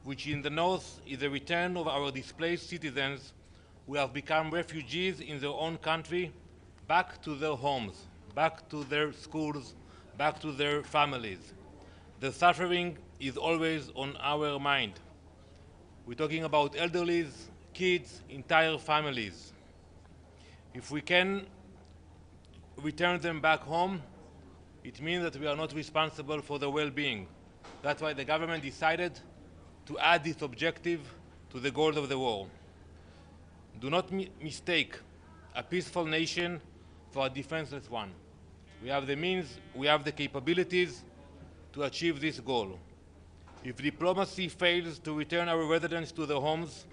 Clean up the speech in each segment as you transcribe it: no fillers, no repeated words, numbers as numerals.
which in the north is the return of our displaced citizens who have become refugees in their own country, back to their homes, back to their schools, back to their families. The suffering is always on our mind. We're talking about elderly, kids, entire families. If we can return them back home, it means that we are not responsible for their well-being. That's why the government decided to add this objective to the goals of the war. Do not mistake a peaceful nation for a defenseless one. We have the means, we have the capabilities to achieve this goal. If diplomacy fails to return our residents to their homes,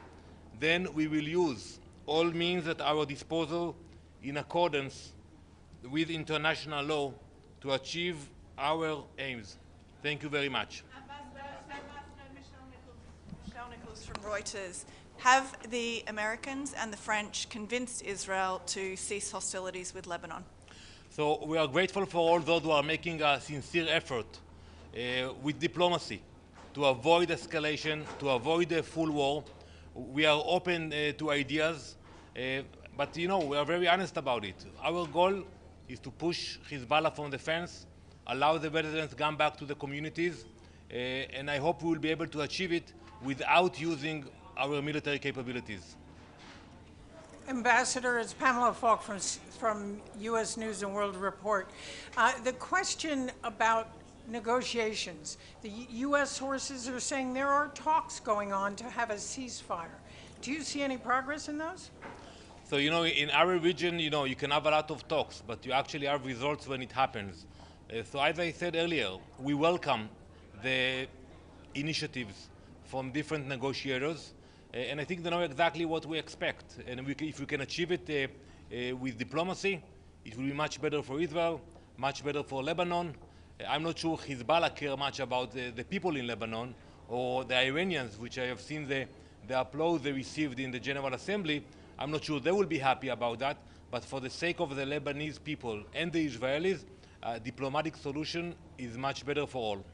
then we will use all means at our disposal in accordance with international law to achieve our aims. Thank you very much. Michelle Nichols from Reuters. Have the Americans and the French convinced Israel to cease hostilities with Lebanon? So we are grateful for all those who are making a sincere effort with diplomacy to avoid escalation, to avoid a full war. We are open to ideas, but we are very honest about it. Our goal is to push Hezbollah from the fence, allow the residents to come back to the communities, and I hope we will be able to achieve it without using our military capabilities. Ambassador, it's Pamela Falk from U.S. News and World Report. The question about negotiations. The U.S. sources are saying there are talks going on to have a ceasefire. Do you see any progress in those? So, in our region, you can have a lot of talks, but you actually have results when it happens. So as I said earlier, we welcome the initiatives from different negotiators, and I think they know exactly what we expect. And if we can achieve it with diplomacy, it will be much better for Israel, much better for Lebanon. I'm not sure Hezbollah care much about the people in Lebanon or the Iranians, which I have seen the applause they received in the General Assembly. I'm not sure they will be happy about that, but for the sake of the Lebanese people and the Israelis, a diplomatic solution is much better for all.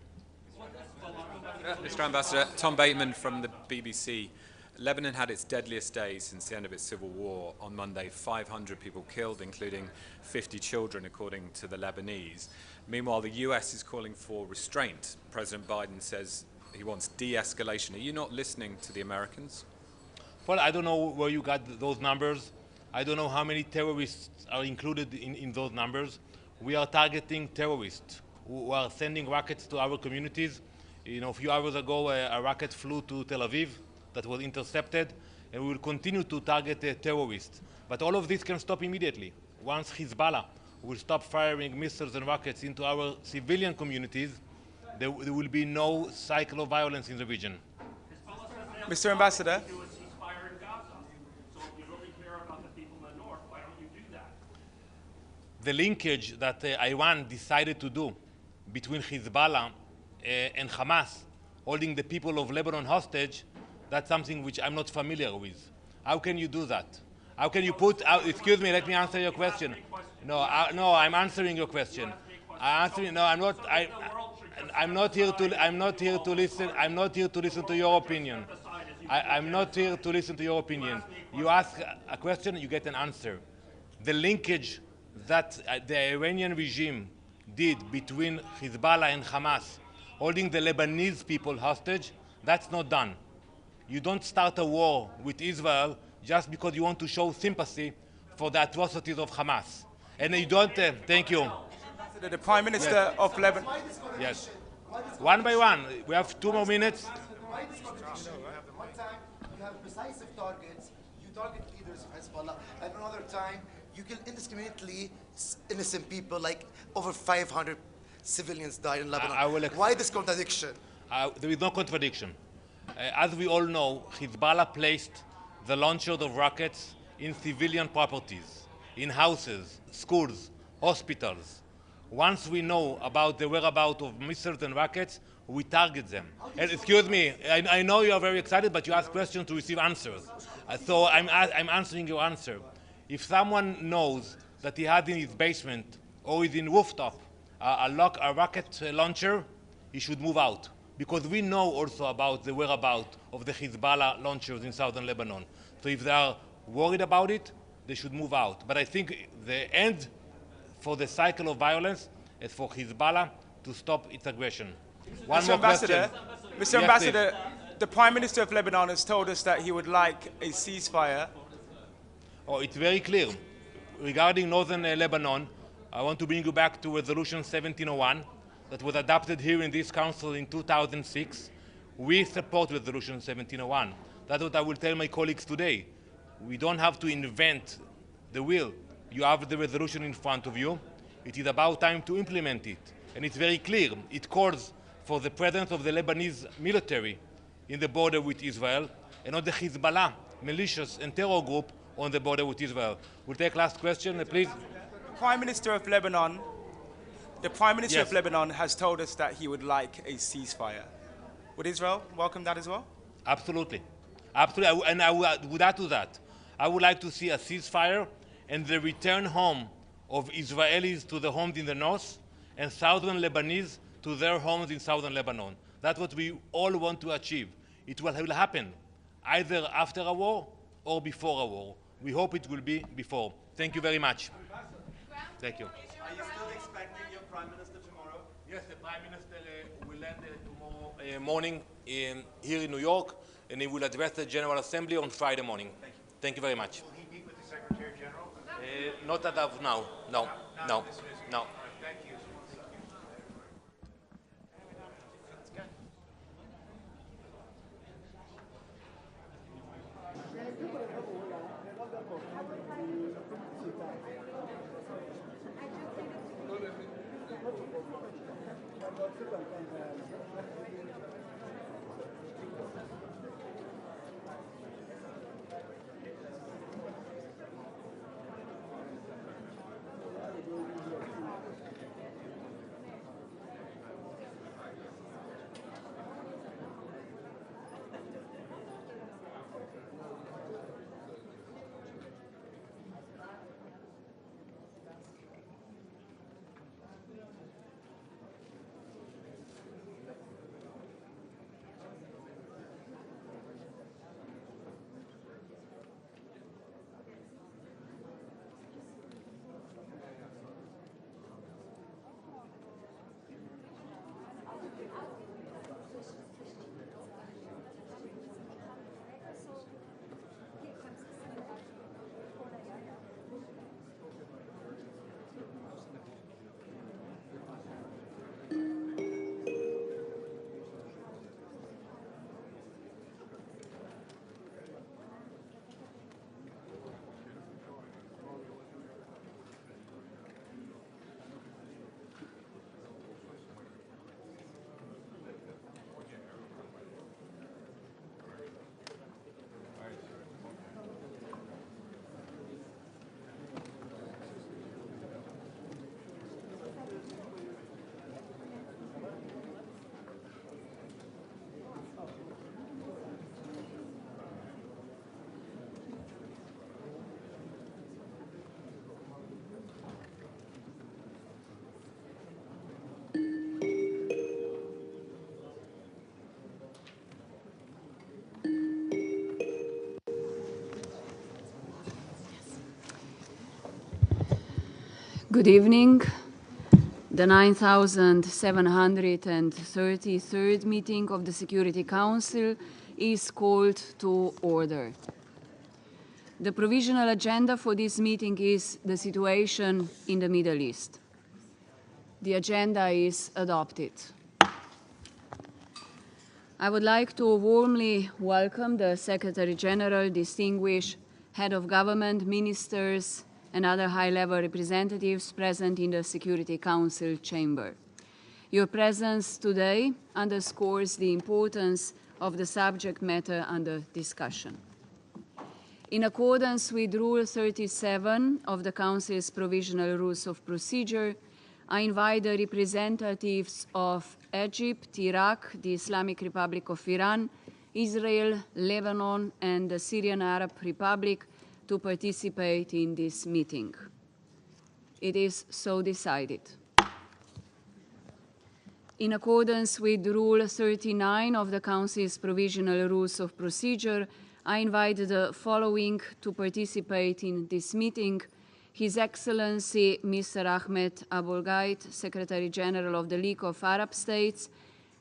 Mr. Ambassador, Tom Bateman from the BBC. Lebanon had its deadliest day since the end of its civil war. On Monday, 500 people killed, including 50 children, according to the Lebanese. Meanwhile, the US is calling for restraint. President Biden says he wants de-escalation. Are you not listening to the Americans? Well, I don't know where you got those numbers. I don't know how many terrorists are included in those numbers. We are targeting terrorists who are sending rockets to our communities. A few hours ago, a rocket flew to Tel Aviv that was intercepted, and we will continue to target terrorists. But all of this can stop immediately. Once Hezbollah will stop firing missiles and rockets into our civilian communities, there will be no cycle of violence in the region. Mr. Ambassador. The linkage that Iran decided to do between Hezbollah and Hamas, holding the people of Lebanon hostage, that's something which I'm not familiar with. How can you do that? How can you put out, excuse me, let me answer your question. No, I'm answering your question. I'm not here to listen to your opinion. I'm not here to listen to your opinion. You ask a question, you get an answer. The linkage that the Iranian regime did between Hezbollah and Hamas, holding the Lebanese people hostage, that's not done. You don't start a war with Israel just because you want to show sympathy for the atrocities of Hamas. And you don't, thank you. The Prime Minister of Lebanon. Yes. One by one. We have 2 more minutes. One time you have precise targets, you target leaders of Hezbollah, and another time you kill indiscriminately innocent people, like over 500 civilians died in Lebanon. Why this contradiction? There is no contradiction. As we all know, Hezbollah placed the launchers of rockets in civilian properties, in houses, schools, hospitals. Once we know about the whereabouts of missiles and rockets, we target them. And excuse me, I know you are very excited, but you ask questions to receive answers. So I'm answering your answer. If someone knows that he has in his basement or is in rooftop a rocket launcher, he should move out. because we know also about the whereabouts of the Hezbollah launchers in southern Lebanon. So if they are worried about it, they should move out. But I think the end for the cycle of violence is for Hezbollah to stop its aggression. One Mr. more Ambassador, question. Mr. Yes, Ambassador, please. the Prime Minister of Lebanon has told us that he would like a ceasefire. Oh, it's very clear. Regarding northern Lebanon, I want to bring you back to Resolution 1701 that was adopted here in this Council in 2006. We support Resolution 1701. That's what I will tell my colleagues today. We don't have to invent the wheel. You have the resolution in front of you. It is about time to implement it. And it's very clear. It calls for the presence of the Lebanese military in the border with Israel and not the Hezbollah militias and terror group on the border with Israel. We'll take last question, please. The Prime Minister of Lebanon Yes. of Lebanon has told us that he would like a ceasefire. Would Israel welcome that as well? Absolutely. Absolutely. And I would add to that. I would like to see a ceasefire and the return home of Israelis to the homes in the north and southern Lebanese to their homes in southern Lebanon. That's what we all want to achieve. It will happen either after a war or before a war. We hope it will be before. Thank you very much. Thank you. Are you still expecting your Prime Minister tomorrow? Yes, the Prime Minister will land tomorrow morning here in New York, and he will address the General Assembly on Friday morning. Thank you very much. Will he meet with the Secretary General? Not as of now. No. No. No. Thank you. Good evening. The 9,733rd meeting of the Security Council is called to order. The provisional agenda for this meeting is the situation in the Middle East. The agenda is adopted. I would like to warmly welcome the Secretary General, distinguished head of government, ministers, and other high-level representatives present in the Security Council chamber. Your presence today underscores the importance of the subject matter under discussion. In accordance with Rule 37 of the Council's Provisional Rules of Procedure, I invite the representatives of Egypt, Iraq, the Islamic Republic of Iran, Israel, Lebanon, and the Syrian Arab Republic to participate in this meeting. It is so decided. In accordance with Rule 39 of the Council's Provisional Rules of Procedure, I invite the following to participate in this meeting: His Excellency Mr. Ahmed Abulgait, Secretary General of the League of Arab States,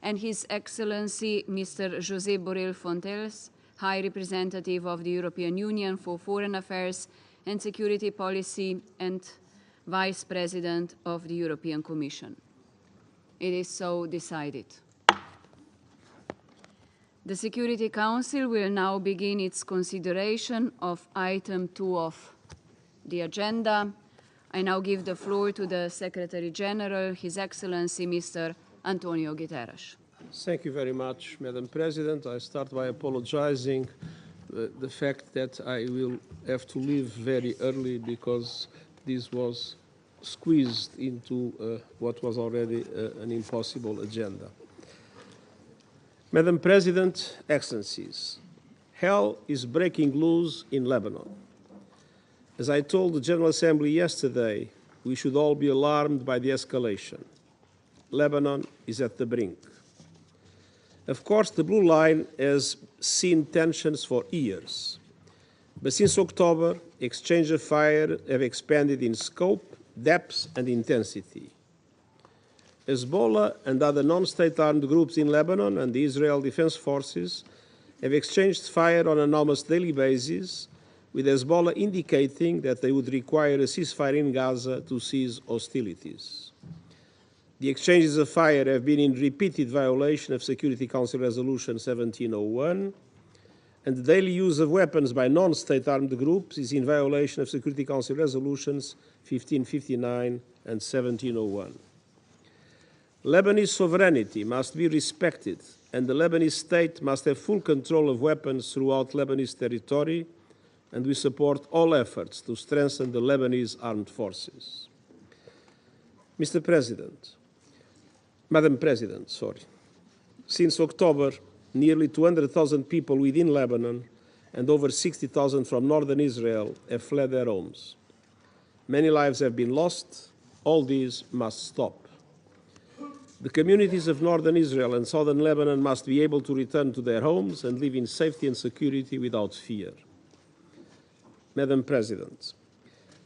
and His Excellency Mr. José Borrell Fontelles, High Representative of the European Union for Foreign Affairs and Security Policy and Vice President of the European Commission. It is so decided. The Security Council will now begin its consideration of item 2 of the agenda. I now give the floor to the Secretary General, His Excellency Mr. Antonio Guterres. Thank you very much, Madam President. I start by apologizing the fact that I will have to leave very early because this was squeezed into what was already an impossible agenda. Madam President, Excellencies, hell is breaking loose in Lebanon. As I told the General Assembly yesterday, we should all be alarmed by the escalation. Lebanon is at the brink. Of course, the Blue Line has seen tensions for years. But since October, exchange of fire have expanded in scope, depth and intensity. Hezbollah and other non-state armed groups in Lebanon and the Israel Defense Forces have exchanged fire on an almost daily basis, with Hezbollah indicating that they would require a ceasefire in Gaza to cease hostilities. The exchanges of fire have been in repeated violation of Security Council Resolution 1701, and the daily use of weapons by non-state armed groups is in violation of Security Council Resolutions 1559 and 1701. Lebanese sovereignty must be respected, and the Lebanese state must have full control of weapons throughout Lebanese territory, and we support all efforts to strengthen the Lebanese armed forces. Madam President, since October, nearly 200,000 people within Lebanon and over 60,000 from northern Israel have fled their homes. Many lives have been lost. All these must stop. The communities of northern Israel and southern Lebanon must be able to return to their homes and live in safety and security without fear. Madam President,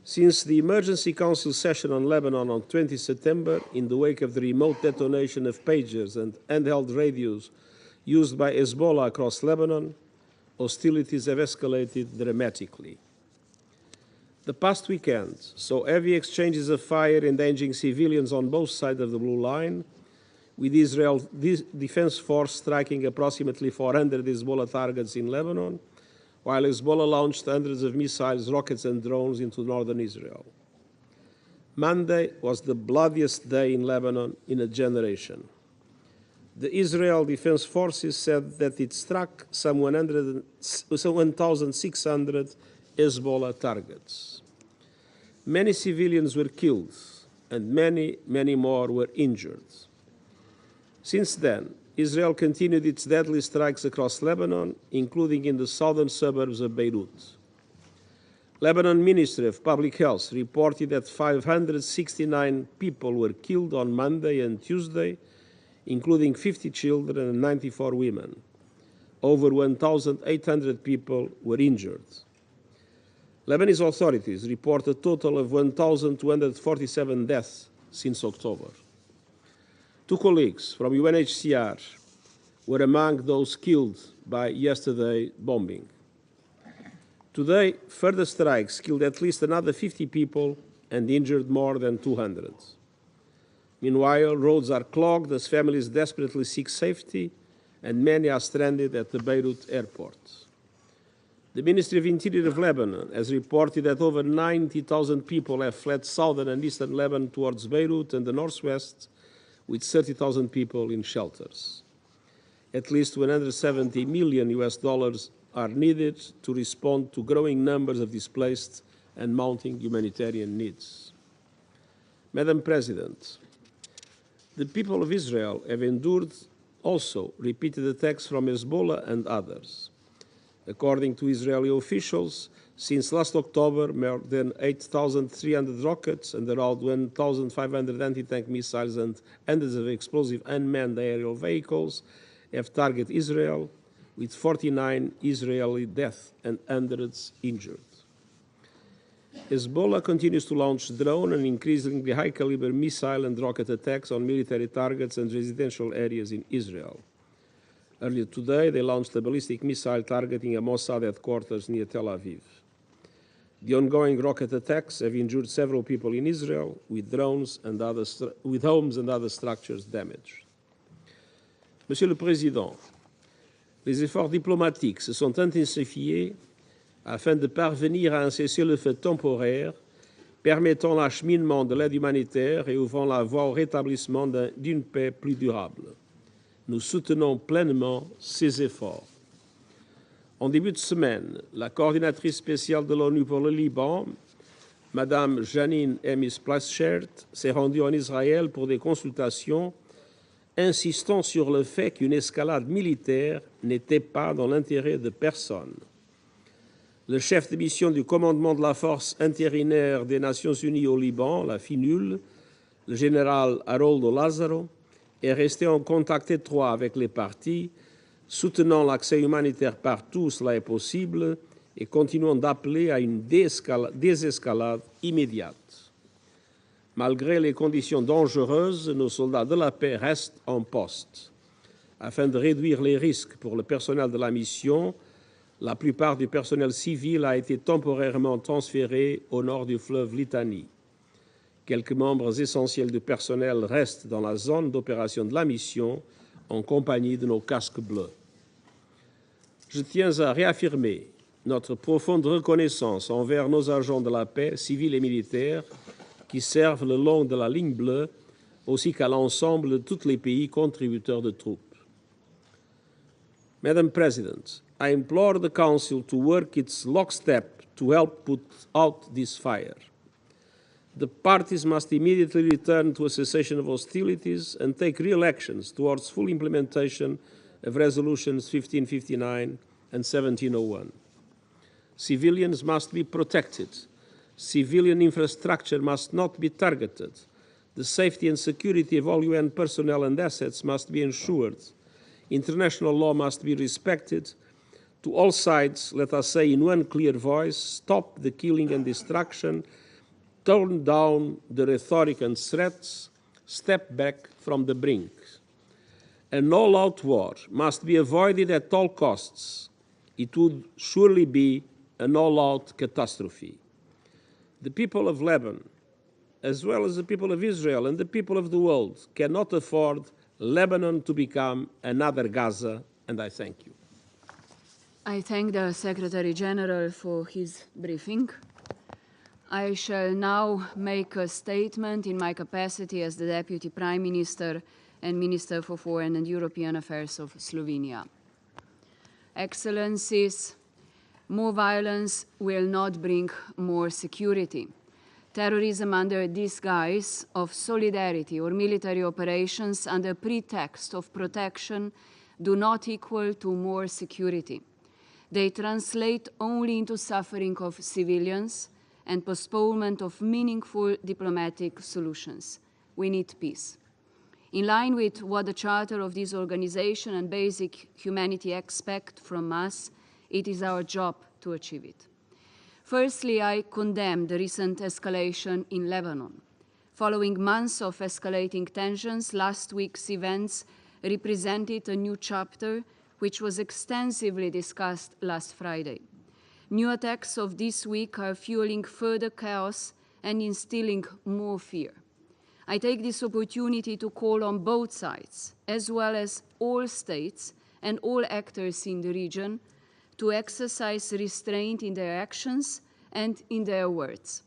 since the Emergency Council session on Lebanon on 20 September, in the wake of the remote detonation of pagers and handheld radios used by Hezbollah across Lebanon, hostilities have escalated dramatically. The past weekend saw heavy exchanges of fire endangering civilians on both sides of the Blue Line, with Israel's Defense Force striking approximately 400 Hezbollah targets in Lebanon, while Hezbollah launched hundreds of missiles, rockets and drones into northern Israel. Monday was the bloodiest day in Lebanon in a generation. The Israel Defense Forces said that it struck some 1,600 Hezbollah targets. Many civilians were killed and many, many more were injured. Since then, Israel continued its deadly strikes across Lebanon, including in the southern suburbs of Beirut. Lebanon Ministry of Public Health reported that 569 people were killed on Monday and Tuesday, including 50 children and 94 women. Over 1,800 people were injured. Lebanese authorities report a total of 1,247 deaths since October. 2 colleagues from UNHCR were among those killed by yesterday's bombing. Today, further strikes killed at least another 50 people and injured more than 200. Meanwhile, roads are clogged as families desperately seek safety, and many are stranded at the Beirut airport. The Ministry of Interior of Lebanon has reported that over 90,000 people have fled southern and eastern Lebanon towards Beirut and the northwest, with 30,000 people in shelters. At least $170 million are needed to respond to growing numbers of displaced and mounting humanitarian needs. Madam President, the people of Israel have endured also repeated attacks from Hezbollah and others. According to Israeli officials, Since last October, more than 8,300 rockets and around 1,500 anti-tank missiles and hundreds of explosive unmanned aerial vehicles have targeted Israel, with 49 Israeli deaths and hundreds injured. Hezbollah continues to launch drone and increasingly high-caliber missile and rocket attacks on military targets and residential areas in Israel. Earlier today, they launched a ballistic missile targeting a Mossad headquarters near Tel Aviv. The ongoing rocket attacks have injured several people in Israel, with homes and other structures damaged. Monsieur le Président, les efforts diplomatiques se sont intensifiés afin de parvenir à un cessez-le-feu temporaire permettant l'acheminement de l'aide humanitaire et ouvrant la voie au rétablissement d'une paix plus durable. Nous soutenons pleinement ces efforts. En début de semaine, la coordinatrice spéciale de l'ONU pour le Liban, Mme Janine Hennis-Plasschaert, s'est rendue en Israël pour des consultations, insistant sur le fait qu'une escalade militaire n'était pas dans l'intérêt de personne. Le chef de mission du commandement de la force intérinaire des Nations Unies au Liban, la FINUL, le général Haroldo Lázaro, est resté en contact étroit avec les parties, soutenant l'accès humanitaire partout où cela est possible et continuant d'appeler à une désescalade immédiate. Malgré les conditions dangereuses, nos soldats de la paix restent en poste. Afin de réduire les risques pour le personnel de la mission, la plupart du personnel civil a été temporairement transféré au nord du fleuve Litanie. Quelques membres essentiels du personnel restent dans la zone d'opération de la mission en compagnie de nos casques bleus. Je tiens à réaffirmer notre profonde reconnaissance envers nos agents de la paix, civils et militaires, qui servent le long de la ligne bleue, ainsi qu'à l'ensemble de tous les pays contributeurs de troupes. Madam President, I implore the Council to work its lockstep to help put out this fire. The parties must immediately return to a cessation of hostilities and take real actions towards full implementation of Resolutions 1559 and 1701. Civilians must be protected. Civilian infrastructure must not be targeted. The safety and security of all UN personnel and assets must be ensured. International law must be respected. To all sides, let us say in one clear voice, stop the killing and destruction, tone down the rhetoric and threats, step back from the brink. An all-out war must be avoided at all costs. It would surely be an all-out catastrophe. The people of Lebanon, as well as the people of Israel and the people of the world, cannot afford Lebanon to become another Gaza, and I thank you. I thank the Secretary General for his briefing. I shall now make a statement in my capacity as the Deputy Prime Minister and Minister for Foreign and European Affairs of Slovenia. Excellencies, more violence will not bring more security. Terrorism under disguise of solidarity or military operations under pretext of protection do not equal to more security. They translate only into suffering of civilians and postponement of meaningful diplomatic solutions. We need peace. In line with what the charter of this organization and basic humanity expect from us, it is our job to achieve it. Firstly, I condemn the recent escalation in Lebanon. Following months of escalating tensions, last week's events represented a new chapter which was extensively discussed last Friday. New attacks of this week are fueling further chaos and instilling more fear. I take this opportunity to call on both sides, as well as all states and all actors in the region, to exercise restraint in their actions and in their words.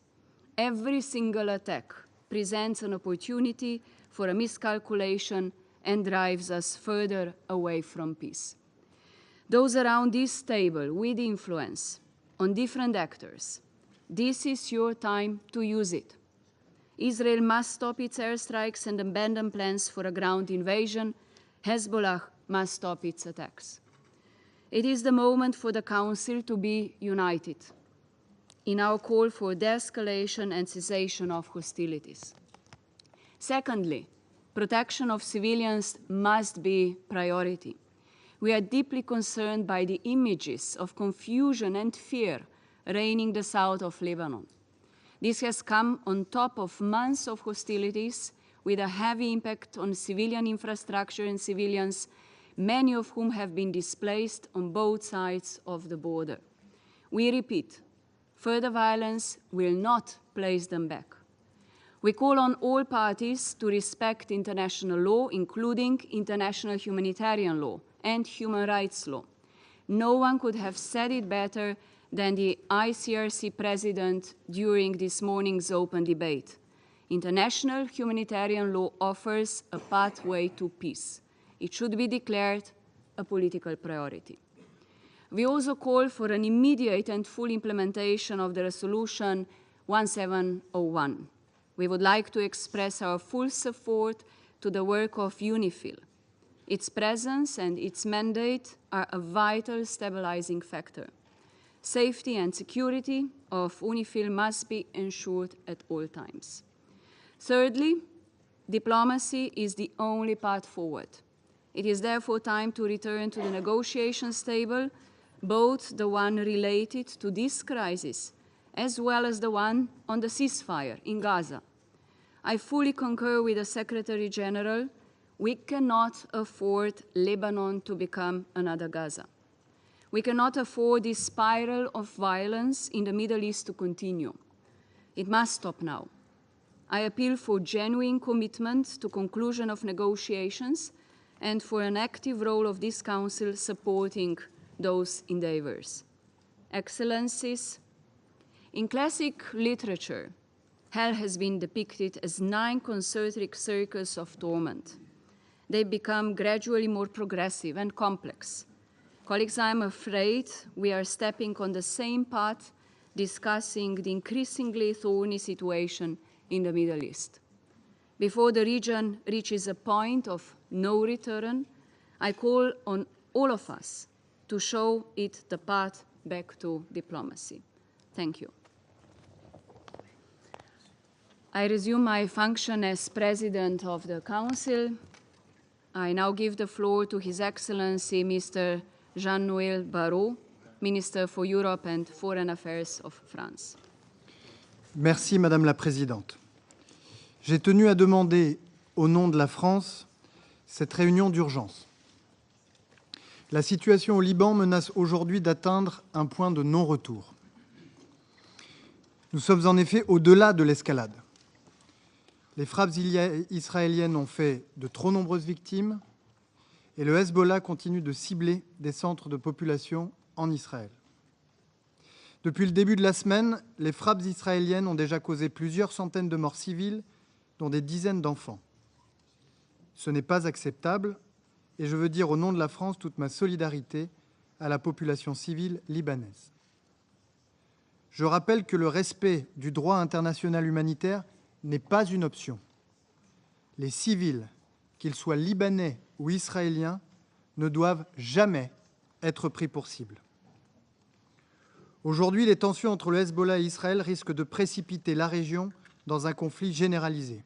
Every single attack presents an opportunity for a miscalculation and drives us further away from peace. Those around this table with influence on different actors, this is your time to use it. Israel must stop its airstrikes and abandon plans for a ground invasion. Hezbollah must stop its attacks. It is the moment for the Council to be united. in our call for de-escalation and cessation of hostilities. Secondly, protection of civilians must be priority. We are deeply concerned by the images of confusion and fear reigning the south of Lebanon. This has come on top of months of hostilities with a heavy impact on civilian infrastructure and civilians, many of whom have been displaced on both sides of the border. We repeat, further violence will not place them back. We call on all parties to respect international law, including international humanitarian law and human rights law. No one could have said it better than the ICRC president during this morning's open debate. International humanitarian law offers a pathway to peace. It should be declared a political priority. We also call for an immediate and full implementation of the Resolution 1701. We would like to express our full support to the work of UNIFIL. Its presence and its mandate are a vital stabilizing factor. Safety and security of UNIFIL must be ensured at all times. Thirdly, diplomacy is the only path forward. It is therefore time to return to the negotiations table, both the one related to this crisis as well as the one on the ceasefire in Gaza. I fully concur with the Secretary General. We cannot afford Lebanon to become another Gaza. We cannot afford this spiral of violence in the Middle East to continue. It must stop now. I appeal for genuine commitment to conclusion of negotiations and for an active role of this Council supporting those endeavors. Excellencies, in classic literature, hell has been depicted as 9 concentric circles of torment. They become gradually more progressive and complex. Colleagues, I'm afraid we are stepping on the same path, discussing the increasingly thorny situation in the Middle East. Before the region reaches a point of no return, I call on all of us to show it the path back to diplomacy. Thank you. I resume my function as President of the Council. I now give the floor to His Excellency Mr. Jean-Noël Barrot, Minister for Europe and Foreign Affairs of France. Merci, Madame la Présidente. J'ai tenu à demander, au nom de la France, cette réunion d'urgence. La situation au Liban menace aujourd'hui d'atteindre un point de non-retour. Nous sommes en effet au-delà de l'escalade. Les frappes israéliennes ont fait de trop nombreuses victimes et le Hezbollah continue de cibler des centres de population en Israël. Depuis le début de la semaine, les frappes israéliennes ont déjà causé plusieurs centaines de morts civiles, dont des dizaines d'enfants. Ce n'est pas acceptable et je veux dire au nom de la France toute ma solidarité à la population civile libanaise. Je rappelle que le respect du droit international humanitaire n'est pas une option. Les civils, qu'ils soient libanais ou israéliens, ne doivent jamais être pris pour cible. Aujourd'hui, les tensions entre le Hezbollah et Israël risquent de précipiter la région dans un conflit généralisé.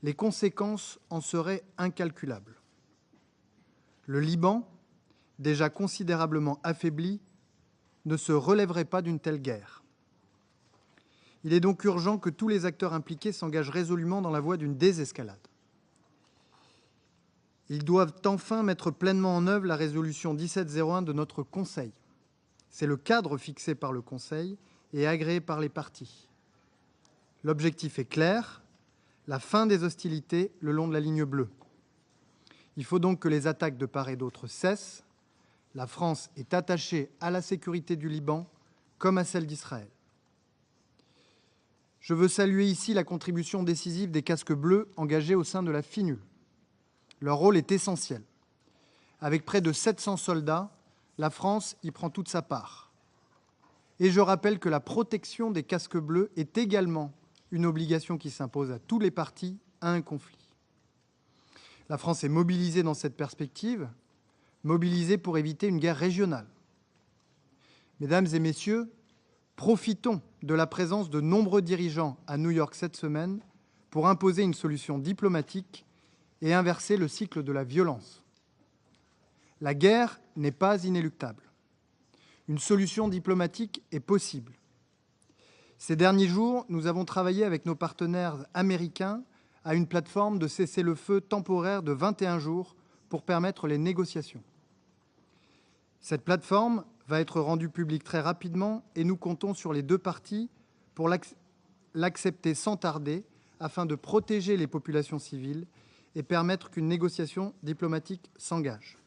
Les conséquences en seraient incalculables. Le Liban, déjà considérablement affaibli, ne se relèverait pas d'une telle guerre. Il est donc urgent que tous les acteurs impliqués s'engagent résolument dans la voie d'une désescalade. Ils doivent enfin mettre pleinement en œuvre la résolution 1701 de notre Conseil. C'est le cadre fixé par le Conseil et agréé par les parties. L'objectif est clair, la fin des hostilités le long de la ligne bleue. Il faut donc que les attaques de part et d'autre cessent. La France est attachée à la sécurité du Liban comme à celle d'Israël. Je veux saluer ici la contribution décisive des casques bleus engagés au sein de la FINUL. Leur rôle est essentiel. Avec près de 700 soldats, la France y prend toute sa part. Et je rappelle que la protection des casques bleus est également une obligation qui s'impose à tous les partis à un conflit. La France est mobilisée dans cette perspective, mobilisée pour éviter une guerre régionale. Mesdames et messieurs, Profitons de la présence de nombreux dirigeants à New York cette semaine pour imposer une solution diplomatique et inverser le cycle de la violence. La guerre n'est pas inéluctable. Une solution diplomatique est possible. Ces derniers jours, nous avons travaillé avec nos partenaires américains à une plateforme de cessez-le-feu temporaire de 21 jours pour permettre les négociations. Cette plateforme va être rendue publique très rapidement et nous comptons sur les deux parties pour l'accepter sans tarder afin de protéger les populations civiles et permettre qu'une négociation diplomatique s'engage.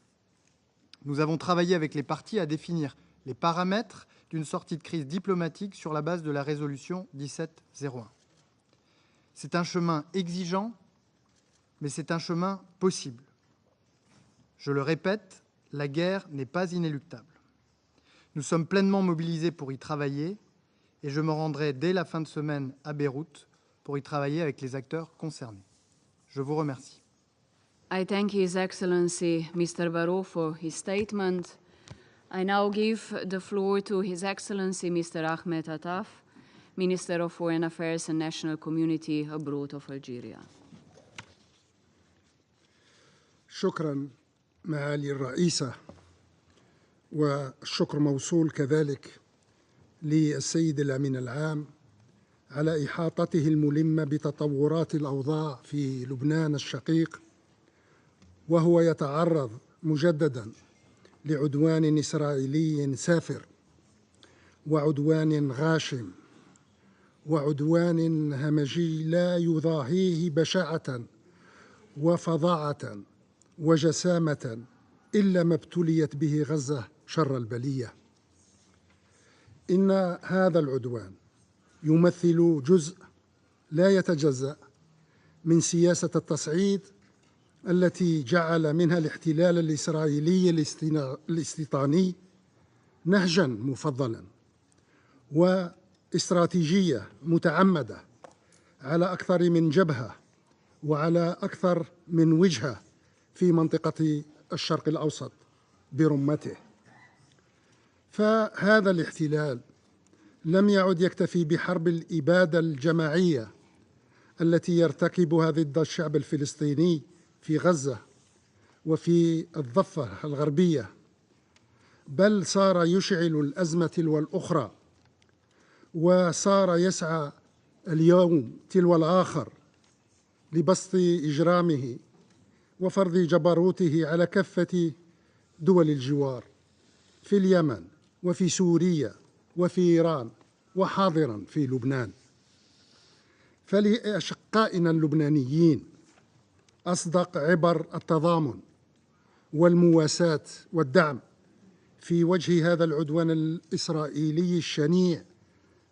Nous avons travaillé avec les parties à définir les paramètres d'une sortie de crise diplomatique sur la base de la résolution 1701. C'est un chemin exigeant, mais c'est un chemin possible. Je le répète, la guerre n'est pas inéluctable. Nous sommes pleinement mobilisés pour y travailler et je me rendrai dès la fin de semaine à Beyrouth pour y travailler avec les acteurs concernés. Je vous remercie. I thank His Excellency Mr. Barrot for his statement. I now give the floor to His Excellency Mr. Ahmed Attaf, Minister of Foreign Affairs and National Community Abroad of Algeria. شكرا معالي الرئيسة، والشكر موصول كذلك للسيد الأمين العام على إحاطته الملمة بتطورات الأوضاع في لبنان الشقيق، وهو يتعرض مجددا لعدوان إسرائيلي سافر وعدوان غاشم وعدوان همجي لا يضاهيه بشاعة وفظاعة وجسامة إلا ما ابتليت به غزة شر البلية. إن هذا العدوان يمثل جزء لا يتجزأ من سياسة التصعيد التي جعل منها الاحتلال الإسرائيلي الاستيطاني نهجا مفضلا واستراتيجية متعمدة على أكثر من جبهة وعلى أكثر من وجهة في منطقة الشرق الأوسط برمته. فهذا الاحتلال لم يعد يكتفي بحرب الإبادة الجماعية التي يرتكبها ضد الشعب الفلسطيني في غزة وفي الضفة الغربية، بل صار يشعل الأزمة تلو الأخرى، وصار يسعى اليوم تلو الآخر لبسط إجرامه وفرض جبروته على كافة دول الجوار في اليمن وفي سوريا وفي إيران وحاضرا في لبنان. فلأشقائنا اللبنانيين أصدق عبر التضامن والمواساة والدعم في وجه هذا العدوان الإسرائيلي الشنيع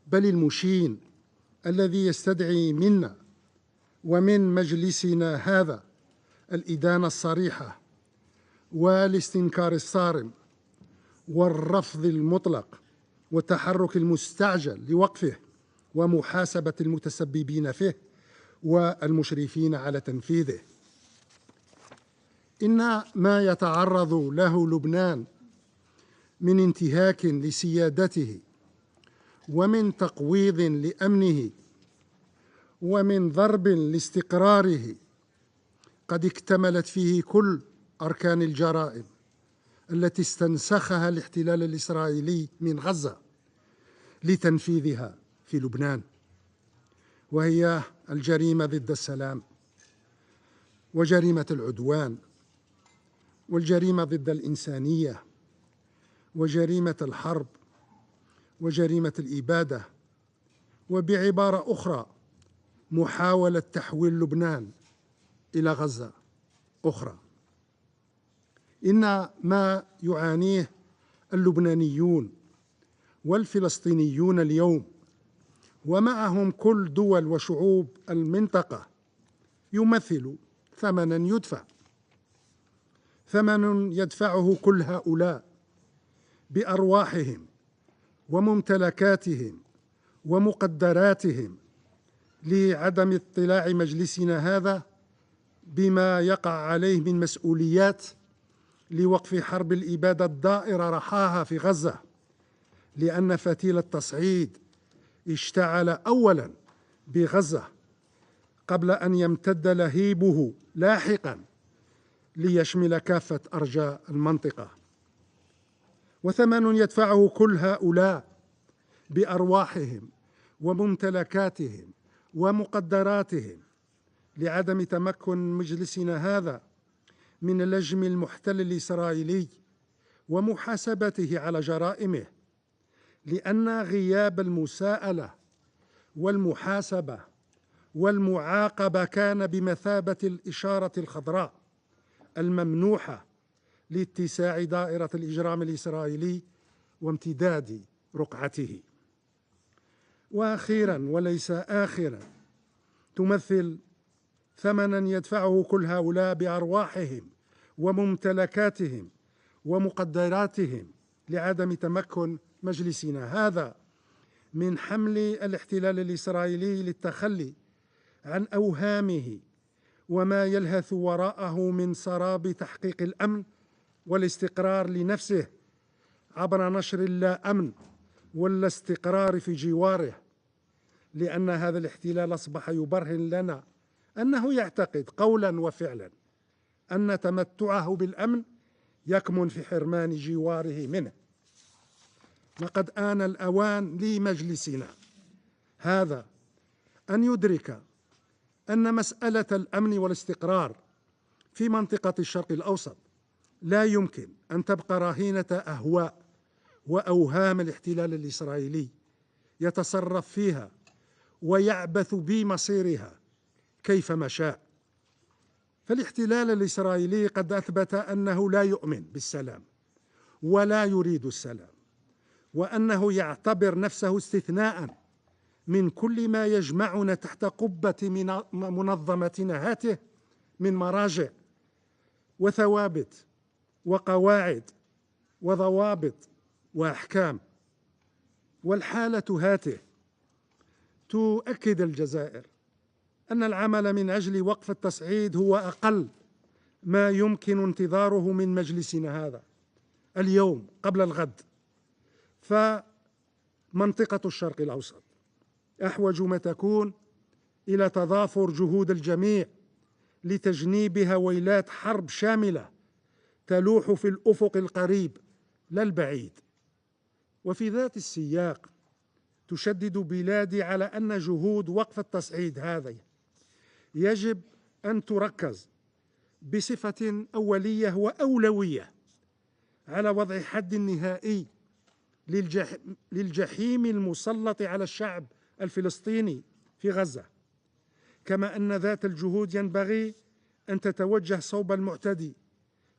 بل المشين الذي يستدعي منا ومن مجلسنا هذا الإدانة الصريحة والاستنكار الصارم والرفض المطلق والتحرك المستعجل لوقفه ومحاسبة المتسببين فيه والمشرفين على تنفيذه. إن ما يتعرض له لبنان من انتهاك لسيادته ومن تقويض لأمنه ومن ضرب لاستقراره قد اكتملت فيه كل أركان الجرائم التي استنسخها الاحتلال الإسرائيلي من غزة لتنفيذها في لبنان، وهي الجريمة ضد السلام وجريمة العدوان والجريمة ضد الإنسانية وجريمة الحرب وجريمة الإبادة، وبعبارة أخرى محاولة تحويل لبنان إلى غزة أخرى. إن ما يعانيه اللبنانيون والفلسطينيون اليوم ومعهم كل دول وشعوب المنطقة يمثل ثمنا يدفع، ثمن يدفعه كل هؤلاء بأرواحهم وممتلكاتهم ومقدراتهم لعدم اطلاع مجلسنا هذا بما يقع عليه من مسؤوليات لوقف حرب الإبادة الدائرة رحاها في غزة، لأن فتيل التصعيد اشتعل أولاً بغزة قبل أن يمتد لهيبه لاحقاً ليشمل كافة أرجاء المنطقة. وثمن يدفعه كل هؤلاء بأرواحهم وممتلكاتهم ومقدراتهم لعدم تمكن مجلسنا هذا من لجم المحتل الإسرائيلي ومحاسبته على جرائمه، لأن غياب المساءلة والمحاسبة والمعاقبة كان بمثابة الإشارة الخضراء الممنوحة لاتساع دائرة الإجرام الإسرائيلي وامتداد رقعته. وأخيراً وليس آخراً، تمثل ثمناً يدفعه كل هؤلاء بأرواحهم وممتلكاتهم ومقدراتهم لعدم تمكن مجلسنا هذا من حمل الاحتلال الإسرائيلي للتخلي عن أوهامه وما يلهث وراءه من سراب تحقيق الأمن والاستقرار لنفسه عبر نشر اللا أمن ولا استقرار في جواره، لأن هذا الاحتلال أصبح يبرهن لنا أنه يعتقد قولاً وفعلاً أن تمتعه بالأمن يكمن في حرمان جواره منه. لقد آن الأوان لمجلسنا هذا أن يدرك أن مسألة الأمن والاستقرار في منطقة الشرق الأوسط لا يمكن أن تبقى رهينة أهواء وأوهام الاحتلال الإسرائيلي يتصرف فيها ويعبث بمصيرها كيفما شاء. فالاحتلال الإسرائيلي قد أثبت أنه لا يؤمن بالسلام ولا يريد السلام، وأنه يعتبر نفسه استثناء من كل ما يجمعنا تحت قبة منظمتنا هاته من مراجع وثوابت وقواعد وضوابط وأحكام. والحالة هاته تؤكد الجزائر أن العمل من أجل وقف التصعيد هو أقل ما يمكن انتظاره من مجلسنا هذا اليوم قبل الغد. فمنطقة الشرق الأوسط أحوج ما تكون إلى تضافر جهود الجميع لتجنيب هويلات حرب شاملة تلوح في الأفق القريب لا البعيد. وفي ذات السياق تشدد بلادي على أن جهود وقف التصعيد هذه يجب أن تركز بصفة أولية وأولوية على وضع حد نهائي للجحيم المسلط على الشعب الفلسطيني في غزة، كما أن ذات الجهود ينبغي أن تتوجه صوب المعتدي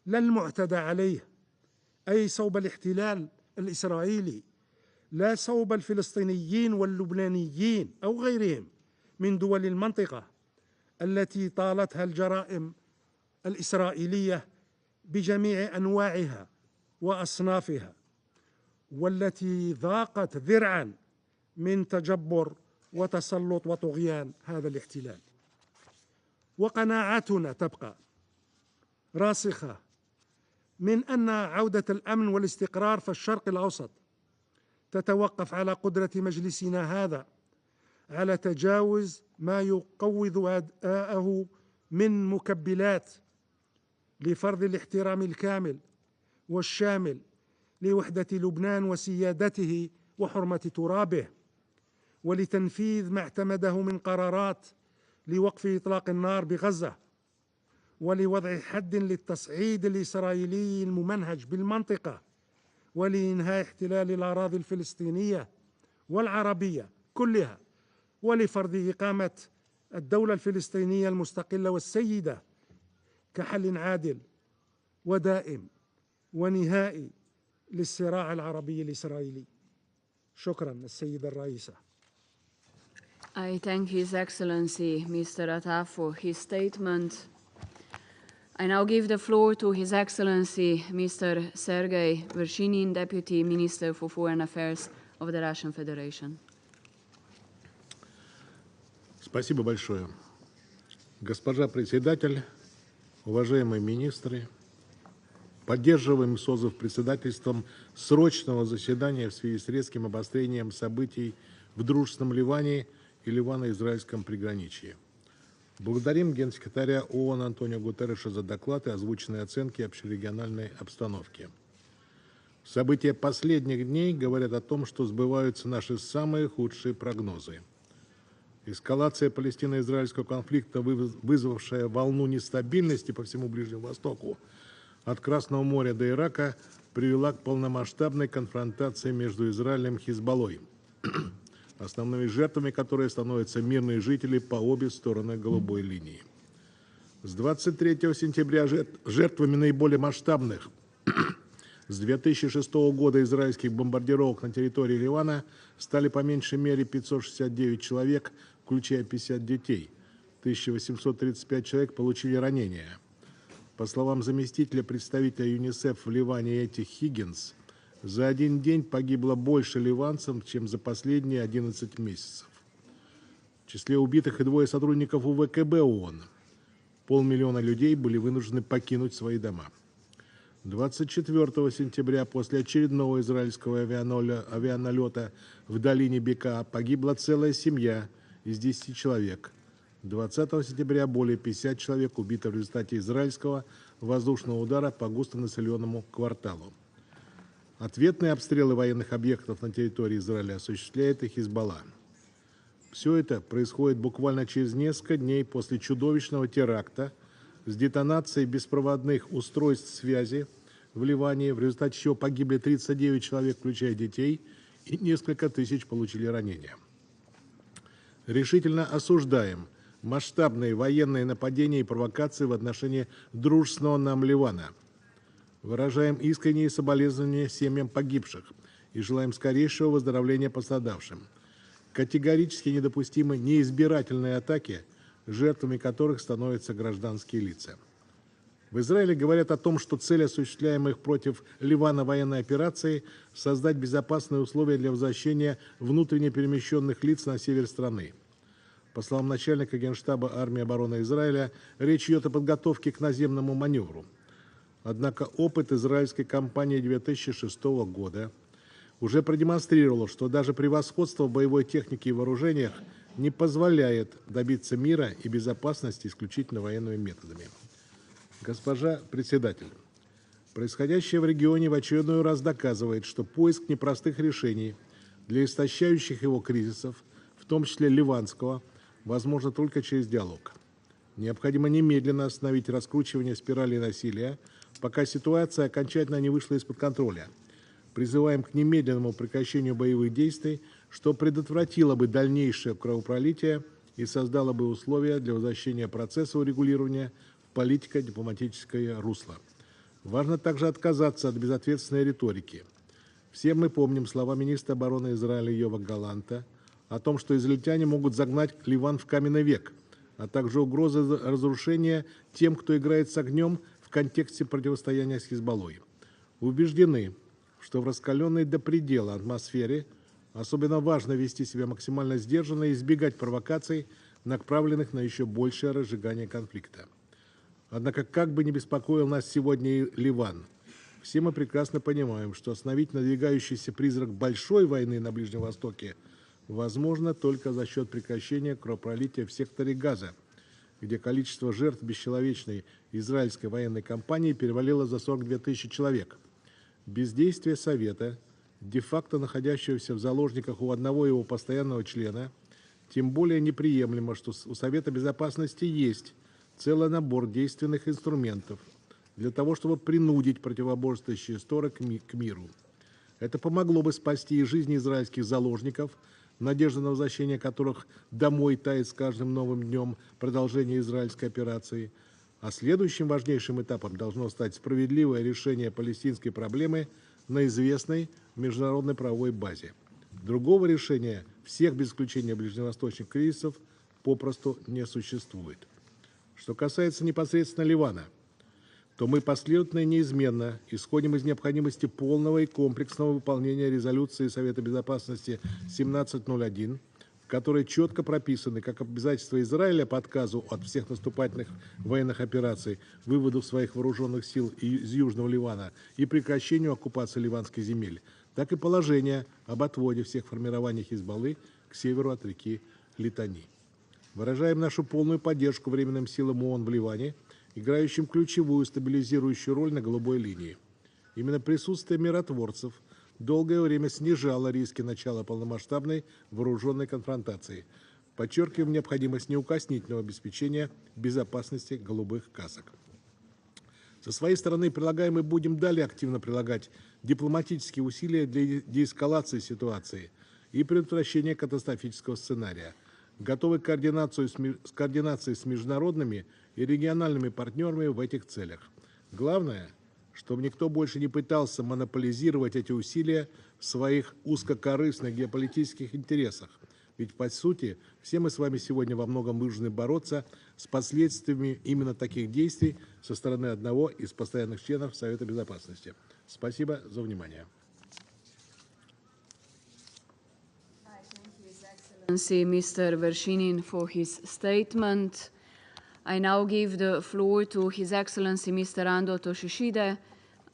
لا المعتدى عليه، أي صوب الاحتلال الإسرائيلي، لا صوب الفلسطينيين واللبنانيين أو غيرهم من دول المنطقة التي طالتها الجرائم الإسرائيلية بجميع أنواعها وأصنافها، والتي ضاقت ذرعاً من تجبر وتسلط وطغيان هذا الاحتلال. وقناعتنا تبقى راسخة من أن عودة الأمن والاستقرار في الشرق الأوسط تتوقف على قدرة مجلسنا هذا على تجاوز ما يقوض أداءه من مكبلات لفرض الاحترام الكامل والشامل لوحدة لبنان وسيادته وحرمة ترابه، ولتنفيذ ما اعتمده من قرارات لوقف إطلاق النار بغزة، ولوضع حد للتصعيد الإسرائيلي الممنهج بالمنطقة، ولإنهاء احتلال الأراضي الفلسطينية والعربية كلها، ولفرض إقامة الدولة الفلسطينية المستقلة والسيدة كحل عادل ودائم ونهائي للصراع العربي الإسرائيلي. شكرا السيدة الرئيسة. I thank His Excellency Mr. Attaf for his statement. I now give the floor to His Excellency Mr. Sergei Vershinin, Deputy Minister for Foreign Affairs of the Russian Federation. Спасибо большое. Госпожа председатель, уважаемые министры, Поддерживаем созыв председательством срочного заседания в связи с резким обострением событий в дружественном Ливане и Ливано-Израильском приграничье. Благодарим генсекретаря ООН Антонио Гутерреша за доклад и озвученные оценки общерегиональной обстановки. События последних дней говорят о том, что сбываются наши самые худшие прогнозы. Эскалация палестино-израильского конфликта, вызвавшая волну нестабильности по всему Ближнему Востоку, от Красного моря до Ирака, привела к полномасштабной конфронтации между Израилем и Хезболлой, основными жертвами которой становятся мирные жители по обе стороны голубой линии. С 23 сентября жертвами наиболее масштабных с 2006 года израильских бомбардировок на территории Ливана стали по меньшей мере 569 человек, включая 50 детей. 1835 человек получили ранения. По словам заместителя представителя ЮНИСЕФ в Ливане Эти Хиггинс, за один день погибло больше ливанцев, чем за последние 11 месяцев. В числе убитых и двое сотрудников УВКБ ООН. 500 000 людей были вынуждены покинуть свои дома. 24 сентября после очередного израильского авианалета в долине Бека погибла целая семья из 10 человек. 20 сентября более 50 человек убиты в результате израильского воздушного удара по густонаселенному кварталу. Ответные обстрелы военных объектов на территории Израиля осуществляет и Хезболла. Все это происходит буквально через несколько дней после чудовищного теракта с детонацией беспроводных устройств связи в Ливане, в результате чего погибли 39 человек, включая детей, и несколько тысяч получили ранения. Решительно осуждаем масштабные военные нападения и провокации в отношении дружественного нам Ливана. Выражаем искренние соболезнования семьям погибших и желаем скорейшего выздоровления пострадавшим. Категорически недопустимы неизбирательные атаки, жертвами которых становятся гражданские лица. В Израиле говорят о том, что цель осуществляемых против Ливана военной операции – создать безопасные условия для возвращения внутренне перемещенных лиц на север страны. По словам начальника Генштаба армии обороны Израиля, речь идет о подготовке к наземному маневру. Однако опыт израильской кампании 2006 года уже продемонстрировал, что даже превосходство в боевой технике и вооружениях не позволяет добиться мира и безопасности исключительно военными методами. Госпожа председатель, происходящее в регионе в очередной раз доказывает, что поиск непростых решений для истощающих его кризисов, в том числе ливанского, возможно только через диалог. Необходимо немедленно остановить раскручивание спирали насилия, пока ситуация окончательно не вышла из-под контроля. Призываем к немедленному прекращению боевых действий, что предотвратило бы дальнейшее кровопролитие и создало бы условия для возвращения процесса урегулирования в политико-дипломатическое русло. Важно также отказаться от безответственной риторики. Все мы помним слова министра обороны Израиля Йова Галанта о том, что израильтяне могут загнать Ливан в каменный век, а также угрозы разрушения тем, кто играет с огнем в контексте противостояния с Хезболлой. Убеждены, что в раскаленной до предела атмосфере особенно важно вести себя максимально сдержанно и избегать провокаций, направленных на еще большее разжигание конфликта. Однако, как бы ни беспокоил нас сегодня и Ливан, все мы прекрасно понимаем, что остановить надвигающийся призрак большой войны на Ближнем Востоке возможно только за счет прекращения кровопролития в секторе Газа, где количество жертв бесчеловечной израильской военной кампании перевалило за 42 тысячи человек. Бездействие Совета, де-факто находящегося в заложниках у одного его постоянного члена, тем более неприемлемо, что у Совета Безопасности есть целый набор действенных инструментов для того, чтобы принудить противоборствующие стороны к миру. Это помогло бы спасти и жизни израильских заложников, надежда на возвращение которых домой тает с каждым новым днем продолжения израильской операции. А следующим важнейшим этапом должно стать справедливое решение палестинской проблемы на известной международной правовой базе. Другого решения всех без исключения ближневосточных кризисов попросту не существует. Что касается непосредственно Ливана, то мы последовательно и неизменно исходим из необходимости полного и комплексного выполнения резолюции Совета Безопасности 1701, которые четко прописаны как обязательство Израиля по отказу от всех наступательных военных операций, выводу своих вооруженных сил из Южного Ливана и прекращению оккупации ливанских земель, так и положение об отводе всех формирований Хезболлы к северу от реки Литани. Выражаем нашу полную поддержку временным силам ООН в Ливане, играющим ключевую стабилизирующую роль на голубой линии. Именно присутствие миротворцев долгое время снижало риски начала полномасштабной вооруженной конфронтации. Подчеркиваем необходимость неукоснительного обеспечения безопасности голубых касок. Со своей стороны предлагаем и будем далее активно прилагать дипломатические усилия для деэскалации ситуации и предотвращения катастрофического сценария. Готовы к координации с международными и региональными партнерами в этих целях. Главное, чтобы никто больше не пытался монополизировать эти усилия в своих узкокорыстных геополитических интересах. Ведь, по сути, все мы с вами сегодня во многом вынуждены бороться с последствиями именно таких действий со стороны одного из постоянных членов Совета Безопасности. Спасибо за внимание. Mr. Vershinin for his statement. I now give the floor to His Excellency Mr. Ando Toshishide,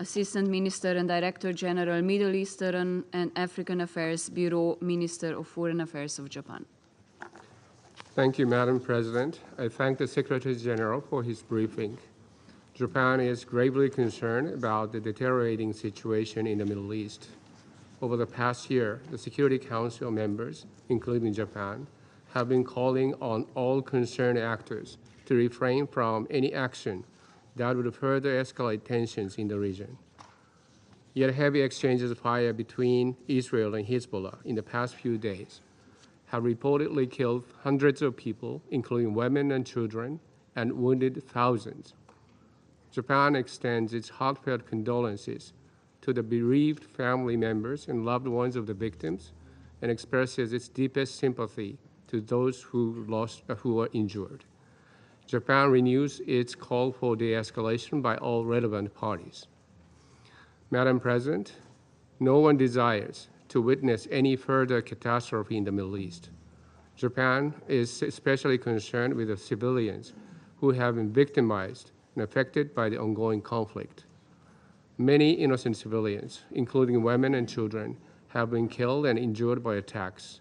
Assistant Minister and Director General, Middle Eastern and African Affairs Bureau, Minister of Foreign Affairs of Japan. Thank you, Madam President. I thank the Secretary General for his briefing. Japan is gravely concerned about the deteriorating situation in the Middle East. Over the past year, the Security Council members, including Japan, have been calling on all concerned actors to refrain from any action that would further escalate tensions in the region. Yet heavy exchanges of fire between Israel and Hezbollah in the past few days have reportedly killed hundreds of people, including women and children, and wounded thousands. Japan extends its heartfelt condolences to the bereaved family members and loved ones of the victims and expresses its deepest sympathy to those who were injured. Japan renews its call for de-escalation by all relevant parties. Madam President, no one desires to witness any further catastrophe in the Middle East. Japan is especially concerned with the civilians who have been victimized and affected by the ongoing conflict. Many innocent civilians, including women and children, have been killed and injured by attacks.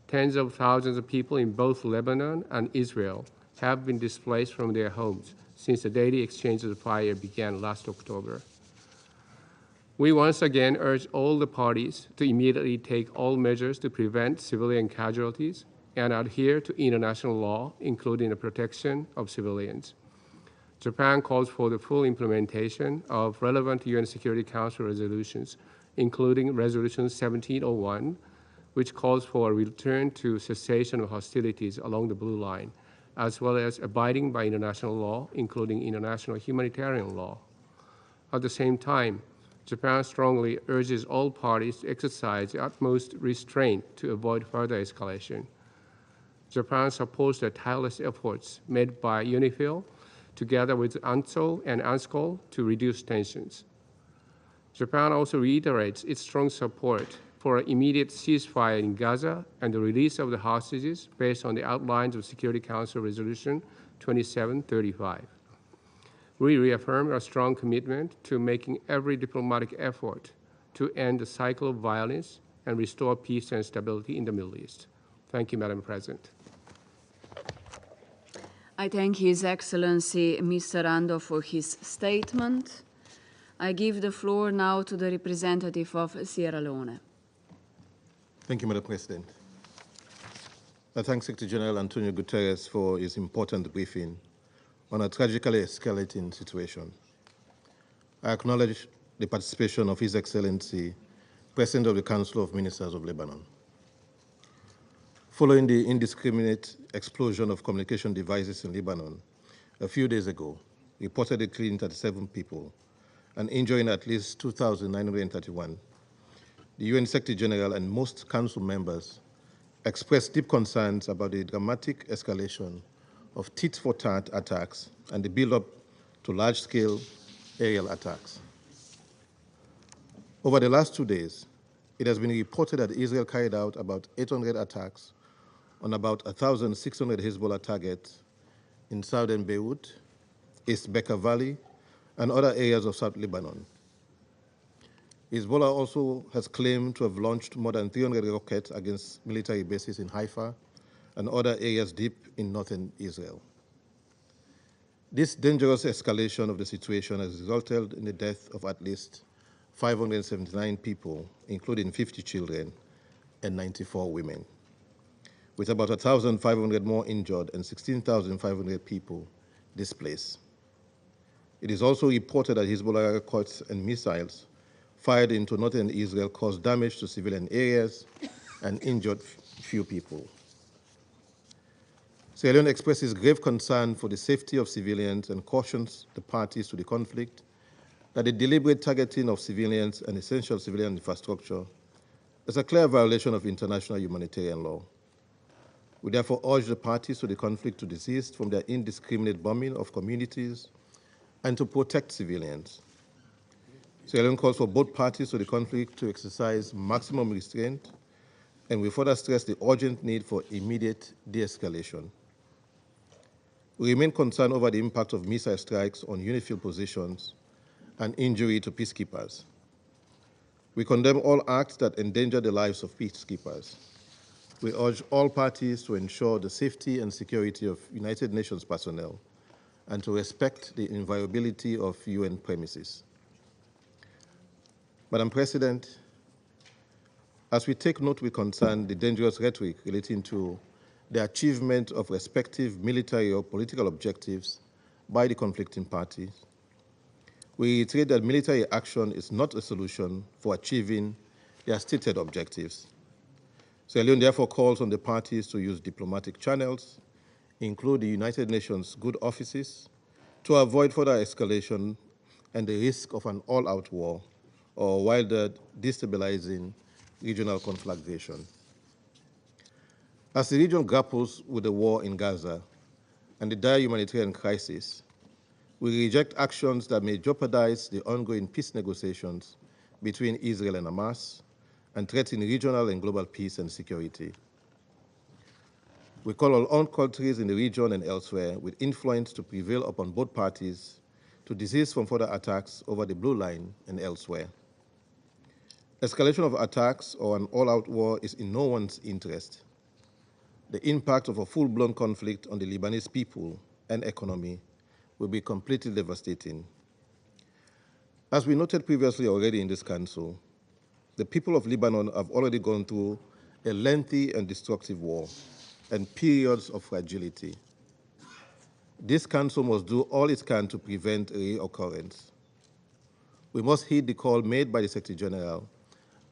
Tens of thousands of people in both Lebanon and Israel have been displaced from their homes since the daily exchanges of fire began last October. We once again urge all the parties to immediately take all measures to prevent civilian casualties and adhere to international law, including the protection of civilians. Japan calls for the full implementation of relevant UN Security Council resolutions, including Resolution 1701, which calls for a return to cessation of hostilities along the Blue Line, as well as abiding by international law, including international humanitarian law. At the same time, Japan strongly urges all parties to exercise the utmost restraint to avoid further escalation. Japan supports the tireless efforts made by UNIFIL together with UNSOL and UNSCOL to reduce tensions. Japan also reiterates its strong support for an immediate ceasefire in Gaza and the release of the hostages based on the outlines of Security Council Resolution 2735. We reaffirm our strong commitment to making every diplomatic effort to end the cycle of violence and restore peace and stability in the Middle East. Thank you, Madam President. I thank His Excellency Mr. Ando for his statement. I give the floor now to the representative of Sierra Leone. Thank you, Madam President. I thank Secretary General Antonio Guterres for his important briefing on a tragically escalating situation. I acknowledge the participation of His Excellency, President of the Council of Ministers of Lebanon. Following the indiscriminate explosion of communication devices in Lebanon a few days ago, reportedly killing 37 people and injuring at least 2,931, the UN Secretary General and most Council members expressed deep concerns about the dramatic escalation of tit-for-tat attacks and the build-up to large-scale aerial attacks. Over the last 2 days, it has been reported that Israel carried out about 800 attacks on about 1,600 Hezbollah targets in southern Beirut, East Bekaa Valley, and other areas of South Lebanon. Hezbollah also has claimed to have launched more than 300 rockets against military bases in Haifa and other areas deep in northern Israel. This dangerous escalation of the situation has resulted in the death of at least 579 people, including 50 children and 94 women, with about 1,500 more injured and 16,500 people displaced. It is also reported that Hezbollah rockets and missiles fired into northern Israel caused damage to civilian areas and injured few people. Sierra Leone expresses grave concern for the safety of civilians and cautions the parties to the conflict that the deliberate targeting of civilians and essential civilian infrastructure is a clear violation of international humanitarian law. We therefore urge the parties to the conflict to desist from their indiscriminate bombing of communities and to protect civilians. Sierra Leone calls for both parties to the conflict to exercise maximum restraint, and we further stress the urgent need for immediate de-escalation. We remain concerned over the impact of missile strikes on UNIFIL positions and injury to peacekeepers. We condemn all acts that endanger the lives of peacekeepers. We urge all parties to ensure the safety and security of United Nations personnel and to respect the inviolability of UN premises. Madam President, as we take note with concern the dangerous rhetoric relating to the achievement of respective military or political objectives by the conflicting parties, we reiterate that military action is not a solution for achieving their stated objectives. Sierra Leone therefore calls on the parties to use diplomatic channels, include the United Nations good offices, to avoid further escalation and the risk of an all-out war or wider destabilizing regional conflagration. As the region grapples with the war in Gaza and the dire humanitarian crisis, we reject actions that may jeopardize the ongoing peace negotiations between Israel and Hamas and threaten regional and global peace and security. We call on all countries in the region and elsewhere with influence to prevail upon both parties to desist from further attacks over the Blue Line and elsewhere. Escalation of attacks or an all-out war is in no one's interest. The impact of a full-blown conflict on the Lebanese people and economy will be completely devastating. As we noted previously already in this Council, the people of Lebanon have already gone through a lengthy and destructive war and periods of fragility. This Council must do all it can to prevent a reoccurrence. We must heed the call made by the Secretary General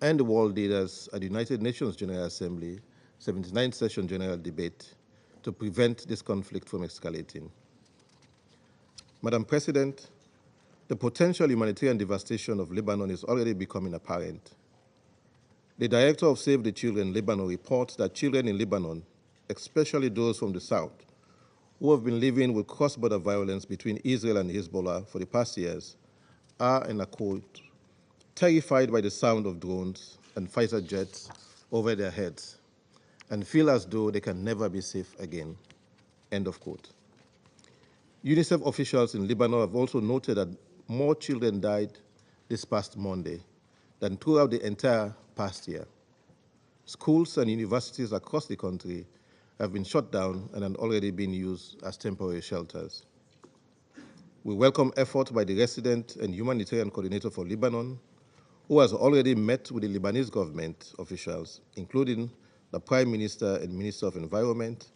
and the world leaders at the United Nations General Assembly 79th Session General Debate to prevent this conflict from escalating. Madam President, the potential humanitarian devastation of Lebanon is already becoming apparent. The director of Save the Children Lebanon reports that children in Lebanon, especially those from the south, who have been living with cross-border violence between Israel and Hezbollah for the past years, are, and I quote, terrified by the sound of drones and fighter jets over their heads and feel as though they can never be safe again, end of quote. UNICEF officials in Lebanon have also noted that more children died this past Monday than throughout the entire past year. Schools and universities across the country have been shut down and have already been used as temporary shelters. We welcome effort by the resident and humanitarian coordinator for Lebanon, who has already met with the Lebanese government officials, including the Prime Minister and Minister of Environment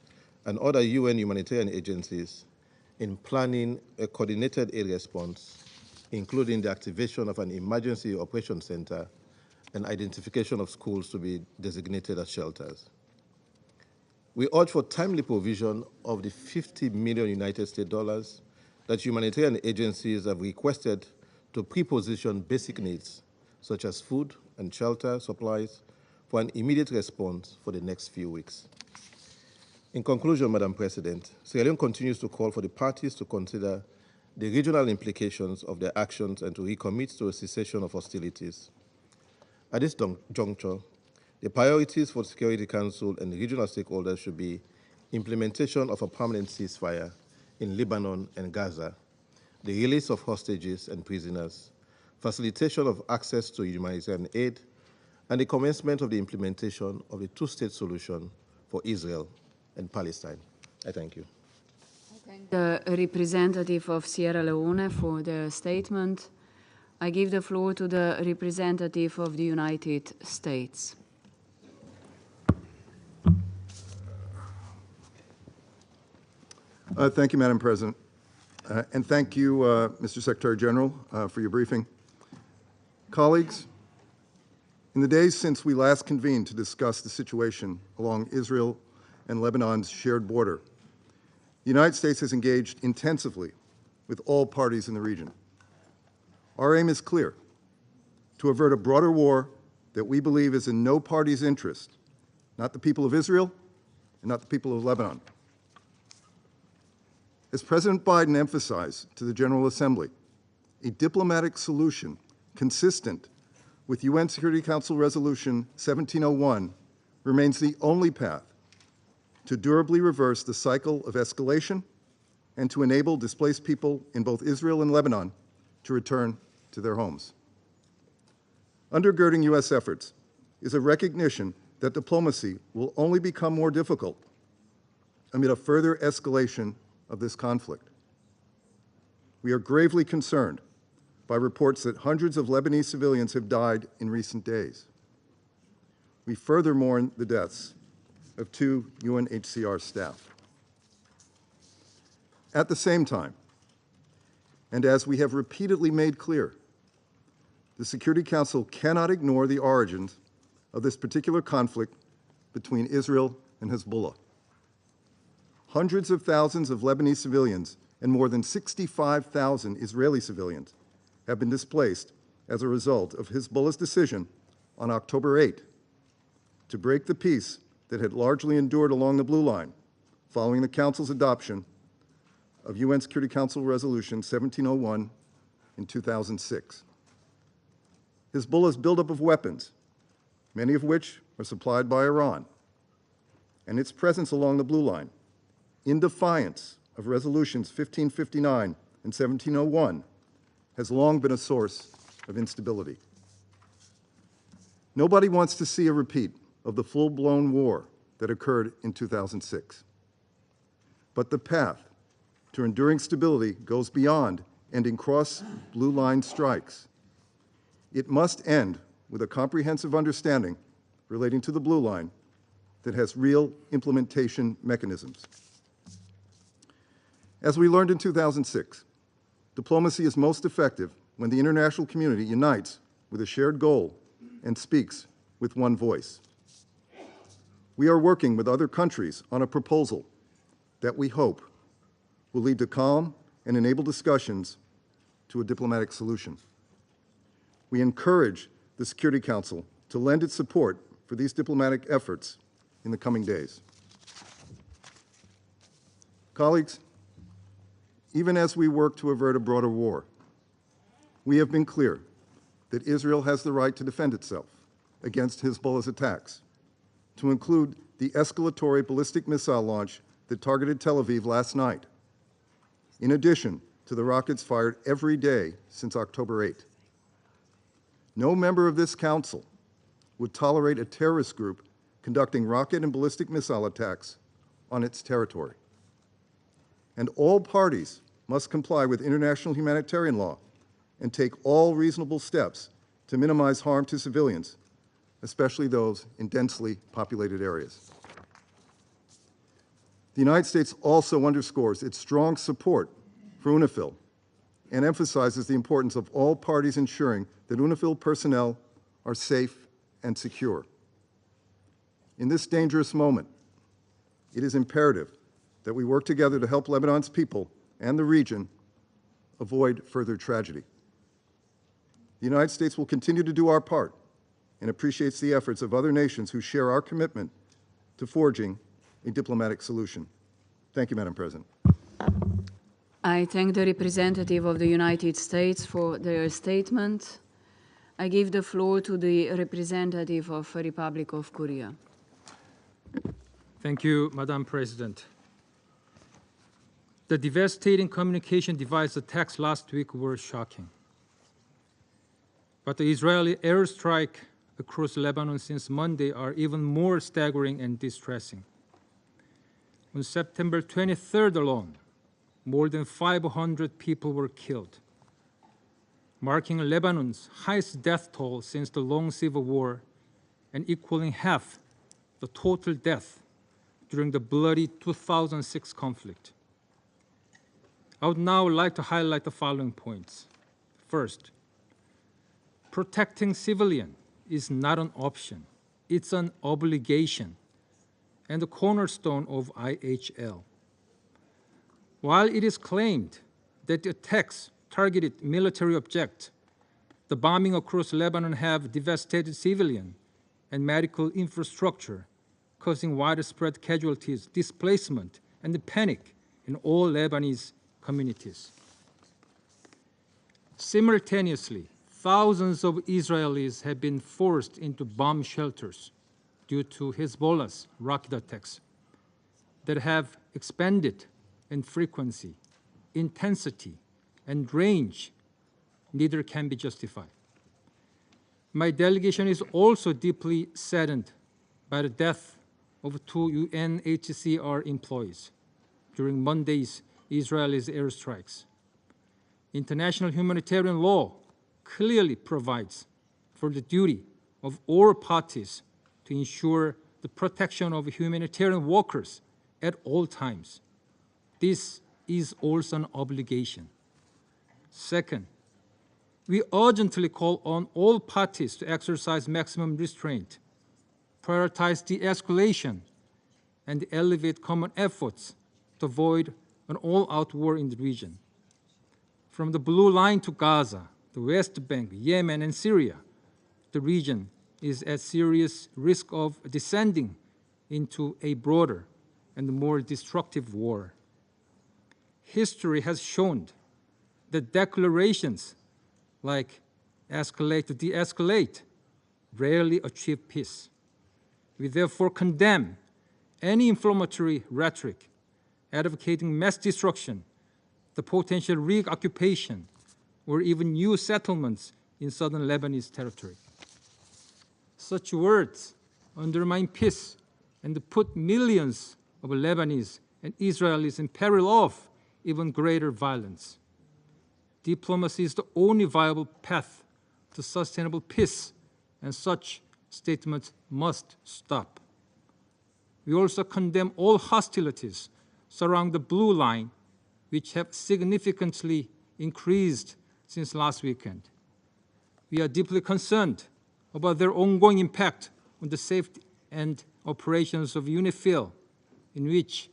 and other UN humanitarian agencies, in planning a coordinated aid response, including the activation of an emergency operations center and identification of schools to be designated as shelters. We urge for timely provision of the $50 million United States dollars that humanitarian agencies have requested to pre-position basic needs, such as food and shelter supplies, for an immediate response for the next few weeks. In conclusion, Madam President, Sierra Leone continues to call for the parties to consider the regional implications of their actions and to recommit to a cessation of hostilities. At this juncture, The priorities for the Security Council and the regional stakeholders should be implementation of a permanent ceasefire in Lebanon and Gaza, the release of hostages and prisoners, facilitation of access to humanitarian aid, and the commencement of the implementation of a two-state solution for Israel and Palestine. I thank you. I thank the representative of Sierra Leone for the statement. I give the floor to the representative of the United States. Thank you, Madam President. And thank you, Mr. Secretary General, for your briefing. Colleagues, in the days since we last convened to discuss the situation along Israel and Lebanon's shared border, the United States has engaged intensively with all parties in the region. Our aim is clear: to avert a broader war that we believe is in no party's interest, not the people of Israel and not the people of Lebanon. As President Biden emphasized to the General Assembly, a diplomatic solution consistent with UN Security Council Resolution 1701 remains the only path to durably reverse the cycle of escalation and to enable displaced people in both Israel and Lebanon to return to their homes. Undergirding U.S. efforts is a recognition that diplomacy will only become more difficult amid a further escalation of this conflict. We are gravely concerned by reports that hundreds of Lebanese civilians have died in recent days. We further mourn the deaths of 2 UNHCR staff. At the same time, and as we have repeatedly made clear, the Security Council cannot ignore the origins of this particular conflict between Israel and Hezbollah. Hundreds of thousands of Lebanese civilians and more than 65,000 Israeli civilians have been displaced as a result of Hezbollah's decision on October 8 to break the peace that had largely endured along the Blue Line following the Council's adoption of UN Security Council Resolution 1701 in 2006. Hezbollah's buildup of weapons, many of which are supplied by Iran, and its presence along the Blue Line, in defiance of Resolutions 1559 and 1701, has long been a source of instability. Nobody wants to see a repeat of the full-blown war that occurred in 2006. But the path to enduring stability goes beyond ending cross-blue line strikes. It must end with a comprehensive understanding relating to the Blue Line that has real implementation mechanisms. As we learned in 2006, diplomacy is most effective when the international community unites with a shared goal and speaks with one voice. We are working with other countries on a proposal that we hope will lead to calm and enable discussions to a diplomatic solution. We encourage the Security Council to lend its support for these diplomatic efforts in the coming days. Colleagues, even as we work to avert a broader war, we have been clear that Israel has the right to defend itself against Hezbollah's attacks, to include the escalatory ballistic missile launch that targeted Tel Aviv last night, in addition to the rockets fired every day since October 8. No member of this Council would tolerate a terrorist group conducting rocket and ballistic missile attacks on its territory. And all parties must comply with international humanitarian law and take all reasonable steps to minimize harm to civilians, especially those in densely populated areas. The United States also underscores its strong support for UNIFIL and emphasizes the importance of all parties ensuring that UNIFIL personnel are safe and secure. In this dangerous moment, it is imperative that we work together to help Lebanon's people and the region avoid further tragedy. The United States will continue to do our part and appreciates the efforts of other nations who share our commitment to forging a diplomatic solution. Thank you, Madam President. I thank the representative of the United States for their statement. I give the floor to the representative of the Republic of Korea. Thank you, Madam President. The devastating communication device attacks last week were shocking. But the Israeli airstrike across Lebanon since Monday are even more staggering and distressing. On September 23rd alone, more than 500 people were killed, marking Lebanon's highest death toll since the long civil war and equaling half the total death during the bloody 2006 conflict. I would now like to highlight the following points. First, protecting civilians is not an option, it's an obligation and the cornerstone of IHL. While it is claimed that the attacks targeted military objects, the bombing across Lebanon have devastated civilian and medical infrastructure, causing widespread casualties, displacement, and panic in all Lebanese communities. Simultaneously, thousands of Israelis have been forced into bomb shelters due to Hezbollah's rocket attacks that have expanded in frequency, intensity, and range. Neither can be justified. My delegation is also deeply saddened by the death of 2 UNHCR employees during Monday's Israeli airstrikes. International humanitarian law clearly provides for the duty of all parties to ensure the protection of humanitarian workers at all times. This is also an obligation. Second, we urgently call on all parties to exercise maximum restraint, prioritize de-escalation, and elevate common efforts to avoid an all-out war in the region. From the Blue Line to Gaza, the West Bank, Yemen, and Syria, the region is at serious risk of descending into a broader and more destructive war. History has shown that declarations like escalate to de-escalate rarely achieve peace. We therefore condemn any inflammatory rhetoric advocating mass destruction, the potential reoccupation, or even new settlements in southern Lebanese territory. Such words undermine peace and put millions of Lebanese and Israelis in peril of even greater violence. Diplomacy is the only viable path to sustainable peace, and such statements must stop. We also condemn all hostilities surrounding the Blue Line, which have significantly increased since last weekend. We are deeply concerned about their ongoing impact on the safety and operations of UNIFIL, in which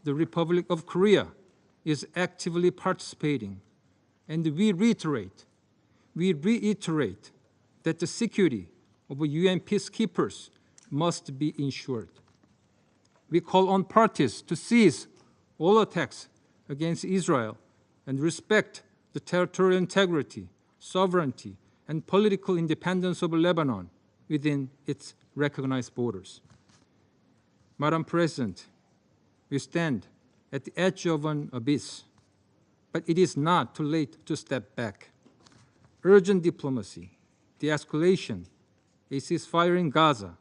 the Republic of Korea is actively participating. And we reiterate that the security of UN peacekeepers must be ensured. We call on parties to cease all attacks against Israel and respect the territorial integrity, sovereignty, and political independence of Lebanon within its recognized borders. Madam President, we stand at the edge of an abyss, but it is not too late to step back. Urgent diplomacy, de-escalation, a ceasefire in Gaza,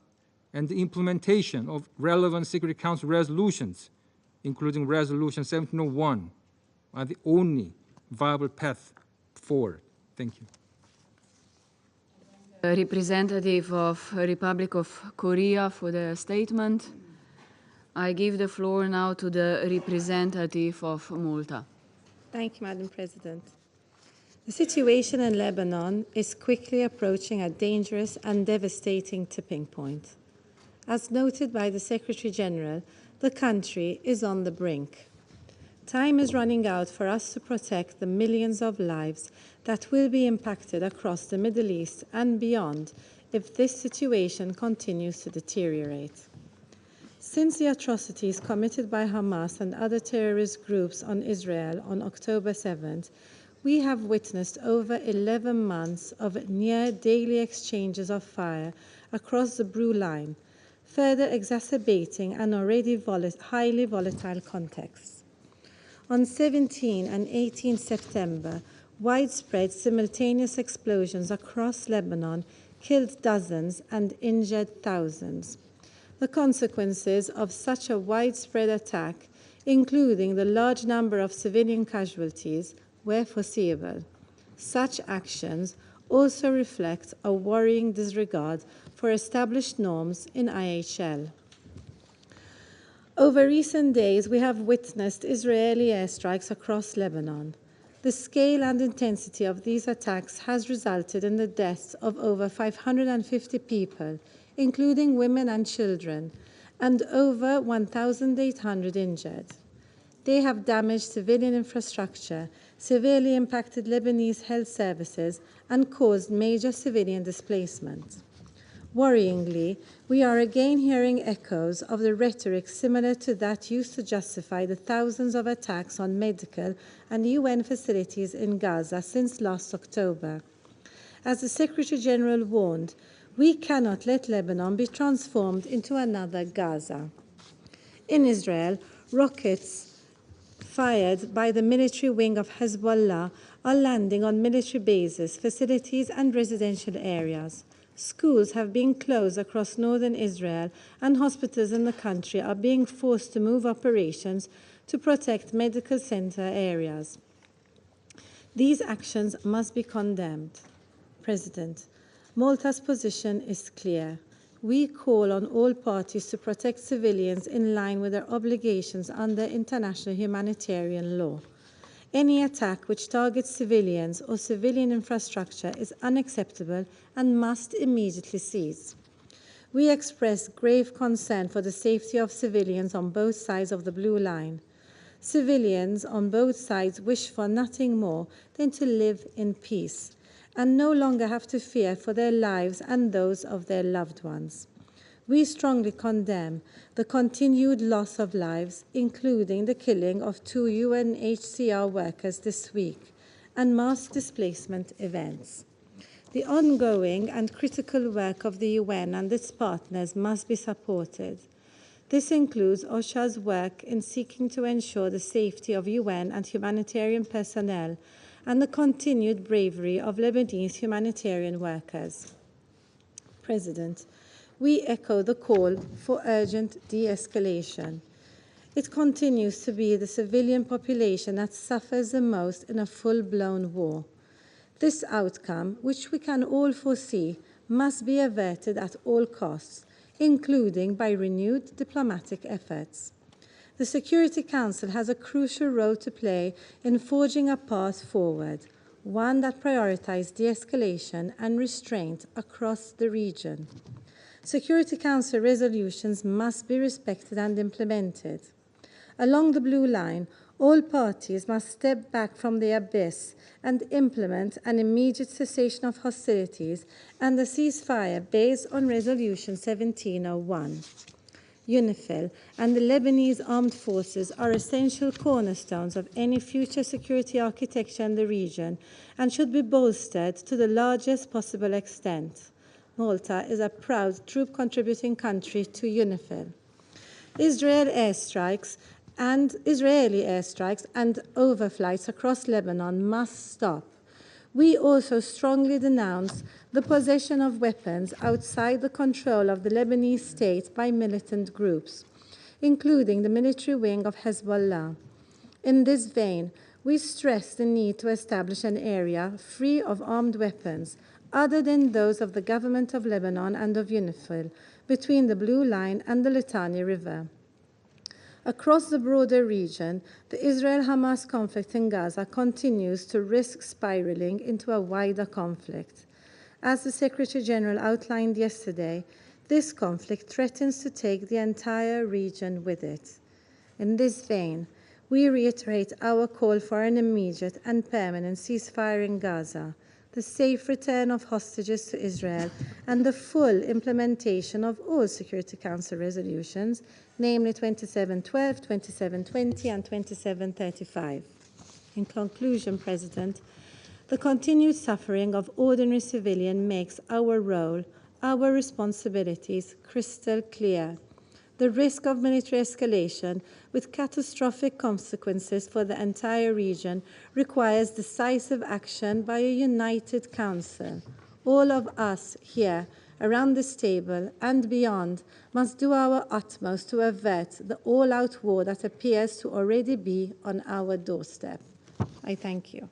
and the implementation of relevant Security Council resolutions, including Resolution 1701, are the only viable path forward. Thank you. The representative of the Republic of Korea for the statement. I give the floor now to the representative of Malta. Thank you, Madam President. The situation in Lebanon is quickly approaching a dangerous and devastating tipping point. As noted by the Secretary General, the country is on the brink. Time is running out for us to protect the millions of lives that will be impacted across the Middle East and beyond if this situation continues to deteriorate. Since the atrocities committed by Hamas and other terrorist groups on Israel on October 7th, we have witnessed over 11 months of near daily exchanges of fire across the Blue Line, further exacerbating an already highly volatile context. On 17 and 18 September, widespread simultaneous explosions across Lebanon killed dozens and injured thousands. The consequences of such a widespread attack, including the large number of civilian casualties, were foreseeable. Such actions also reflect a worrying disregard for established norms in IHL. Over recent days, we have witnessed Israeli airstrikes across Lebanon. The scale and intensity of these attacks has resulted in the deaths of over 550 people, including women and children, and over 1,800 injured. They have damaged civilian infrastructure, severely impacted Lebanese health services, and caused major civilian displacement. Worryingly, we are again hearing echoes of the rhetoric similar to that used to justify the thousands of attacks on medical and UN facilities in Gaza since last October. As the Secretary General warned, we cannot let Lebanon be transformed into another Gaza. In Israel, rockets fired by the military wing of Hezbollah are landing on military bases, facilities, and residential areas. Schools have been closed across northern Israel, and hospitals in the country are being forced to move operations to protect medical center areas. These actions must be condemned. President, Malta's position is clear. We call on all parties to protect civilians in line with their obligations under international humanitarian law. Any attack which targets civilians or civilian infrastructure is unacceptable and must immediately cease. We express grave concern for the safety of civilians on both sides of the Blue Line. Civilians on both sides wish for nothing more than to live in peace and no longer have to fear for their lives and those of their loved ones. We strongly condemn the continued loss of lives, including the killing of 2 UNHCR workers this week, and mass displacement events. The ongoing and critical work of the UN and its partners must be supported. This includes OSHA's work in seeking to ensure the safety of UN and humanitarian personnel and the continued bravery of Lebanese humanitarian workers. President, we echo the call for urgent de-escalation. It continues to be the civilian population that suffers the most in a full-blown war. This outcome, which we can all foresee, must be averted at all costs, including by renewed diplomatic efforts. The Security Council has a crucial role to play in forging a path forward, one that prioritizes de-escalation and restraint across the region. Security Council resolutions must be respected and implemented. Along the Blue Line, all parties must step back from the abyss and implement an immediate cessation of hostilities and a ceasefire based on Resolution 1701. UNIFIL and the Lebanese armed forces are essential cornerstones of any future security architecture in the region and should be bolstered to the largest possible extent. Malta is a proud troop-contributing country to UNIFIL. Israeli airstrikes and overflights across Lebanon must stop. We also strongly denounce the possession of weapons outside the control of the Lebanese state by militant groups, including the military wing of Hezbollah. In this vein, we stress the need to establish an area free of armed weapons other than those of the government of Lebanon and of UNIFIL between the Blue Line and the Litani River. Across the broader region, the Israel-Hamas conflict in Gaza continues to risk spiraling into a wider conflict. As the Secretary General outlined yesterday, this conflict threatens to take the entire region with it. In this vein, we reiterate our call for an immediate and permanent ceasefire in Gaza, the safe return of hostages to Israel, and the full implementation of all Security Council resolutions, namely 2712, 2720, and 2735. In conclusion, President, the continued suffering of ordinary civilians makes our role, our responsibilities crystal clear. The risk of military escalation with catastrophic consequences for the entire region requires decisive action by a united Council. All of us here around this table and beyond must do our utmost to avert the all-out war that appears to already be on our doorstep. I thank you.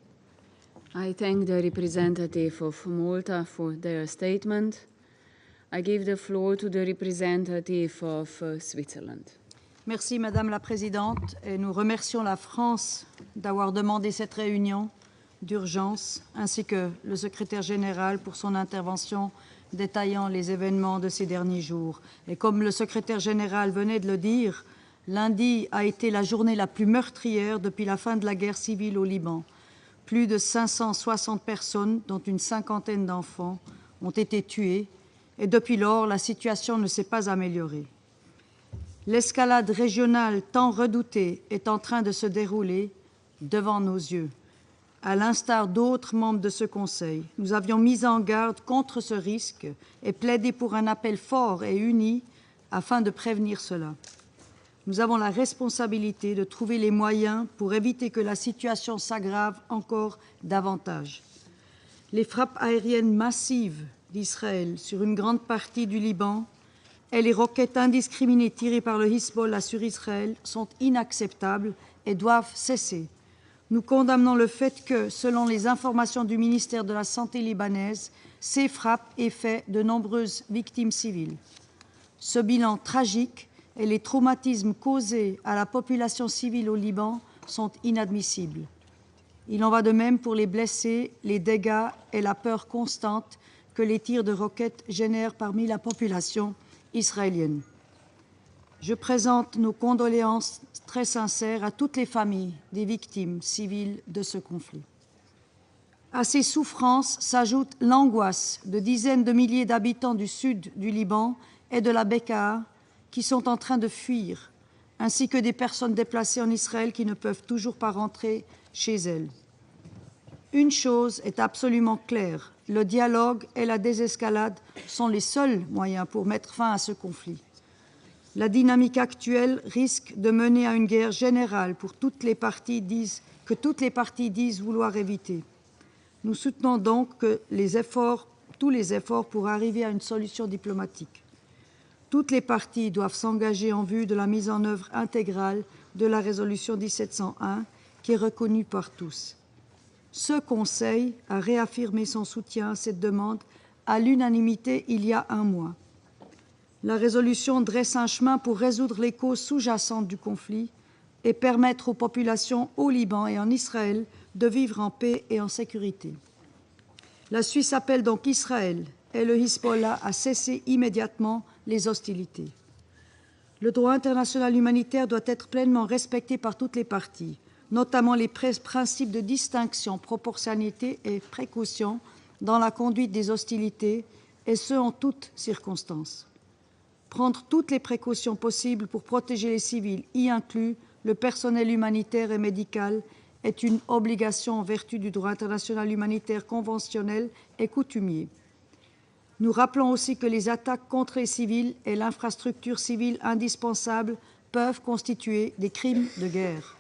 I thank the representative of Malta for their statement. I give the floor to the representative of Switzerland. Merci Madame la Présidente et nous remercions la France d'avoir demandé cette réunion d'urgence ainsi que le secrétaire général pour son intervention détaillant les événements de ces derniers jours. Et comme le secrétaire général venait de le dire, lundi a été la journée la plus meurtrière depuis la fin de la guerre civile au Liban. Plus de 560 personnes, dont une cinquantaine d'enfants, ont été tuées et depuis lors, la situation ne s'est pas améliorée. L'escalade régionale tant redoutée est en train de se dérouler devant nos yeux. À l'instar d'autres membres de ce Conseil, nous avions mis en garde contre ce risque et plaidé pour un appel fort et uni afin de prévenir cela. Nous avons la responsabilité de trouver les moyens pour éviter que la situation s'aggrave encore davantage. Les frappes aériennes massives d'Israël sur une grande partie du Liban et les roquettes indiscriminées tirées par le Hezbollah sur Israël sont inacceptables et doivent cesser. Nous condamnons le fait que, selon les informations du ministère de la Santé libanaise, ces frappes aient fait de nombreuses victimes civiles. Ce bilan tragique et les traumatismes causés à la population civile au Liban sont inadmissibles. Il en va de même pour les blessés, les dégâts et la peur constante que les tirs de roquettes génèrent parmi la population israélienne. Je présente nos condoléances très sincères à toutes les familles des victimes civiles de ce conflit. À ces souffrances s'ajoute l'angoisse de dizaines de milliers d'habitants du sud du Liban et de la Bekaa qui sont en train de fuir, ainsi que des personnes déplacées en Israël qui ne peuvent toujours pas rentrer chez elles. Une chose est absolument claire, le dialogue et la désescalade sont les seuls moyens pour mettre fin à ce conflit. La dynamique actuelle risque de mener à une guerre générale que toutes les parties disent vouloir éviter. Nous soutenons donc tous les efforts pour arriver à une solution diplomatique. Toutes les parties doivent s'engager en vue de la mise en œuvre intégrale de la résolution 1701 qui est reconnue par tous. Ce Conseil a réaffirmé son soutien à cette demande à l'unanimité il y a un mois. La résolution dresse un chemin pour résoudre les causes sous-jacentes du conflit et permettre aux populations au Liban et en Israël de vivre en paix et en sécurité. La Suisse appelle donc Israël et le Hezbollah à cesser immédiatement les hostilités. Le droit international humanitaire doit être pleinement respecté par toutes les parties, notamment les principes de distinction, proportionnalité et précaution dans la conduite des hostilités, et ce en toutes circonstances. Prendre toutes les précautions possibles pour protéger les civils, y inclus le personnel humanitaire et médical, est une obligation en vertu du droit international humanitaire conventionnel et coutumier. Nous rappelons aussi que les attaques contre les civils et l'infrastructure civile indispensable peuvent constituer des crimes de guerre.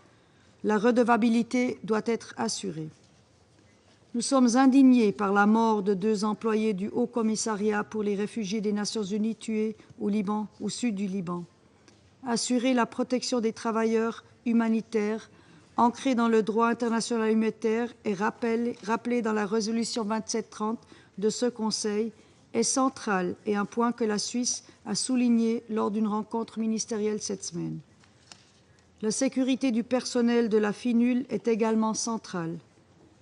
La redevabilité doit être assurée. Nous sommes indignés par la mort de 2 employés du Haut Commissariat pour les réfugiés des Nations Unies tués au Liban, au sud du Liban. Assurer la protection des travailleurs humanitaires ancrée dans le droit international humanitaire et rappelée dans la résolution 2730 de ce Conseil est central et un point que la Suisse a souligné lors d'une rencontre ministérielle cette semaine. La sécurité du personnel de la FINUL est également centrale.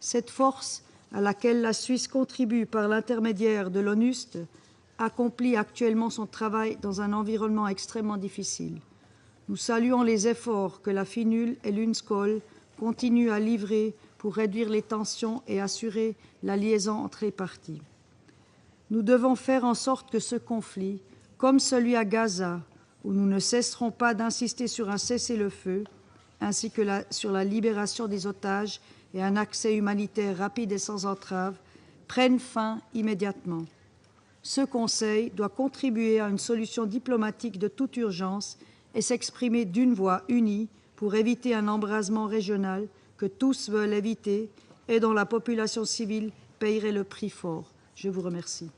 Cette force, à laquelle la Suisse contribue par l'intermédiaire de l'ONUST, accomplit actuellement son travail dans un environnement extrêmement difficile. Nous saluons les efforts que la FINUL et l'UNSCOL continuent à livrer pour réduire les tensions et assurer la liaison entre les parties. Nous devons faire en sorte que ce conflit, comme celui à Gaza, où nous ne cesserons pas d'insister sur un cessez-le-feu, ainsi que sur la libération des otages et un accès humanitaire rapide et sans entrave prennent fin immédiatement. Ce Conseil doit contribuer à une solution diplomatique de toute urgence et s'exprimer d'une voix unie pour éviter un embrasement régional que tous veulent éviter et dont la population civile paierait le prix fort. Je vous remercie.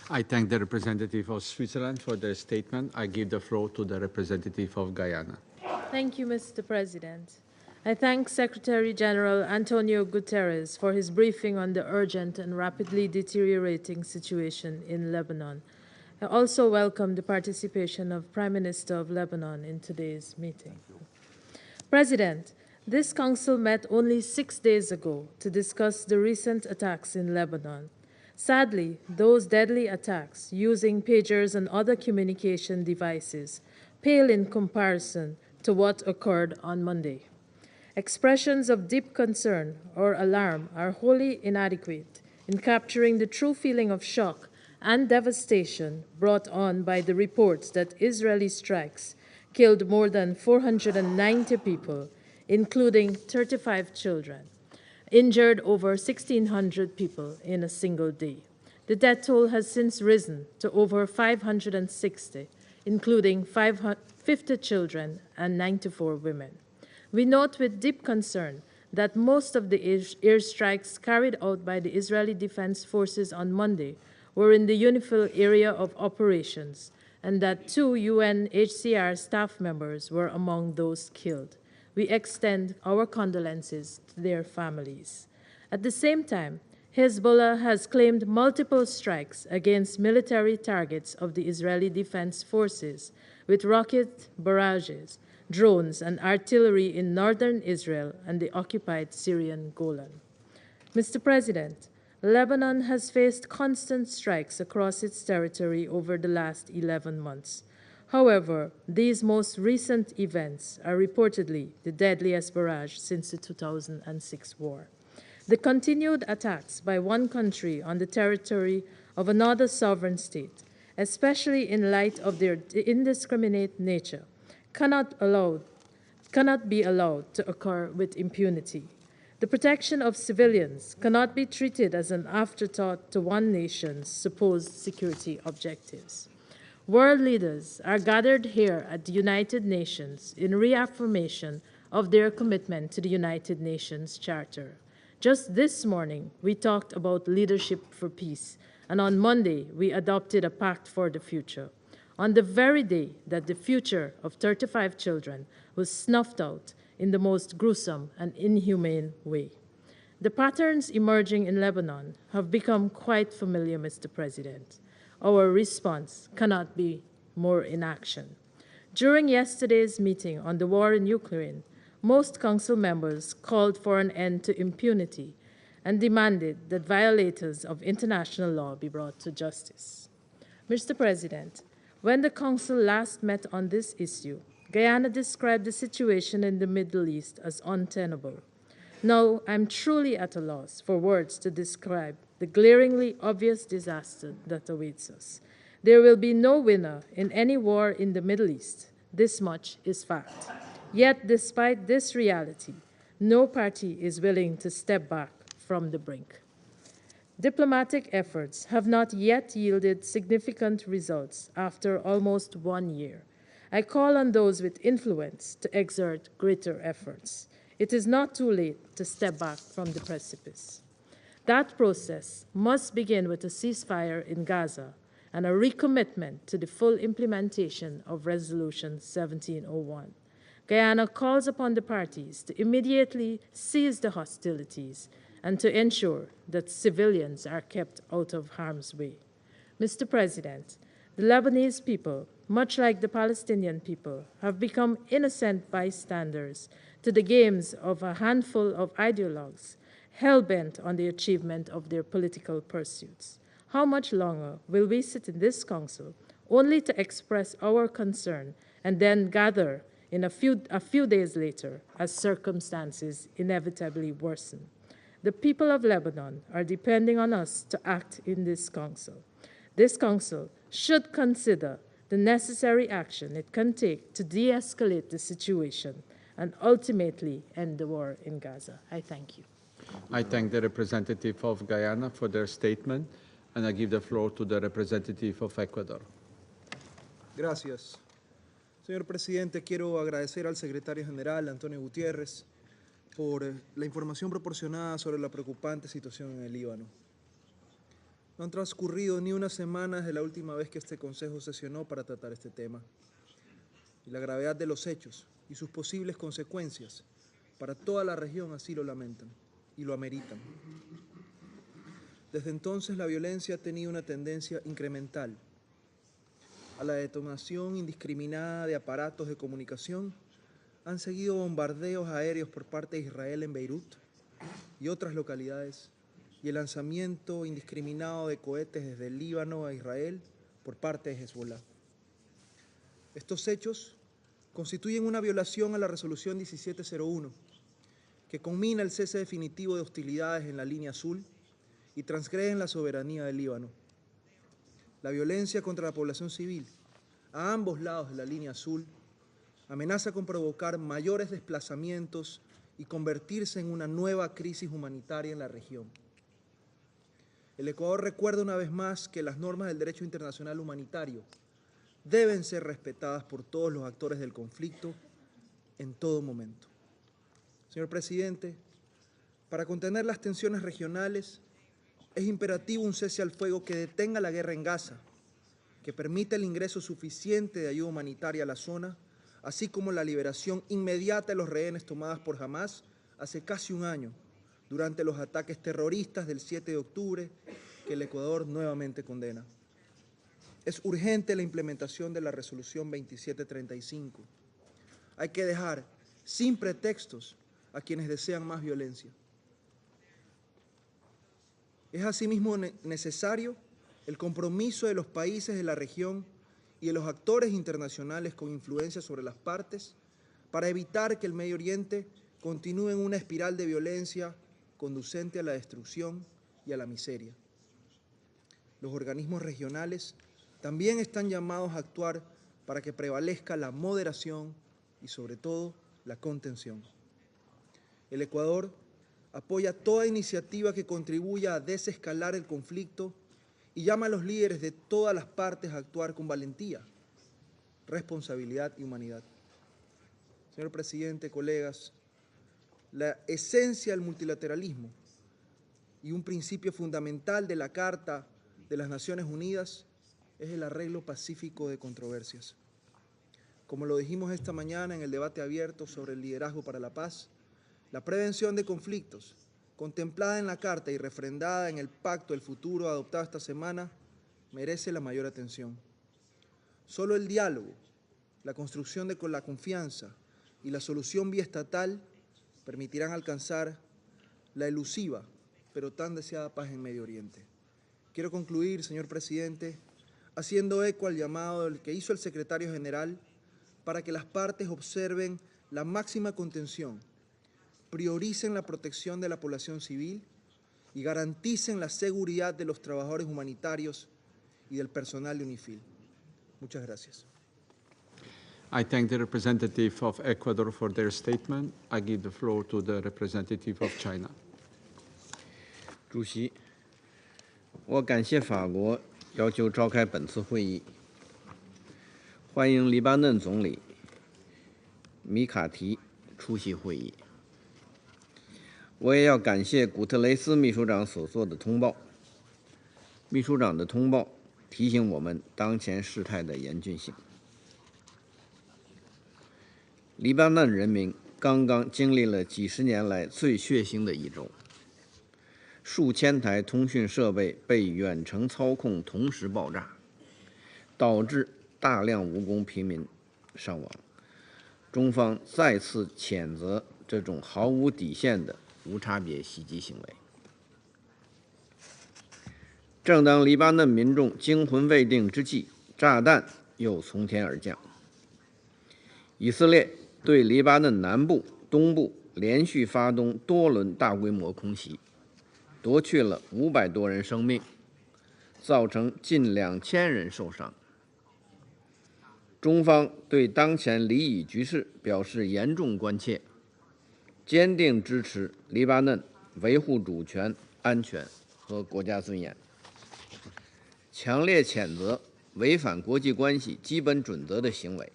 I thank the representative of Switzerland for their statement. I give the floor to the representative of Guyana. Thank you, Mr. President. I thank Secretary General Antonio Guterres for his briefing on the urgent and rapidly deteriorating situation in Lebanon. I also welcome the participation of Prime Minister of Lebanon in today's meeting. President, this Council met only 6 days ago to discuss the recent attacks in Lebanon. Sadly, those deadly attacks using pagers and other communication devices pale in comparison to what occurred on Monday. Expressions of deep concern or alarm are wholly inadequate in capturing the true feeling of shock and devastation brought on by the reports that Israeli strikes killed more than 490 people, including 35 children, injured over 1,600 people in a single day. The death toll has since risen to over 560, including 50 children and 94 women. We note with deep concern that most of the airstrikes carried out by the Israeli Defense Forces on Monday were in the UNIFIL area of operations, and that 2 UNHCR staff members were among those killed. We extend our condolences to their families. At the same time, Hezbollah has claimed multiple strikes against military targets of the Israeli Defense Forces with rocket barrages, drones, and artillery in northern Israel and the occupied Syrian Golan. Mr. President, Lebanon has faced constant strikes across its territory over the last 11 months. However, these most recent events are reportedly the deadliest barrage since the 2006 war. The continued attacks by one country on the territory of another sovereign state, especially in light of their indiscriminate nature, cannot be allowed to occur with impunity. The protection of civilians cannot be treated as an afterthought to one nation's supposed security objectives. World leaders are gathered here at the United Nations in reaffirmation of their commitment to the United Nations Charter. Just this morning, we talked about leadership for peace, and on Monday, we adopted a pact for the future. On the very day that the future of 35 children was snuffed out in the most gruesome and inhumane way. The patterns emerging in Lebanon have become quite familiar, Mr. President. Our response cannot be more inaction. During yesterday's meeting on the war in Ukraine, most Council members called for an end to impunity and demanded that violators of international law be brought to justice. Mr. President, when the Council last met on this issue, Guyana described the situation in the Middle East as untenable. Now, I'm truly at a loss for words to describe the glaringly obvious disaster that awaits us. There will be no winner in any war in the Middle East. This much is fact. Yet, despite this reality, no party is willing to step back from the brink. Diplomatic efforts have not yet yielded significant results after almost 1 year. I call on those with influence to exert greater efforts. It is not too late to step back from the precipice. That process must begin with a ceasefire in Gaza and a recommitment to the full implementation of Resolution 1701. Guyana calls upon the parties to immediately cease the hostilities and to ensure that civilians are kept out of harm's way. Mr. President, the Lebanese people, much like the Palestinian people, have become innocent bystanders to the games of a handful of ideologues hell-bent on the achievement of their political pursuits. How much longer will we sit in this council only to express our concern and then gather in a few days later as circumstances inevitably worsen? The people of Lebanon are depending on us to act in this council. This council should consider the necessary action it can take to de-escalate the situation and ultimately end the war in Gaza. I thank you. I thank the representative of Guyana for their statement, and I give the floor to the representative of Ecuador. Gracias. Señor presidente, quiero agradecer al secretario general, Antonio Gutiérrez, por la información proporcionada sobre la preocupante situación en el Líbano. No han transcurrido ni unas semanas desde la última vez que este Consejo sesionó para tratar este tema. Y la gravedad de los hechos y sus posibles consecuencias para toda la región así lo lamentan y lo ameritan. Desde entonces la violencia ha tenido una tendencia incremental a la detonación indiscriminada de aparatos de comunicación. Han seguido bombardeos aéreos por parte de Israel en Beirut y otras localidades y el lanzamiento indiscriminado de cohetes desde el Líbano a Israel por parte de Hezbollah. Estos hechos constituyen una violación a la resolución 1701, que conmina el cese definitivo de hostilidades en la línea azul y transgreden la soberanía del Líbano. La violencia contra la población civil a ambos lados de la línea azul amenaza con provocar mayores desplazamientos y convertirse en una nueva crisis humanitaria en la región. El Ecuador recuerda una vez más que las normas del derecho internacional humanitario deben ser respetadas por todos los actores del conflicto en todo momento. Señor presidente, para contener las tensiones regionales es imperativo un cese al fuego que detenga la guerra en Gaza, que permita el ingreso suficiente de ayuda humanitaria a la zona, así como la liberación inmediata de los rehenes tomadas por Hamás hace casi un año, durante los ataques terroristas del 7 de octubre, que el Ecuador nuevamente condena. Es urgente la implementación de la resolución 2735. Hay que dejar sin pretextos a quienes desean más violencia. Es asimismo necesario el compromiso de los países de la región y de los actores internacionales con influencia sobre las partes para evitar que el Medio Oriente continúe en una espiral de violencia conducente a la destrucción y a la miseria. Los organismos regionales también están llamados a actuar para que prevalezca la moderación y, sobre todo, la contención. El Ecuador apoya toda iniciativa que contribuya a desescalar el conflicto y llama a los líderes de todas las partes a actuar con valentía, responsabilidad y humanidad. Señor presidente, colegas, la esencia del multilateralismo y un principio fundamental de la Carta de las Naciones Unidas es el arreglo pacífico de controversias. Como lo dijimos esta mañana en el debate abierto sobre el liderazgo para la paz, la prevención de conflictos, contemplada en la Carta y refrendada en el Pacto del Futuro adoptado esta semana, merece la mayor atención. Solo el diálogo, la construcción de la confianza y la solución biestatal permitirán alcanzar la elusiva pero tan deseada paz en Medio Oriente. Quiero concluir, señor presidente, haciendo eco al llamado que hizo el secretario general para que las partes observen la máxima contención, prioricen la protección de la población civil y garanticen la seguridad de los trabajadores humanitarios y del personal de UNIFIL. Muchas gracias. I thank the representative of Ecuador for their statement. I give the floor to the representative of China. 主席，我感谢法国要求召开本次会议，欢迎黎巴嫩总理米卡提出席会议。我也要感谢古特雷斯秘书长所做的通报。秘书长的通报提醒我们当前事态的严峻性。黎巴嫩人民刚刚经历了几十年来最血腥的一周，数千台通讯设备被远程操控同时爆炸，导致大量无辜平民伤亡。中方再次谴责这种毫无底线的无差别袭击行为。正当黎巴嫩民众惊魂未定之际，炸弹又从天而降。以色列对黎巴嫩南部、东部连续发动多轮大规模空袭，夺去了500多人生命，造成近2000人受伤。中方对当前黎以局势表示严重关切，坚定支持黎巴嫩维护主权、安全和国家尊严，强烈谴责违反国际关系基本准则的行为。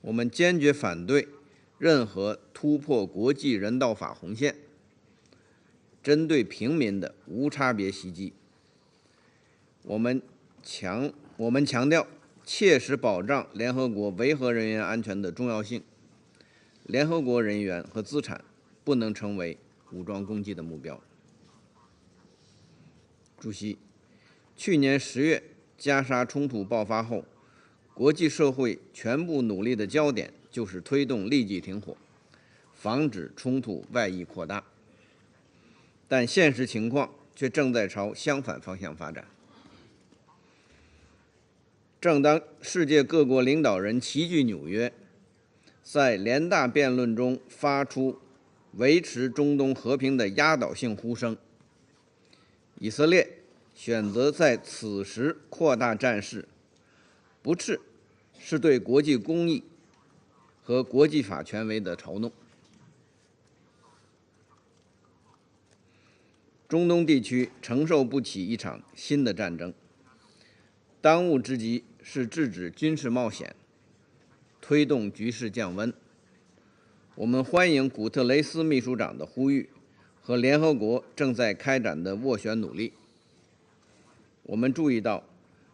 我们坚决反对任何突破国际人道法红线、针对平民的无差别袭击。我们强调切实保障联合国维和人员安全的重要性。联合国人员和资产不能成为武装攻击的目标。主席，去年10月加沙冲突爆发后，国际社会全部努力的焦点就是推动立即停火，防止冲突外溢扩大。但现实情况却正在朝相反方向发展。正当世界各国领导人齐聚纽约，在联大辩论中发出维持中东和平的压倒性呼声，以色列选择在此时扩大战事，不是对国际公义和国际法权威的嘲弄。中东地区承受不起一场新的战争，当务之急是制止军事冒险，推动局势降温。我们欢迎古特雷斯秘书长的呼吁和联合国正在开展的斡旋努力。我们注意到，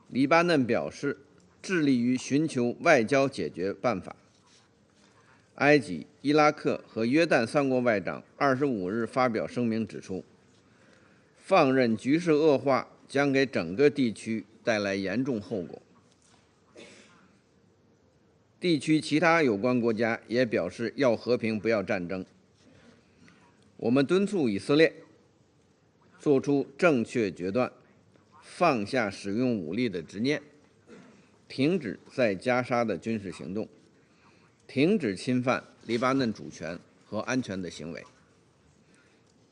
黎巴嫩表示致力于寻求外交解决办法。埃及、伊拉克和约旦3国外长25日发表声明指出，放任局势恶化将给整个地区带来严重后果。地区其他有关国家也表示要和平，不要战争。我们敦促以色列做出正确决断，放下使用武力的执念，停止在加沙的军事行动，停止侵犯黎巴嫩主权和安全的行为，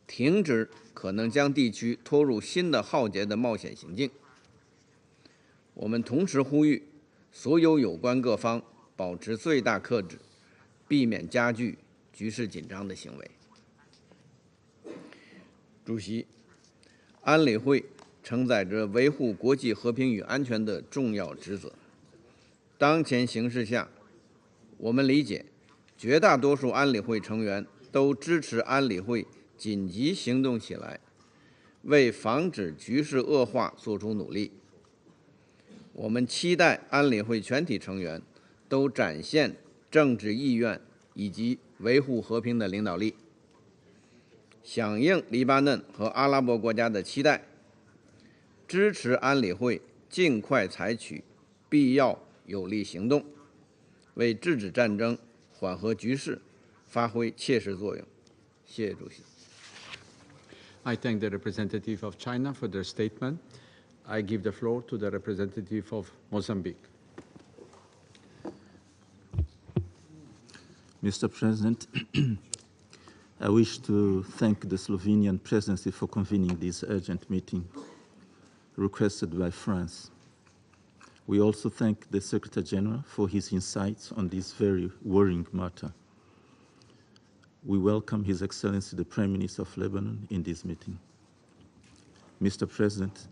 停止可能将地区拖入新的浩劫的冒险行径。我们同时呼吁所有有关各方保持最大克制，避免加剧局势紧张的行为。主席，安理会承载着维护国际和平与安全的重要职责。当前形势下，我们理解绝大多数安理会成员都支持安理会紧急行动起来，为防止局势恶化做出努力。我们期待安理会全体成员都展现政治意愿以及维护和平的领导力，响应黎巴嫩和阿拉伯国家的期待，支持安理会尽快采取必要有力行动，为制止战争、缓和局势发挥切实作用。谢谢主席。I thank the representative of China for their statement. I give the floor to the representative of Mozambique. Mr. President, I wish to thank the Slovenian presidency for convening this urgent meeting requested by France. We also thank the Secretary General for his insights on this very worrying matter. We welcome His Excellency the Prime Minister of Lebanon in this meeting. Mr. President,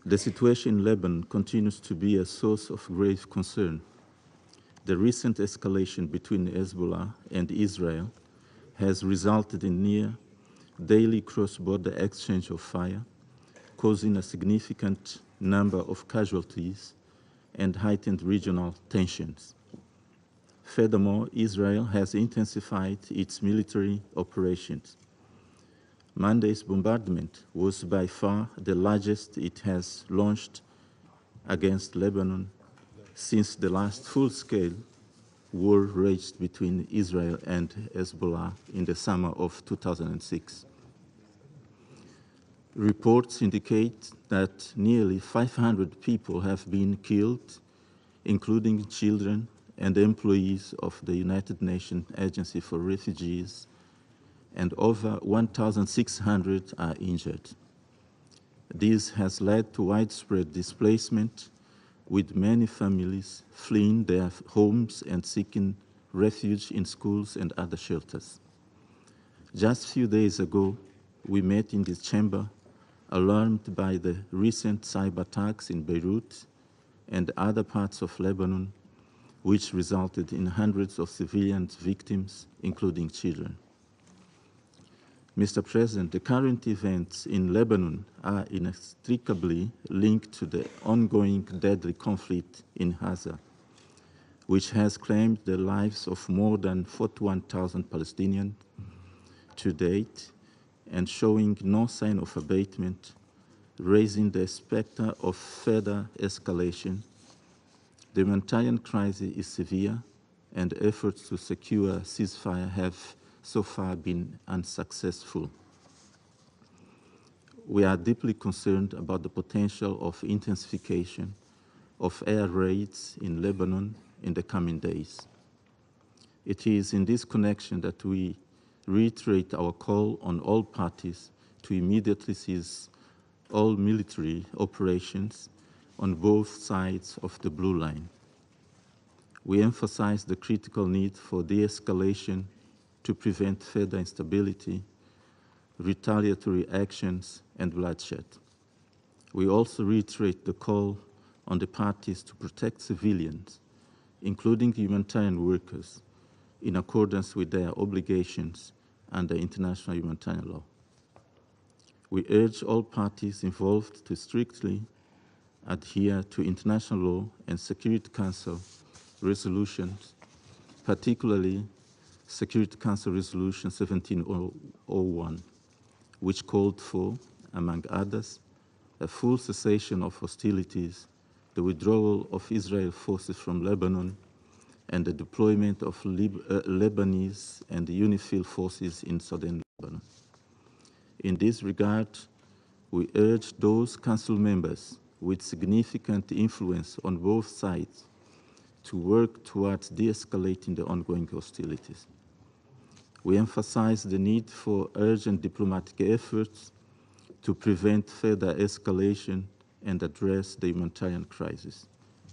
the situation in Lebanon continues to be a source of grave concern. The recent escalation between Hezbollah and Israel has resulted in near daily cross-border exchange of fire, causing a significant number of casualties and heightened regional tensions. Furthermore, Israel has intensified its military operations. Monday's bombardment was by far the largest it has launched against Lebanon since the last full-scale war raged between Israel and Hezbollah in the summer of 2006. Reports indicate that nearly 500 people have been killed, including children and employees of the United Nations Agency for Refugees, and over 1,600 are injured. This has led to widespread displacement with many families fleeing their homes and seeking refuge in schools and other shelters. Just a few days ago, we met in this chamber, alarmed by the recent cyber attacks in Beirut and other parts of Lebanon, which resulted in hundreds of civilian victims, including children. Mr. President, the current events in Lebanon are inextricably linked to the ongoing deadly conflict in Gaza, which has claimed the lives of more than 41,000 Palestinians to date and showing no sign of abatement, raising the specter of further escalation. The humanitarian crisis is severe, and efforts to secure a ceasefire have so far been unsuccessful. We are deeply concerned about the potential of intensification of air raids in Lebanon in the coming days. It is in this connection that we reiterate our call on all parties to immediately cease all military operations on both sides of the blue line. We emphasize the critical need for de-escalation to prevent further instability, retaliatory actions, and bloodshed. We also reiterate the call on the parties to protect civilians, including humanitarian workers, in accordance with their obligations under international humanitarian law. We urge all parties involved to strictly adhere to international law and Security Council resolutions, particularly Security Council Resolution 1701, which called for, among others, a full cessation of hostilities, the withdrawal of Israel forces from Lebanon, and the deployment of Lebanese and UNIFIL forces in southern Lebanon. In this regard, we urge those Council members with significant influence on both sides to work towards de-escalating the ongoing hostilities. We emphasize the need for urgent diplomatic efforts to prevent further escalation and address the humanitarian crisis.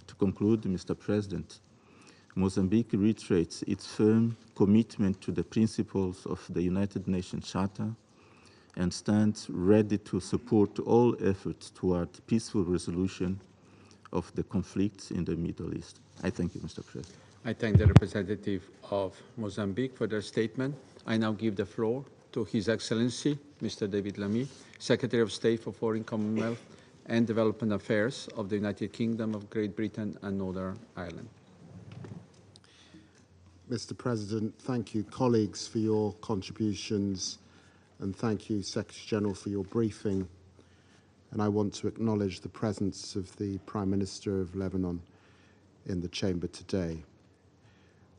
To conclude, Mr. President, Mozambique reiterates its firm commitment to the principles of the United Nations Charter and stands ready to support all efforts toward peaceful resolution of the conflicts in the Middle East. I thank you, Mr. President. I thank the representative of Mozambique for their statement. I now give the floor to His Excellency, Mr. David Lammy, Secretary of State for Foreign Commonwealth and Development Affairs of the United Kingdom of Great Britain and Northern Ireland. Mr. President, thank you, colleagues, for your contributions, and thank you, Secretary General, for your briefing. And I want to acknowledge the presence of the Prime Minister of Lebanon in the chamber today.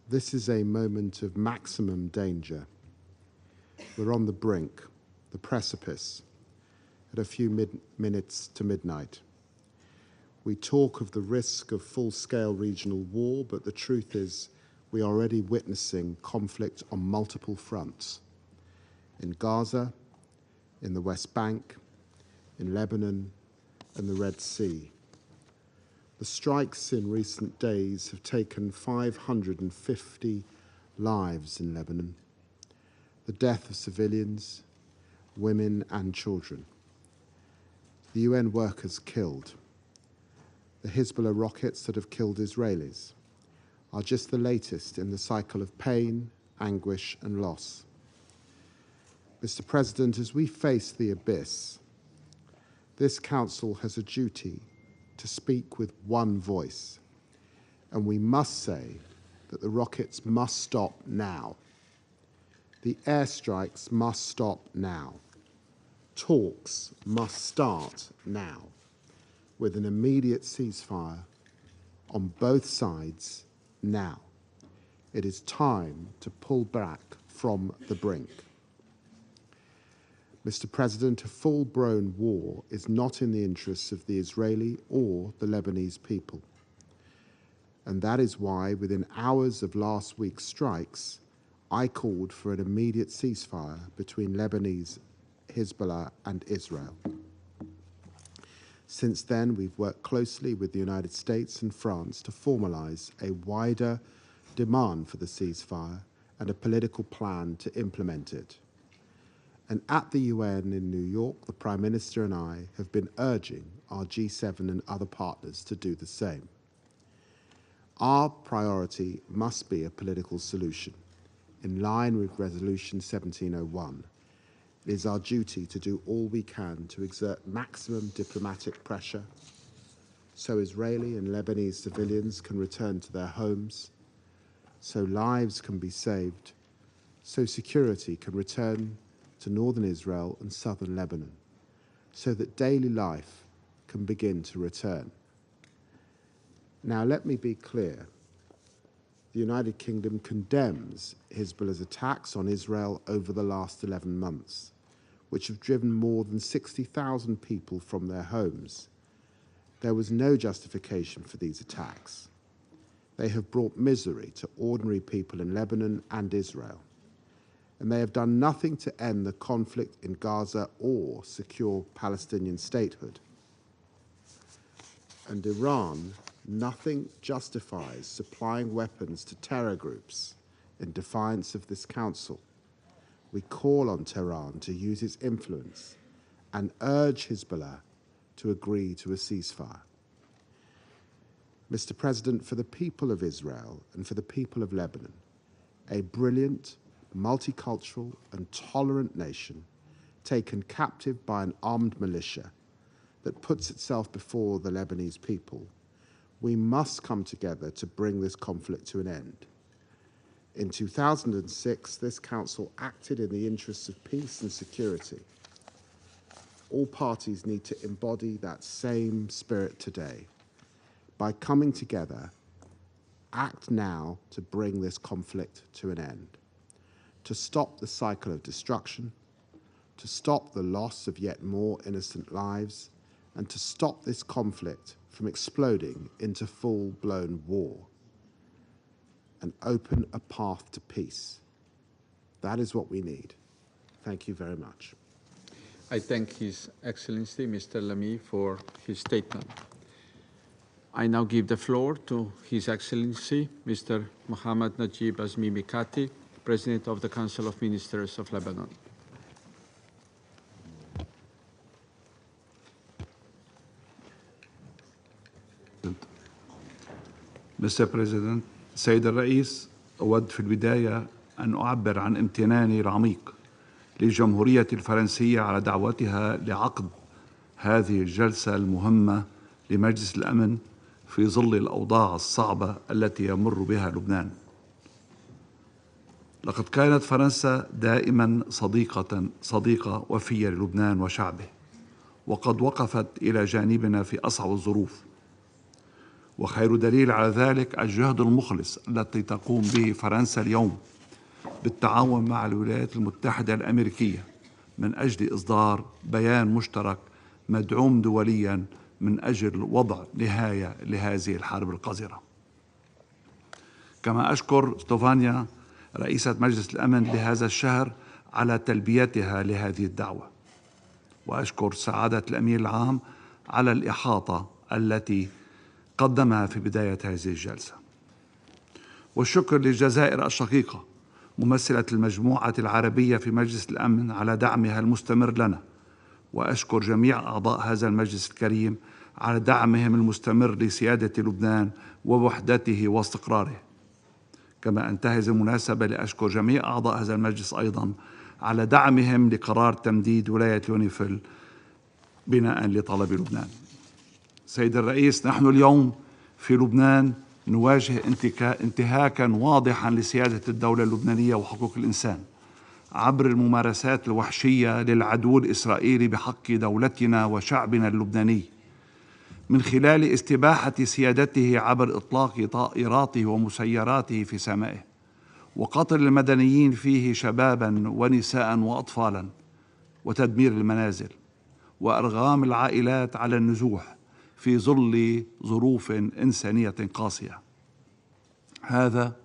This is a moment of maximum danger. We're on the brink, the precipice, at a few minutes to midnight. We talk of the risk of full-scale regional war, but the truth is we are already witnessing conflict on multiple fronts. In Gaza, in the West Bank, in Lebanon, and the Red Sea. The strikes in recent days have taken 550 lives in Lebanon, the death of civilians, women and children. The UN workers killed. The Hezbollah rockets that have killed Israelis are just the latest in the cycle of pain, anguish and loss. Mr. President, as we face the abyss, this Council has a duty to speak with one voice, and we must say that the rockets must stop now. The airstrikes must stop now. Talks must start now, with an immediate ceasefire on both sides now. It is time to pull back from the brink. Mr. President, a full-blown war is not in the interests of the Israeli or the Lebanese people. And that is why, within hours of last week's strikes, I called for an immediate ceasefire between Lebanese, Hezbollah and Israel. Since then, we've worked closely with the United States and France to formalize a wider demand for the ceasefire and a political plan to implement it. And at the UN in New York, the Prime Minister and I have been urging our G7 and other partners to do the same. Our priority must be a political solution. In line with Resolution 1701, it is our duty to do all we can to exert maximum diplomatic pressure so Israeli and Lebanese civilians can return to their homes, so lives can be saved, so security can return to northern Israel and southern Lebanon, so that daily life can begin to return. Now, let me be clear. The United Kingdom condemns Hezbollah's attacks on Israel over the last 11 months, which have driven more than 60,000 people from their homes. There was no justification for these attacks. They have brought misery to ordinary people in Lebanon and Israel, and they have done nothing to end the conflict in Gaza or secure Palestinian statehood. And Iran, nothing justifies supplying weapons to terror groups in defiance of this council. We call on Tehran to use its influence and urge Hezbollah to agree to a ceasefire. Mr. President, for the people of Israel and for the people of Lebanon, a brilliant, multicultural and tolerant nation taken captive by an armed militia that puts itself before the Lebanese people, we must come together to bring this conflict to an end. In 2006, this council acted in the interests of peace and security. All parties need to embody that same spirit today. By coming together, act now to bring this conflict to an end, to stop the cycle of destruction, to stop the loss of yet more innocent lives, and to stop this conflict from exploding into full-blown war, and open a path to peace. That is what we need. Thank you very much. I thank His Excellency, Mr. Lamy, for his statement. I now give the floor to His Excellency, Mr. Mohammad Najib Azmi Mikati, President of the Council of Ministers of Lebanon. Mr. President, سيد الرئيس، أود في البداية أن أعبر عن امتناني العميق للجمهورية الفرنسية على دعوتها لعقد هذه الجلسة المهمة لمجلس الأمن في ظل الأوضاع الصعبة التي يمر بها لبنان. لقد كانت فرنسا دائما صديقة وفية للبنان وشعبه، وقد وقفت إلى جانبنا في أصعب الظروف. وخير دليل على ذلك الجهد المخلص الذي تقوم به فرنسا اليوم بالتعاون مع الولايات المتحدة الأمريكية من أجل إصدار بيان مشترك مدعوم دوليا من أجل وضع نهاية لهذه الحرب القذرة. كما أشكر ستوفانيا رئيسة مجلس الأمن لهذا الشهر على تلبيتها لهذه الدعوة، وأشكر سعادة الأمير العام على الإحاطة التي قدمها في بداية هذه الجلسة. والشكر للجزائر الشقيقة ممثلة المجموعة العربية في مجلس الأمن على دعمها المستمر لنا، وأشكر جميع أعضاء هذا المجلس الكريم على دعمهم المستمر لسيادة لبنان ووحدته واستقراره. كما أنتهز المناسبة لأشكر جميع أعضاء هذا المجلس أيضا على دعمهم لقرار تمديد ولاية ليوني بناء لطلب لبنان. سيد الرئيس، نحن اليوم في لبنان نواجه انتهاكا واضحا لسيادة الدولة اللبنانية وحقوق الإنسان عبر الممارسات الوحشية للعدو الإسرائيلي بحق دولتنا وشعبنا اللبناني، من خلال استباحة سيادته عبر إطلاق طائراته ومسيراته في سمائه، وقتل المدنيين فيه شبابا ونساء وأطفالا، وتدمير المنازل، وأرغام العائلات على النزوح في ظل ظروف إنسانية قاسية. هذا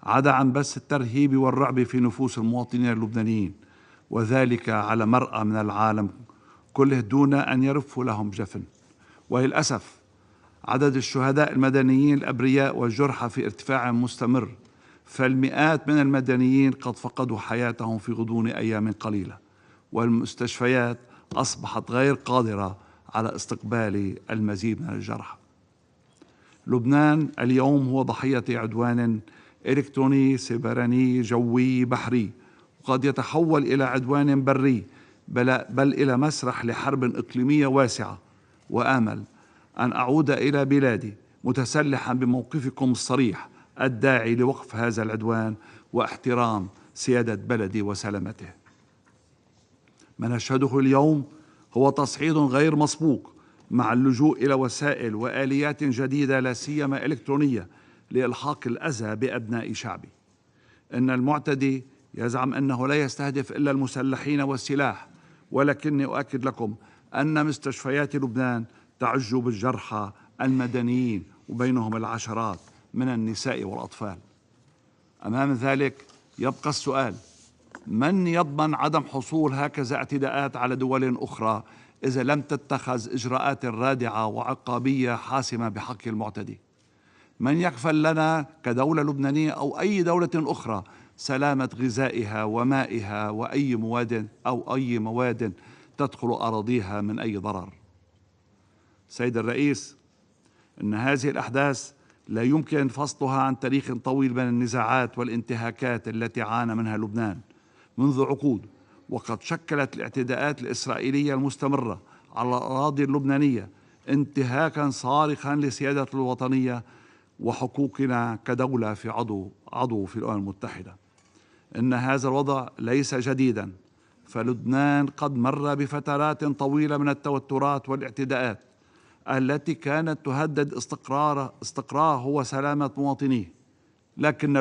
عدا عن بث الترهيب والرعب في نفوس المواطنين اللبنانيين، وذلك على مرأى من العالم كله دون أن يرفوا لهم جفن. وللأسف عدد الشهداء المدنيين الأبرياء والجرحى في ارتفاع مستمر، فالمئات من المدنيين قد فقدوا حياتهم في غضون أيام قليلة، والمستشفيات أصبحت غير قادرة على استقبال المزيد من الجرحى. لبنان اليوم هو ضحية عدوان إلكتروني سيبراني جوي بحري، وقد يتحول إلى عدوان بري بل إلى مسرح لحرب إقليمية واسعة. وآمل أن أعود إلى بلادي متسلحا بموقفكم الصريح الداعي لوقف هذا العدوان واحترام سيادة بلدي وسلامته. ما نشهده اليوم هو تصعيد غير مسبوق مع اللجوء إلى وسائل وآليات جديدة لا سيما إلكترونية لإلحاق الأذى بأبناء شعبي. إن المعتدي يزعم أنه لا يستهدف إلا المسلحين والسلاح، ولكني أؤكد لكم أن مستشفيات لبنان تعج بالجرحى المدنيين وبينهم العشرات من النساء والأطفال. أمام ذلك يبقى السؤال: من يضمن عدم حصول هكذا اعتداءات على دول أخرى إذا لم تتخذ إجراءات رادعة وعقابية حاسمة بحق المعتدي؟ من يكفل لنا كدولة لبنانية أو أي دولة أخرى سلامة غذائها ومائها وأي مواد تدخل أراضيها من أي ضرر؟ سيد الرئيس، إن هذه الأحداث لا يمكن فصلها عن تاريخ طويل من النزاعات والانتهاكات التي عانى منها لبنان منذ عقود، وقد شكلت الاعتداءات الإسرائيلية المستمرة على الأراضي اللبنانية انتهاكا صارخا لسيادة الوطنية وحقوقنا كدولة في عضو في الأمم المتحدة. إن هذا الوضع ليس جديدا، فلبنان قد مر بفترات طويلة من التوترات والاعتداءات التي كانت تهدد استقراره وسلامة مواطنيه. لكن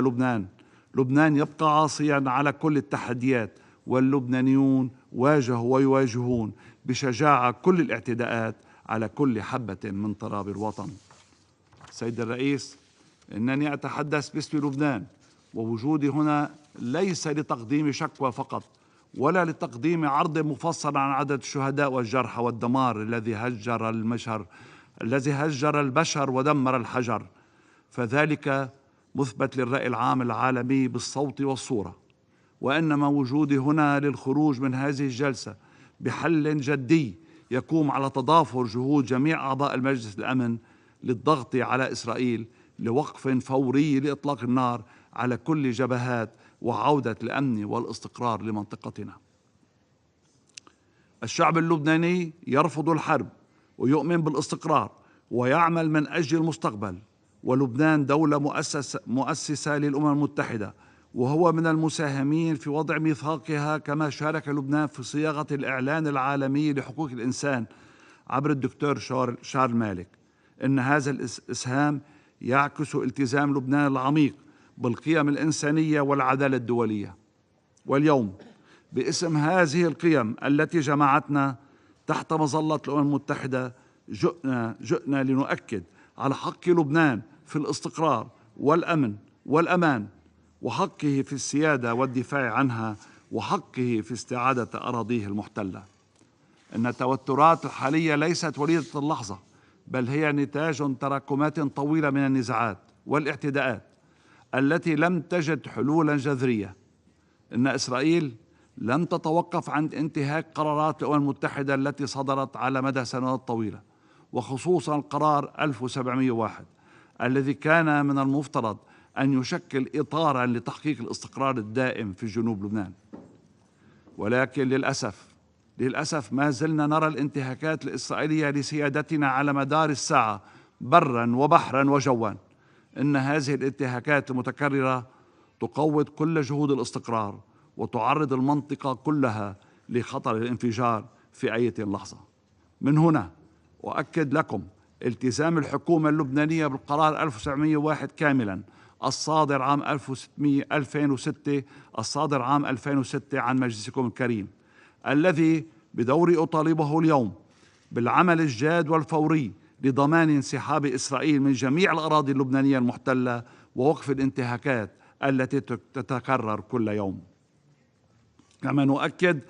لبنان يبقى عاصيا على كل التحديات، واللبنانيون واجهوا ويواجهون بشجاعة كل الاعتداءات على كل حبة من تراب الوطن. سيد الرئيس، إنني أتحدث باسم لبنان، ووجودي هنا ليس لتقديم شكوى فقط، ولا لتقديم عرض مفصل عن عدد الشهداء والجرحى والدمار الذي هجر البشر ودمر الحجر، فذلك مثبت للرأي العام العالمي بالصوت والصورة. وإنما وجودي هنا للخروج من هذه الجلسة بحل جدي يقوم على تضافر جهود جميع أعضاء المجلس الأمن للضغط على إسرائيل لوقف فوري لإطلاق النار على كل جبهات وعودة الأمن والاستقرار لمنطقتنا. الشعب اللبناني يرفض الحرب ويؤمن بالاستقرار ويعمل من أجل المستقبل، ولبنان دولة مؤسسة للأمم المتحدة، وهو من المساهمين في وضع ميثاقها، كما شارك لبنان في صياغة الإعلان العالمي لحقوق الإنسان عبر الدكتور شارل مالك. إن هذا الإسهام يعكس التزام لبنان العميق بالقيم الإنسانية والعدالة الدولية. واليوم باسم هذه القيم التي جمعتنا تحت مظلة الأمم المتحدة جئنا لنؤكد على حق لبنان في الاستقرار والأمن والأمان، وحقه في السيادة والدفاع عنها، وحقه في استعادة أراضيه المحتلة. إن التوترات الحالية ليست وليدة اللحظة، بل هي نتاج تراكمات طويلة من النزاعات والاعتداءات التي لم تجد حلولا جذرية. إن إسرائيل لم تتوقف عند انتهاك قرارات الأمم المتحدة التي صدرت على مدى سنوات طويلة، وخصوصا قرار 1701 الذي كان من المفترض أن يشكل إطارا لتحقيق الاستقرار الدائم في جنوب لبنان. ولكن للأسف ما زلنا نرى الانتهاكات الإسرائيلية لسيادتنا على مدار الساعة برا وبحرا وجوا. إن هذه الانتهاكات المتكررة تقوض كل جهود الاستقرار وتعرض المنطقة كلها لخطر الانفجار في أي لحظة. من هنا أؤكد لكم التزام الحكومة اللبنانية بالقرار 1701 كاملا الصادر عام 2006 الصادر عام 2006 عن مجلسكم الكريم، الذي بدوري أطالبه اليوم بالعمل الجاد والفوري لضمان انسحاب إسرائيل من جميع الأراضي اللبنانية المحتلة ووقف الانتهاكات التي تتكرر كل يوم. كما نؤكد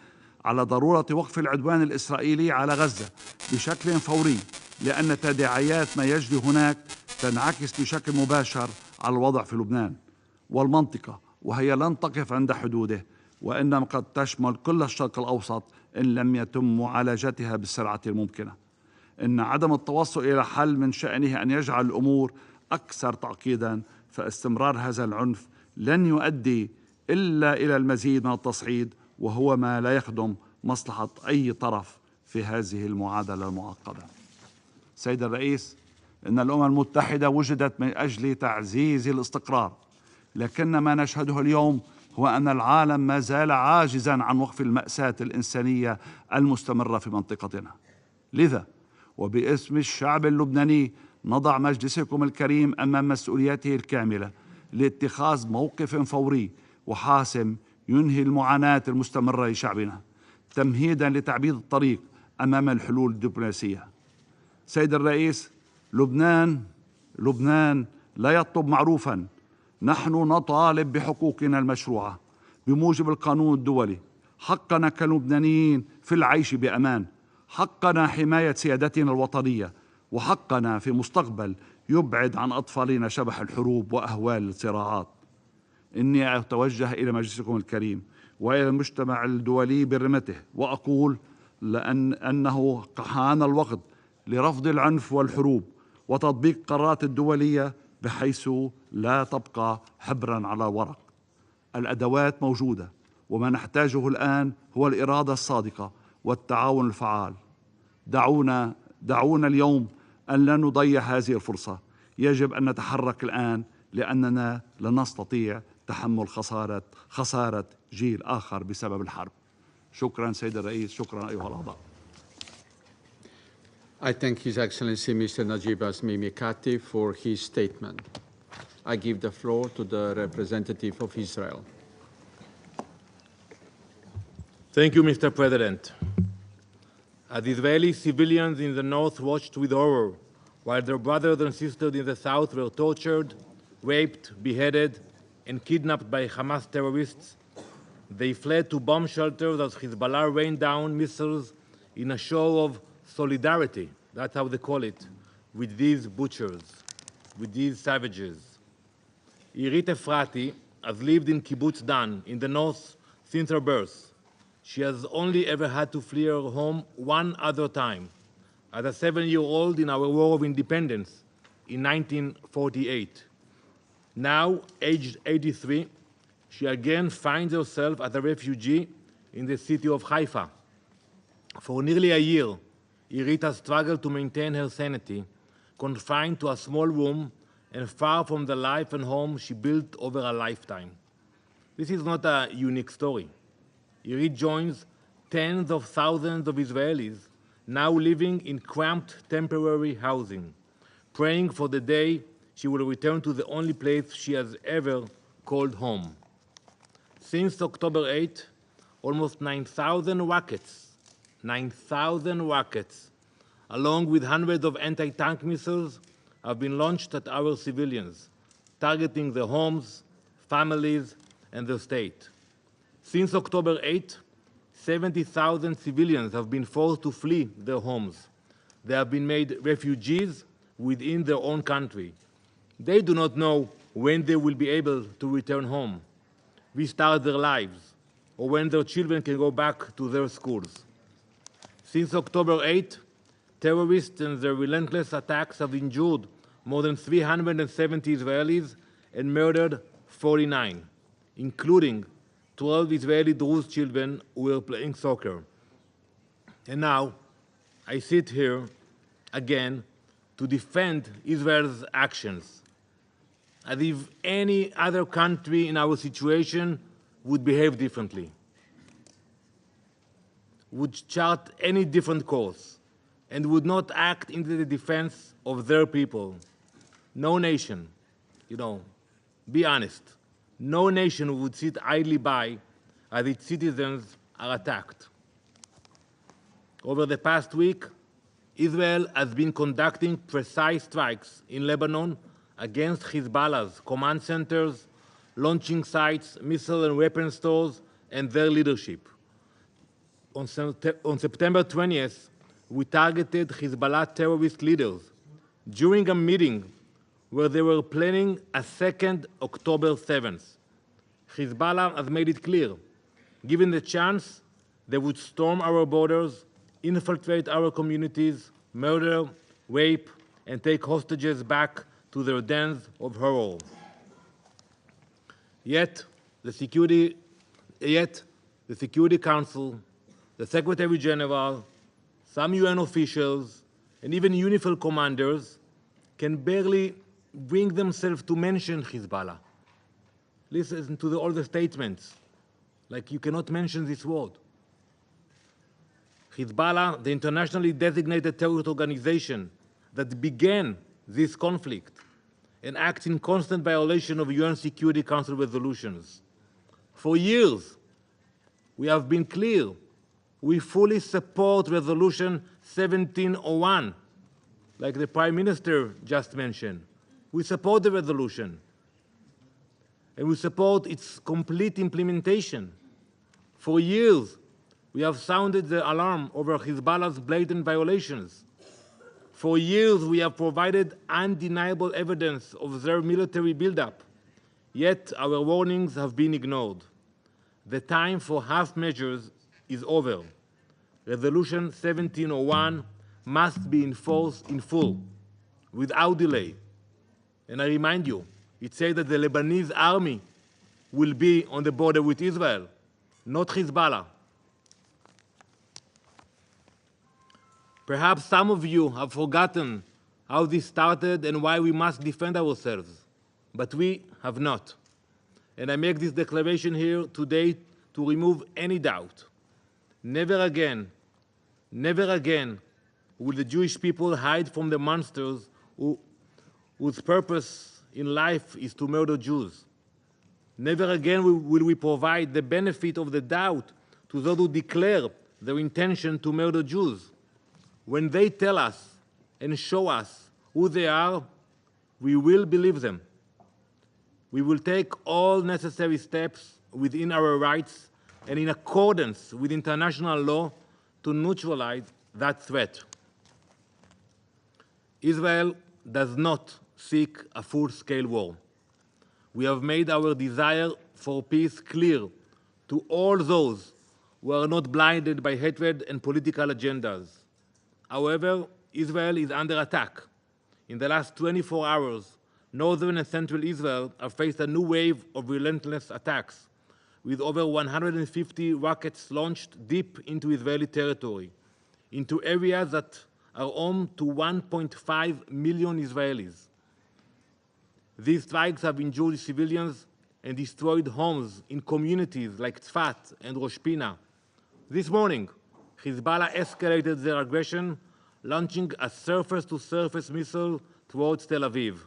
على ضرورة وقف العدوان الإسرائيلي على غزة بشكل فوري لأن تداعيات ما يجري هناك تنعكس بشكل مباشر على الوضع في لبنان والمنطقة، وهي لن تقف عند حدوده، وإنما قد تشمل كل الشرق الأوسط إن لم يتم معالجتها بالسرعة الممكنة. إن عدم التوصل إلى حل من شأنه أن يجعل الأمور أكثر تعقيدا، فاستمرار هذا العنف لن يؤدي إلا إلى المزيد من التصعيد، وهو ما لا يخدم مصلحة أي طرف في هذه المعادلة المعقدة. سيد الرئيس، إن الأمم المتحدة وجدت من أجل تعزيز الاستقرار، لكن ما نشهده اليوم هو أن العالم ما زال عاجزا عن وقف المأساة الإنسانية المستمرة في منطقتنا. لذا وباسم الشعب اللبناني نضع مجلسكم الكريم أمام مسؤوليته الكاملة لاتخاذ موقف فوري وحاسم ينهي المعاناة المستمرة لشعبنا، تمهيدا لتعبيد الطريق أمام الحلول الدبلوماسية. سيد الرئيس، لبنان لا يطلب معروفا، نحن نطالب بحقوقنا المشروعة بموجب القانون الدولي، حقنا كلبنانيين في العيش بأمان، حقنا حماية سيادتنا الوطنية، وحقنا في مستقبل يبعد عن أطفالنا شبح الحروب وأهوال الصراعات. إني أتوجه إلى مجلسكم الكريم وإلى المجتمع الدولي برمته وأقول أنه حان الوقت لرفض العنف والحروب وتطبيق القرارات الدولية بحيث لا تبقى حبرا على ورق. الأدوات موجودة، وما نحتاجه الآن هو الإرادة الصادقة والتعاون الفعال. دعونا اليوم أن لا نضيع هذه الفرصة. يجب أن نتحرك الآن لأننا لن نستطيع تحمل خسارة جيل آخر بسبب الحرب. شكرا سيد الرئيس، شكرا أيها الأعضاء. I thank His Excellency Mr. Najib Asmi Mikati for his statement. I give the floor to the representative of Israel. Thank you, Mr. President. As Israeli civilians in the north watched with horror while their brothers and sisters in the south were tortured, raped, beheaded, and kidnapped by Hamas terrorists, they fled to bomb shelters as Hezbollah rained down missiles in a show of solidarity, that's how they call it, with these butchers, with these savages. Irit Efrati has lived in Kibbutz Dan in the north since her birth. She has only ever had to flee her home one other time, as a 7-year-old in our War of Independence in 1948. Now, aged 83, she again finds herself as a refugee in the city of Haifa. For nearly a year, Irit has struggled to maintain her sanity, confined to a small room and far from the life and home she built over a lifetime. This is not a unique story. Irit joins tens of thousands of Israelis now living in cramped temporary housing, praying for the day she will return to the only place she has ever called home. Since October 8, almost 9,000 rockets, along with hundreds of anti-tank missiles, have been launched at our civilians, targeting their homes, families, and the state. Since October 8, 70,000 civilians have been forced to flee their homes. They have been made refugees within their own country. They do not know when they will be able to return home, restart their lives, or when their children can go back to their schools. Since October 8, terrorists and their relentless attacks have injured more than 370 Israelis and murdered 49, including 12 Israeli Druze children who were playing soccer. And now, I sit here again to defend Israel's actions, as if any other country in our situation would behave differently, would chart any different course, and would not act in the defense of their people. No nation, be honest, no nation would sit idly by as its citizens are attacked. Over the past week, Israel has been conducting precise strikes in Lebanon against Hezbollah's command centers, launching sites, missile and weapon stores, and their leadership. On September 20th, we targeted Hezbollah terrorist leaders during a meeting where they were planning a second October 7th. Hezbollah has made it clear, given the chance, they would storm our borders, infiltrate our communities, murder, rape, and take hostages back to their dens of horror. Yet, the Security Council, the Secretary General, some UN officials, and even UNIFIL commanders can barely bring themselves to mention Hezbollah. Listen to all the statements, like you cannot mention this word. Hezbollah, the internationally designated terrorist organization that began this conflict and acts in constant violation of UN Security Council resolutions. For years, we have been clear. We fully support Resolution 1701, like the Prime Minister just mentioned. We support the resolution, and we support its complete implementation. For years, we have sounded the alarm over Hezbollah's blatant violations. For years, we have provided undeniable evidence of their military buildup, yet our warnings have been ignored. The time for half measures is over. Resolution 1701 must be enforced in full, without delay. And I remind you, it says that the Lebanese army will be on the border with Israel, not Hezbollah. Perhaps some of you have forgotten how this started and why we must defend ourselves, but we have not. And I make this declaration here today to remove any doubt. Never again will the Jewish people hide from the monsters whose purpose in life is to murder Jews. Never again will we provide the benefit of the doubt to those who declare their intention to murder Jews. When they tell us and show us who they are, we will believe them. We will take all necessary steps within our rights and in accordance with international law to neutralize that threat. Israel does not seek a full-scale war. We have made our desire for peace clear to all those who are not blinded by hatred and political agendas. However, Israel is under attack. In the last 24 hours, northern and central Israel have faced a new wave of relentless attacks, with over 150 rockets launched deep into Israeli territory, into areas that are home to 1.5 million Israelis. These strikes have injured civilians and destroyed homes in communities like Tzfat and Rosh Pina. This morning, Hezbollah escalated their aggression, launching a surface-to-surface missile towards Tel Aviv.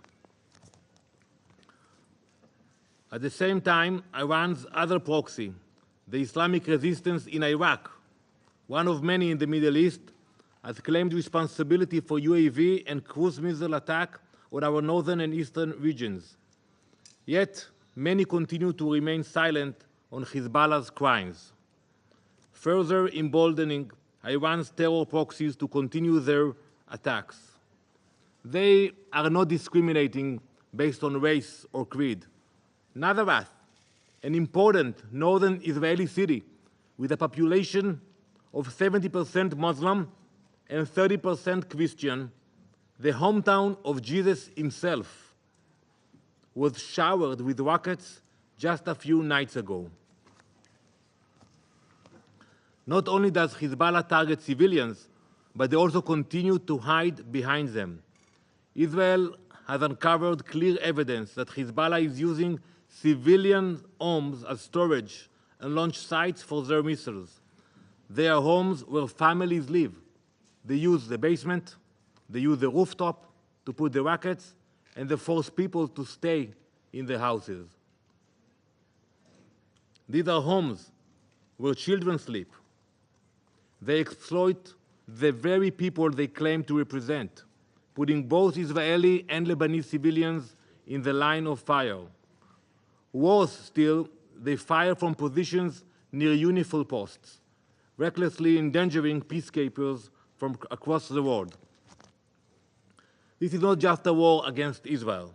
At the same time, Iran's other proxy, the Islamic resistance in Iraq, one of many in the Middle East, has claimed responsibility for UAV and cruise missile attack on our northern and eastern regions. Yet, many continue to remain silent on Hezbollah's crimes, further emboldening Iran's terror proxies to continue their attacks. They are not discriminating based on race or creed. Nazareth, an important northern Israeli city with a population of 70% Muslim and 30% Christian, the hometown of Jesus himself, was showered with rockets just a few nights ago. Not only does Hezbollah target civilians, but they also continue to hide behind them. Israel has uncovered clear evidence that Hezbollah is using civilian homes as storage and launch sites for their missiles. They are homes where families live. They use the basement, they use the rooftop to put the rockets, and they force people to stay in the houses. These are homes where children sleep. They exploit the very people they claim to represent, putting both Israeli and Lebanese civilians in the line of fire. Worse still, they fire from positions near UNIFIL posts, recklessly endangering peacekeepers from across the world. This is not just a war against Israel.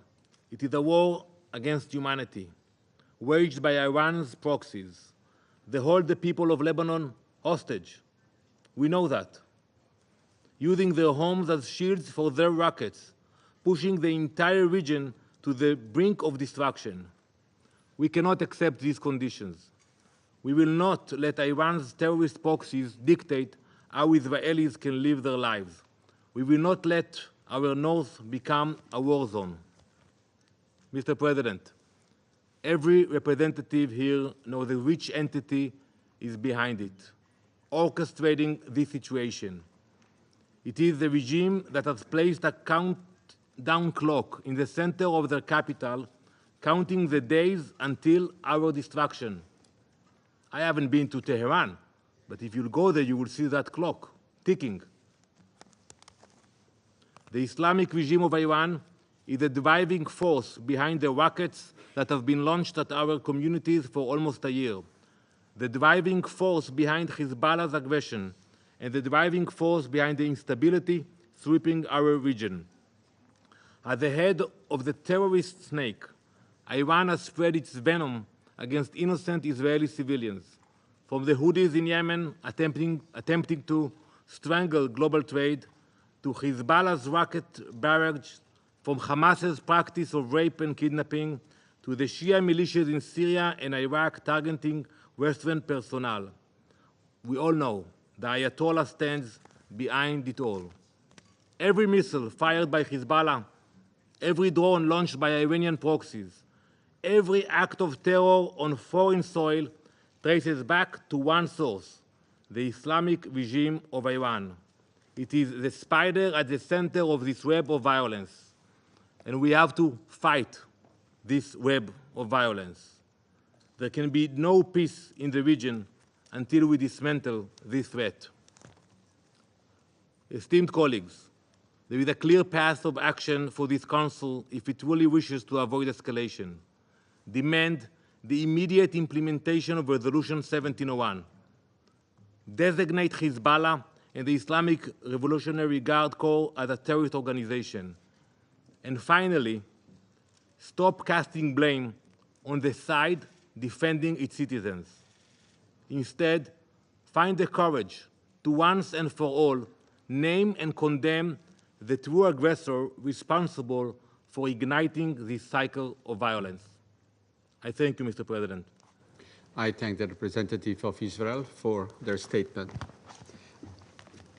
It is a war against humanity, waged by Iran's proxies. They hold the people of Lebanon hostage. We know that. Using their homes as shields for their rockets, pushing the entire region to the brink of destruction. We cannot accept these conditions. We will not let Iran's terrorist proxies dictate how Israelis can live their lives. We will not let our north become a war zone. Mr. President, every representative here knows which entity is behind it, orchestrating this situation. It is the regime that has placed a countdown clock in the center of their capital, counting the days until our destruction. I haven't been to Tehran, but if you go there, you will see that clock ticking. The Islamic regime of Iran is the driving force behind the rockets that have been launched at our communities for almost a year, the driving force behind Hezbollah's aggression, and the driving force behind the instability sweeping our region. At the head of the terrorist snake, Iran has spread its venom against innocent Israeli civilians, from the Houthis in Yemen attempting to strangle global trade, to Hezbollah's rocket barrage, from Hamas's practice of rape and kidnapping, to the Shia militias in Syria and Iraq targeting Western personnel. We all know the Ayatollah stands behind it all. Every missile fired by Hezbollah, every drone launched by Iranian proxies, every act of terror on foreign soil traces back to one source, the Islamic regime of Iran. It is the spider at the center of this web of violence, and we have to fight this web of violence. There can be no peace in the region until we dismantle this threat. Esteemed colleagues, there is a clear path of action for this Council if it truly wishes to avoid escalation. Demand the immediate implementation of Resolution 1701. Designate Hezbollah and the Islamic Revolutionary Guard Corps as a terrorist organization. And finally, stop casting blame on the side defending its citizens. Instead, find the courage to once and for all name and condemn the true aggressor responsible for igniting this cycle of violence. I thank you, Mr. President. I thank the representative of Israel for their statement.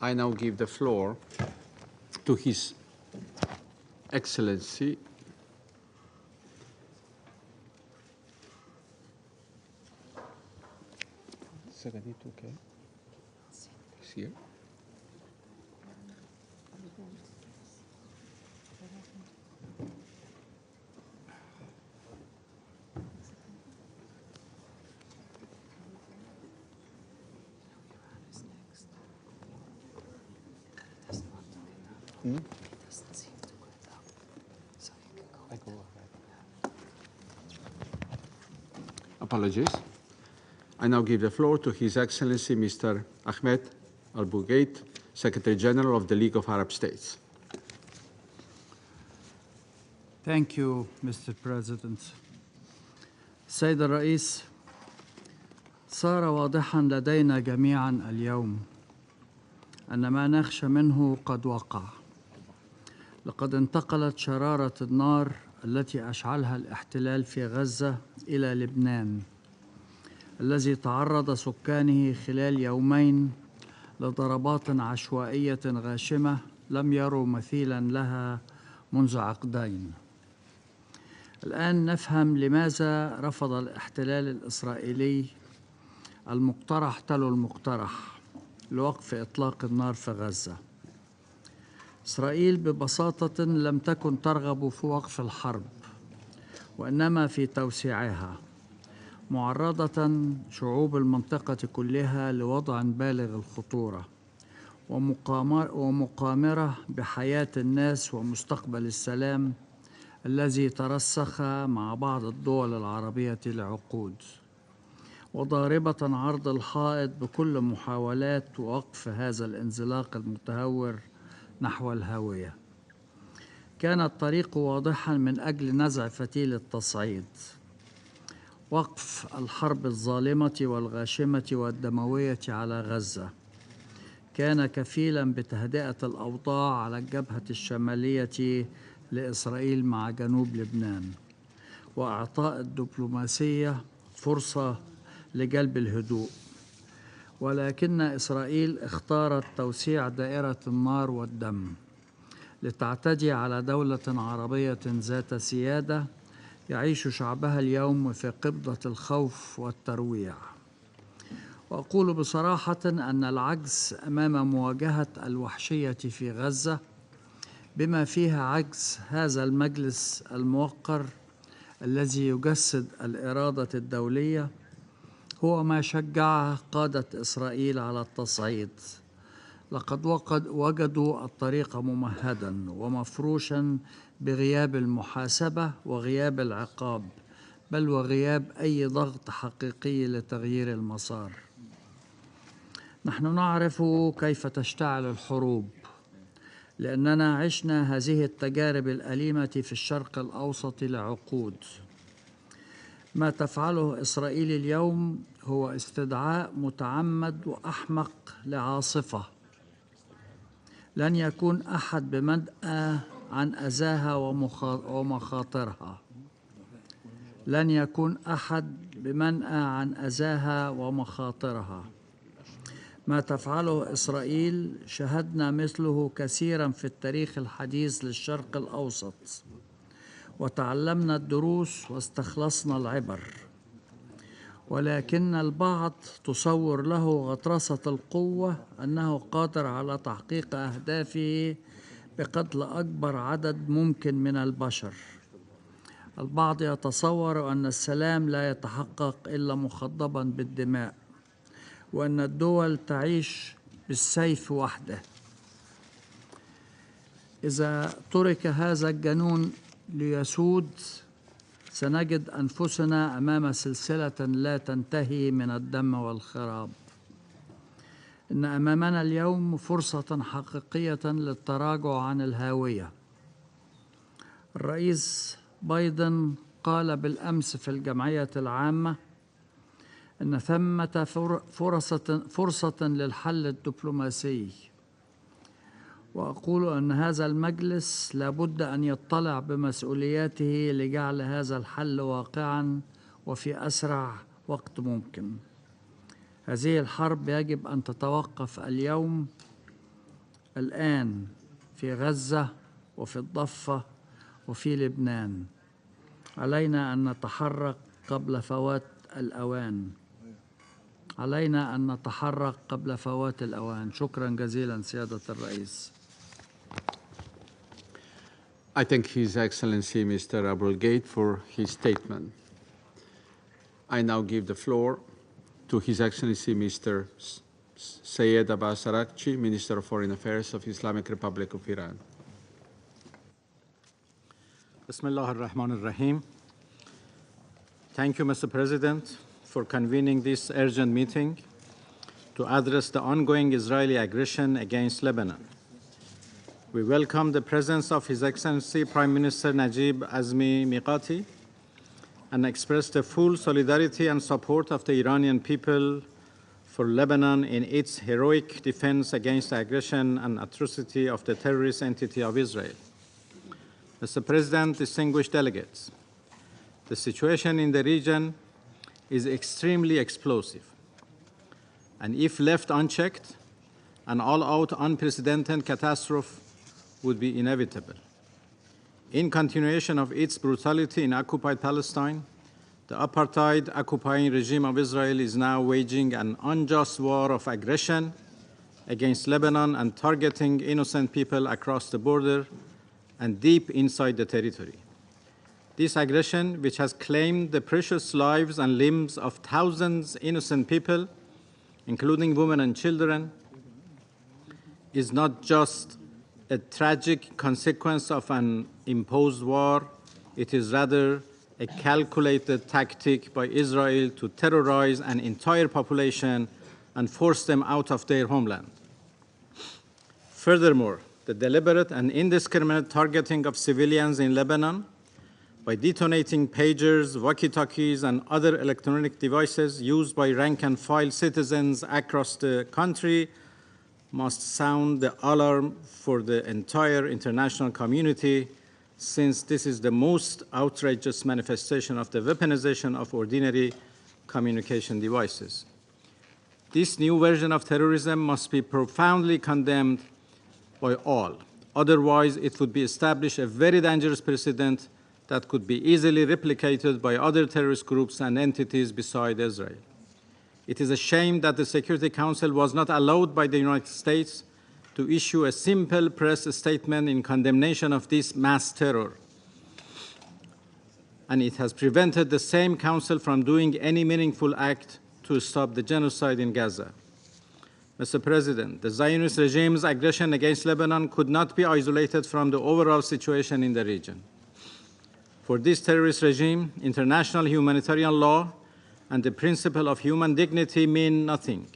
I now give the floor to His Excellency okay. He's here. Apologies. I now give the floor to His Excellency Mr. Ahmed Al-Bougait, Secretary General of the League of Arab States. Thank you, Mr. President. السيد الرئيس، صار واضحا لدينا جميعا اليوم أن ما نخشى منه قد وقع. لقد انتقلت شرارة النار التي أشعلها الاحتلال في غزة إلى لبنان، الذي تعرض سكانه خلال يومين لضربات عشوائية غاشمة لم يروا مثيلا لها منذ عقدين. الآن نفهم لماذا رفض الاحتلال الإسرائيلي المقترح تلو المقترح لوقف إطلاق النار في غزة. إسرائيل ببساطة لم تكن ترغب في وقف الحرب، وإنما في توسيعها، معرضة شعوب المنطقة كلها لوضع بالغ الخطورة ومقامرة بحياة الناس ومستقبل السلام الذي ترسخ مع بعض الدول العربية لعقود. وضاربة عرض الحائط بكل محاولات وقف هذا الانزلاق المتهور نحو الهاوية. كان الطريق واضحا من أجل نزع فتيل التصعيد، وقف الحرب الظالمة والغاشمة والدموية على غزة. كان كفيلا بتهدئة الأوضاع على الجبهة الشمالية لإسرائيل مع جنوب لبنان، وإعطاء الدبلوماسية فرصة لجلب الهدوء. ولكن إسرائيل اختارت توسيع دائرة النار والدم لتعتدي على دولة عربية ذات سيادة يعيش شعبها اليوم في قبضة الخوف والترويع. وأقول بصراحة أن العجز أمام مواجهة الوحشية في غزة، بما فيها عجز هذا المجلس الموقر الذي يجسد الإرادة الدولية، هو ما شجع قادة إسرائيل على التصعيد. لقد وجدوا الطريق ممهدا ومفروشا بغياب المحاسبة وغياب العقاب، بل وغياب أي ضغط حقيقي لتغيير المسار. نحن نعرف كيف تشتعل الحروب، لأننا عشنا هذه التجارب الأليمة في الشرق الأوسط لعقود. ما تفعله إسرائيل اليوم هو استدعاء متعمد وأحمق لعاصفة لن يكون أحد بمنأى عن أذاها ومخاطرها. لن يكون أحد بمنأى عن أذاها ومخاطرها. ما تفعله إسرائيل شهدنا مثله كثيرا في التاريخ الحديث للشرق الأوسط، وتعلمنا الدروس واستخلصنا العبر. ولكن البعض تصور له غطرسة القوة أنه قادر على تحقيق أهدافه بقتل أكبر عدد ممكن من البشر. البعض يتصور أن السلام لا يتحقق إلا مخضبا بالدماء، وأن الدول تعيش بالسيف وحده. إذا ترك هذا الجنون ليسود، سنجد أنفسنا أمام سلسلة لا تنتهي من الدم والخراب. إن أمامنا اليوم فرصة حقيقية للتراجع عن الهاوية. الرئيس بايدن قال بالأمس في الجمعية العامة أن ثمة فرصة للحل الدبلوماسي، وأقول أن هذا المجلس لابد أن يطلع بمسؤولياته لجعل هذا الحل واقعا وفي أسرع وقت ممكن. هذه الحرب يجب أن تتوقف اليوم، الآن، في غزة وفي الضفة وفي لبنان. علينا أن نتحرك قبل فوات الأوان. علينا أن نتحرك قبل فوات الأوان. شكرا جزيلا سيادة الرئيس. I thank His Excellency Mr. Abulgate for his statement. I now give the floor to His Excellency Mr. Sayed Abbas Araghchi, Minister of Foreign Affairs of Islamic Republic of Iran. Bismillah ar-Rahman ar-Rahim. Thank you, Mr. President, for convening this urgent meeting to address the ongoing Israeli aggression against Lebanon. We welcome the presence of His Excellency Prime Minister Najib Azmi Miqati and express the full solidarity and support of the Iranian people for Lebanon in its heroic defense against the aggression and atrocity of the terrorist entity of Israel. Mr. President, distinguished delegates, the situation in the region is extremely explosive, and if left unchecked, an all-out unprecedented catastrophe would be inevitable. In continuation of its brutality in occupied Palestine, the apartheid occupying regime of Israel is now waging an unjust war of aggression against Lebanon and targeting innocent people across the border and deep inside the territory. This aggression, which has claimed the precious lives and limbs of thousands of innocent people, including women and children, is not just a tragic consequence of an imposed war, it is rather a calculated tactic by Israel to terrorize an entire population and force them out of their homeland. Furthermore, the deliberate and indiscriminate targeting of civilians in Lebanon by detonating pagers, walkie-talkies, and other electronic devices used by rank-and-file citizens across the country must sound the alarm for the entire international community, since this is the most outrageous manifestation of the weaponization of ordinary communication devices. This new version of terrorism must be profoundly condemned by all. Otherwise, it would be established a very dangerous precedent that could be easily replicated by other terrorist groups and entities beside Israel. It is a shame that the Security Council was not allowed by the United States to issue a simple press statement in condemnation of this mass terror. And it has prevented the same council from doing any meaningful act to stop the genocide in Gaza. Mr. President, the Zionist regime's aggression against Lebanon could not be isolated from the overall situation in the region. For this terrorist regime, international humanitarian law and the principle of human dignity mean nothing.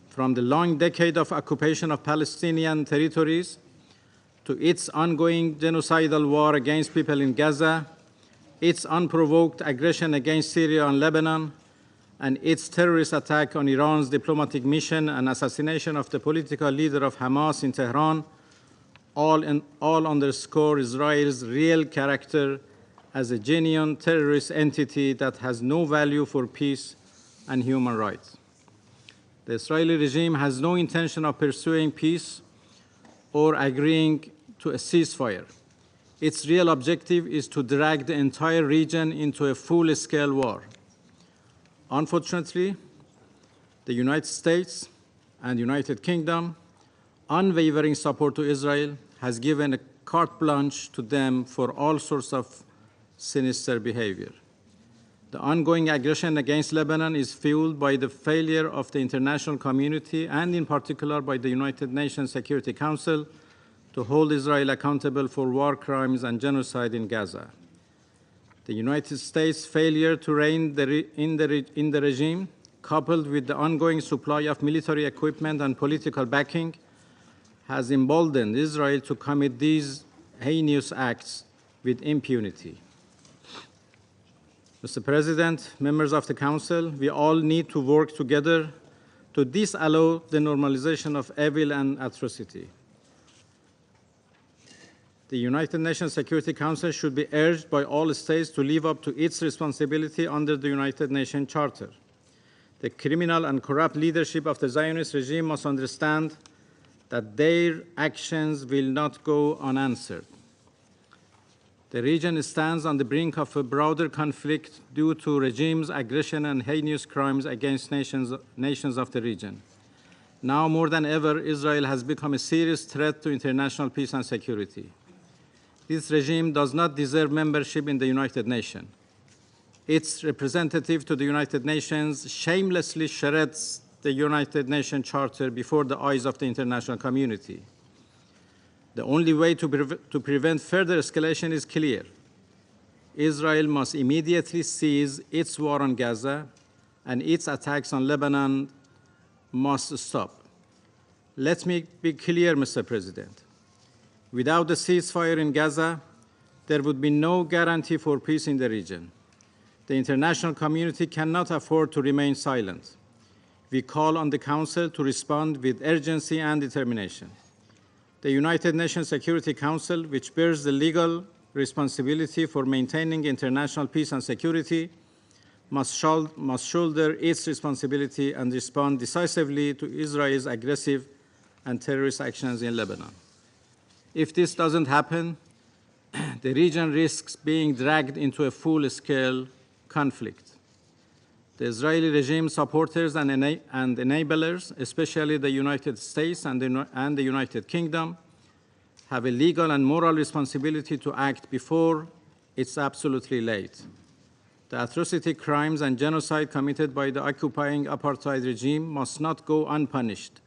From the long decade of occupation of Palestinian territories to its ongoing genocidal war against people in Gaza, its unprovoked aggression against Syria and Lebanon, and its terrorist attack on Iran's diplomatic mission and assassination of the political leader of Hamas in Tehran, all underscore Israel's real character as a genuine terrorist entity that has no value for peace and human rights. The Israeli regime has no intention of pursuing peace or agreeing to a ceasefire. Its real objective is to drag the entire region into a full-scale war. Unfortunately, the United States and United Kingdom unwavering support to Israel has given a carte blanche to them for all sorts of sinister behavior. The ongoing aggression against Lebanon is fueled by the failure of the international community and in particular by the United Nations Security Council to hold Israel accountable for war crimes and genocide in Gaza. The United States' failure to rein in the regime, coupled with the ongoing supply of military equipment and political backing, has emboldened Israel to commit these heinous acts with impunity. Mr. President, members of the Council, we all need to work together to disallow the normalization of evil and atrocity. The United Nations Security Council should be urged by all states to live up to its responsibility under the United Nations Charter. The criminal and corrupt leadership of the Zionist regime must understand that their actions will not go unanswered. The region stands on the brink of a broader conflict due to regime's aggression and heinous crimes against nations of the region. Now more than ever, Israel has become a serious threat to international peace and security. This regime does not deserve membership in the United Nations. Its representative to the United Nations shamelessly shreds the United Nations Charter before the eyes of the international community. The only way to prevent further escalation is clear. Israel must immediately cease its war on Gaza, and its attacks on Lebanon must stop. Let me be clear, Mr. President. Without the ceasefire in Gaza, there would be no guarantee for peace in the region. The international community cannot afford to remain silent. We call on the Council to respond with urgency and determination. The United Nations Security Council, which bears the legal responsibility for maintaining international peace and security, must shoulder its responsibility and respond decisively to Israel's aggressive and terrorist actions in Lebanon. If this doesn't happen, the region risks being dragged into a full-scale conflict. The Israeli regime supporters and enablers, especially the United States and the United Kingdom, have a legal and moral responsibility to act before it's absolutely late. The atrocity, crimes, and genocide committed by the occupying apartheid regime must not go unpunished,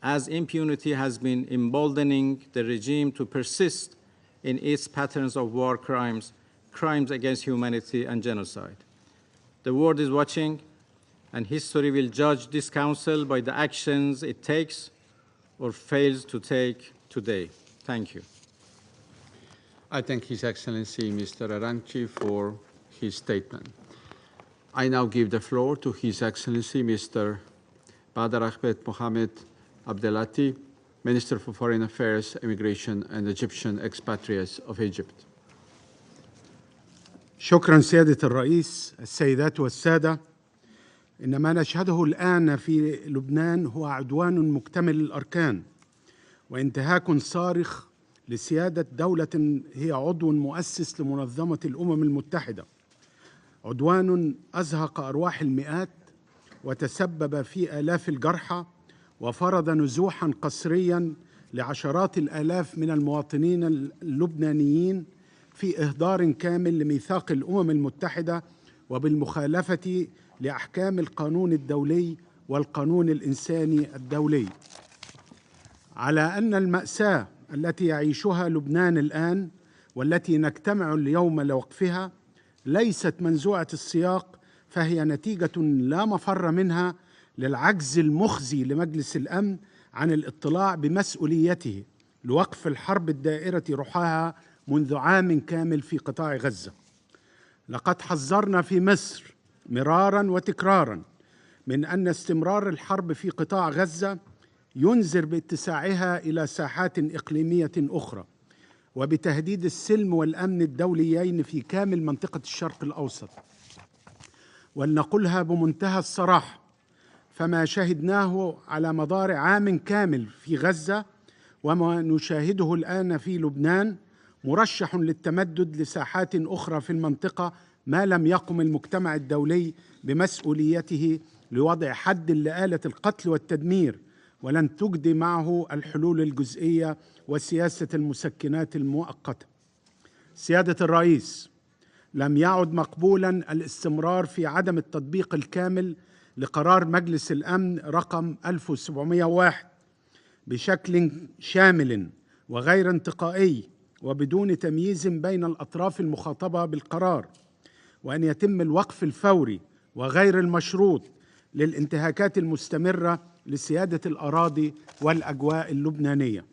as impunity has been emboldening the regime to persist in its patterns of war crimes, crimes against humanity and genocide. The world is watching, and history will judge this Council by the actions it takes or fails to take today. Thank you. I thank His Excellency Mr. Aranci for his statement. I now give the floor to His Excellency Mr. Badr Ahmed Mohamed Abdelati, Minister for Foreign Affairs, Immigration and Egyptian Expatriates of Egypt. شكرا سيادة الرئيس. السيدات والسادة، إن ما نشهده الآن في لبنان هو عدوان مكتمل الأركان وانتهاك صارخ لسيادة دولة هي عضو مؤسس لمنظمة الأمم المتحدة، عدوان أزهق أرواح المئات وتسبب في آلاف الجرحى وفرض نزوحا قسريا لعشرات الآلاف من المواطنين اللبنانيين في إهدار كامل لميثاق الأمم المتحدة وبالمخالفة لأحكام القانون الدولي والقانون الإنساني الدولي. على أن المأساة التي يعيشها لبنان الآن والتي نجتمع اليوم لوقفها ليست منزوعة السياق، فهي نتيجة لا مفر منها للعجز المخزي لمجلس الأمن عن الاطلاع بمسؤوليته لوقف الحرب الدائرة رحاها منذ عام كامل في قطاع غزة. لقد حذرنا في مصر مرارا وتكرارا من أن استمرار الحرب في قطاع غزة ينذر باتساعها إلى ساحات إقليمية أخرى وبتهديد السلم والأمن الدوليين في كامل منطقة الشرق الأوسط. ولنقلها بمنتهى الصراحة، فما شهدناه على مدار عام كامل في غزة وما نشاهده الآن في لبنان مرشح للتمدد لساحات أخرى في المنطقة ما لم يقم المجتمع الدولي بمسؤوليته لوضع حد لآلة القتل والتدمير، ولن تجدي معه الحلول الجزئية وسياسة المسكنات المؤقتة. سيادة الرئيس، لم يعد مقبولا الاستمرار في عدم التطبيق الكامل لقرار مجلس الأمن رقم 1701 بشكل شامل وغير انتقائي وبدون تمييز بين الأطراف المخاطبة بالقرار، وأن يتم الوقف الفوري وغير المشروط للانتهاكات المستمرة لسيادة الأراضي والأجواء اللبنانية.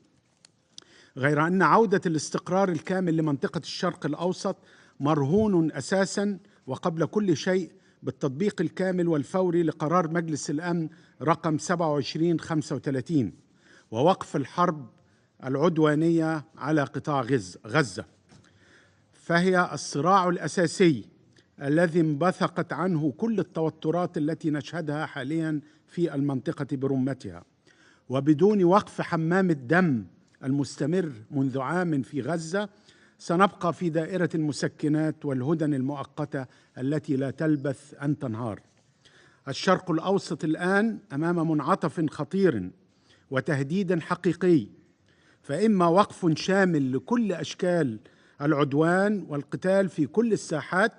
غير أن عودة الاستقرار الكامل لمنطقة الشرق الأوسط مرهون أساساً وقبل كل شيء بالتطبيق الكامل والفوري لقرار مجلس الأمن رقم 2735 ووقف الحرب العدوانية على قطاع غزة، فهي الصراع الأساسي الذي انبثقت عنه كل التوترات التي نشهدها حاليا في المنطقة برمتها. وبدون وقف حمام الدم المستمر منذ عام في غزة سنبقى في دائرة المسكنات والهدن المؤقتة التي لا تلبث أن تنهار. الشرق الأوسط الآن أمام منعطف خطير وتهديد حقيقي، فإما وقف شامل لكل أشكال العدوان والقتال في كل الساحات،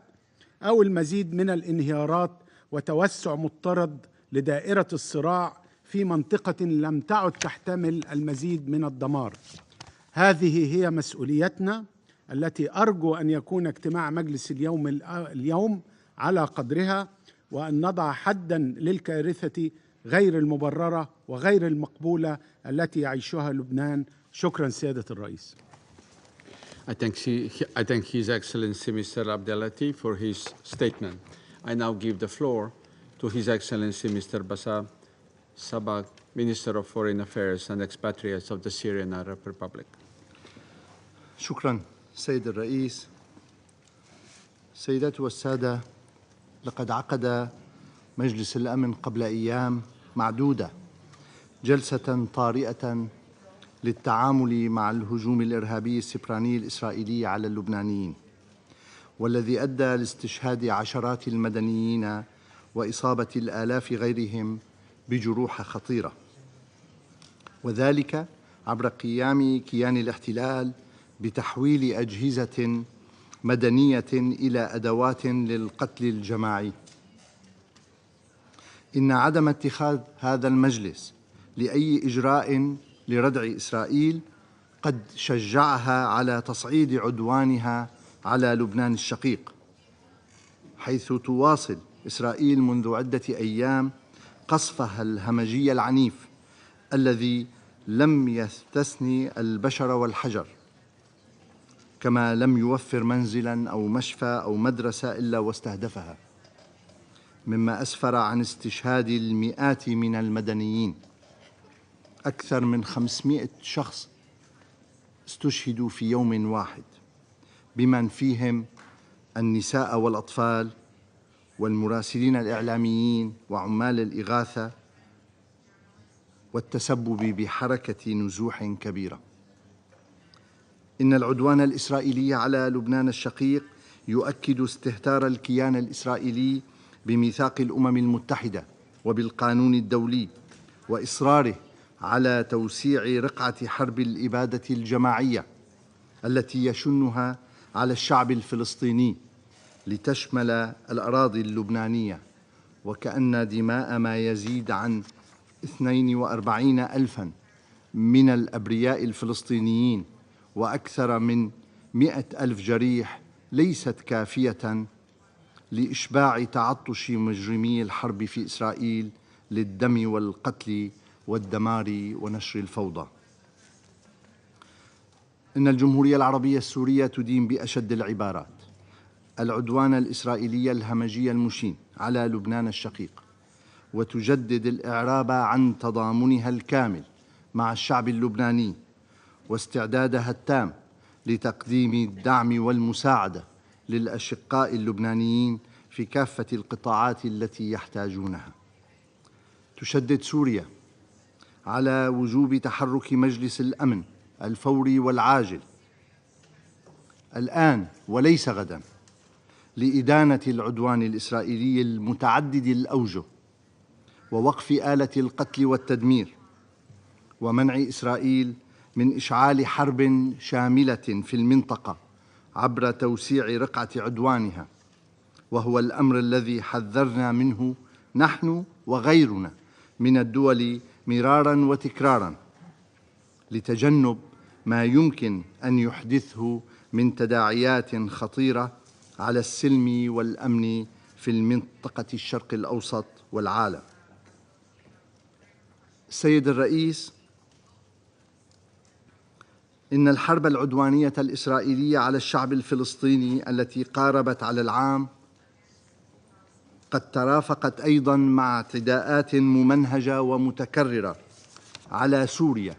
أو المزيد من الانهيارات وتوسع مضطرد لدائرة الصراع في منطقة لم تعد تحتمل المزيد من الدمار. هذه هي مسؤوليتنا التي أرجو أن يكون اجتماع مجلس اليوم على قدرها، وأن نضع حداً للكارثة غير المبررة وغير المقبولة التي يعيشها لبنان. شكراً سيادة الرئيس. I thank His Excellency Mr. Abdelati for his statement. I now give the floor to His Excellency Mr. Bassam Sabag, Minister of Foreign Affairs and Expatriates of the Syrian Arab Republic. شكرا سيد الرئيس. سيدات والسادة، لقد عقد مجلس الأمن قبل أيام معدودة جلسة طارئة للتعامل مع الهجوم الإرهابي السبراني الإسرائيلي على اللبنانيين، والذي أدى لاستشهاد عشرات المدنيين وإصابة الآلاف غيرهم بجروح خطيرة، وذلك عبر قيام كيان الاحتلال بتحويل أجهزة مدنية إلى أدوات للقتل الجماعي. إن عدم اتخاذ هذا المجلس لأي إجراء لردع إسرائيل قد شجعها على تصعيد عدوانها على لبنان الشقيق، حيث تواصل إسرائيل منذ عدة أيام قصفها الهمجي العنيف الذي لم يستثني البشر والحجر، كما لم يوفر منزلا أو مشفى أو مدرسة إلا واستهدفها، مما أسفر عن استشهاد المئات من المدنيين. أكثر من 500 شخص استشهدوا في يوم واحد، بمن فيهم النساء والأطفال والمراسلين الإعلاميين وعمال الإغاثة، والتسبب بحركة نزوح كبيرة. إن العدوان الإسرائيلي على لبنان الشقيق يؤكد استهتار الكيان الإسرائيلي بميثاق الأمم المتحدة وبالقانون الدولي، وإصراره على توسيع رقعة حرب الإبادة الجماعية التي يشنها على الشعب الفلسطيني لتشمل الأراضي اللبنانية، وكأن دماء ما يزيد عن 42,000 من الأبرياء الفلسطينيين وأكثر من 100,000 جريح ليست كافية لإشباع تعطش مجرمي الحرب في إسرائيل للدم والقتل والدمار ونشر الفوضى. إن الجمهورية العربية السورية تدين بأشد العبارات العدوان الإسرائيلي الهمجي المشين على لبنان الشقيق، وتجدد الإعراب عن تضامنها الكامل مع الشعب اللبناني واستعدادها التام لتقديم الدعم والمساعدة للأشقاء اللبنانيين في كافة القطاعات التي يحتاجونها. تشدد سوريا على وجوب تحرك مجلس الأمن الفوري والعاجل الآن وليس غدا لإدانة العدوان الإسرائيلي المتعدد الأوجه ووقف آلة القتل والتدمير، ومنع إسرائيل من إشعال حرب شاملة في المنطقة عبر توسيع رقعة عدوانها، وهو الأمر الذي حذرنا منه نحن وغيرنا من الدول مرارا وتكرارا، لتجنب ما يمكن أن يحدثه من تداعيات خطيرة على السلم والأمن في المنطقة الشرق الأوسط والعالم. السيد الرئيس، إن الحرب العدوانية الإسرائيلية على الشعب الفلسطيني التي قاربت على العام قد ترافقت أيضاً مع اعتداءات ممنهجة ومتكررة على سوريا،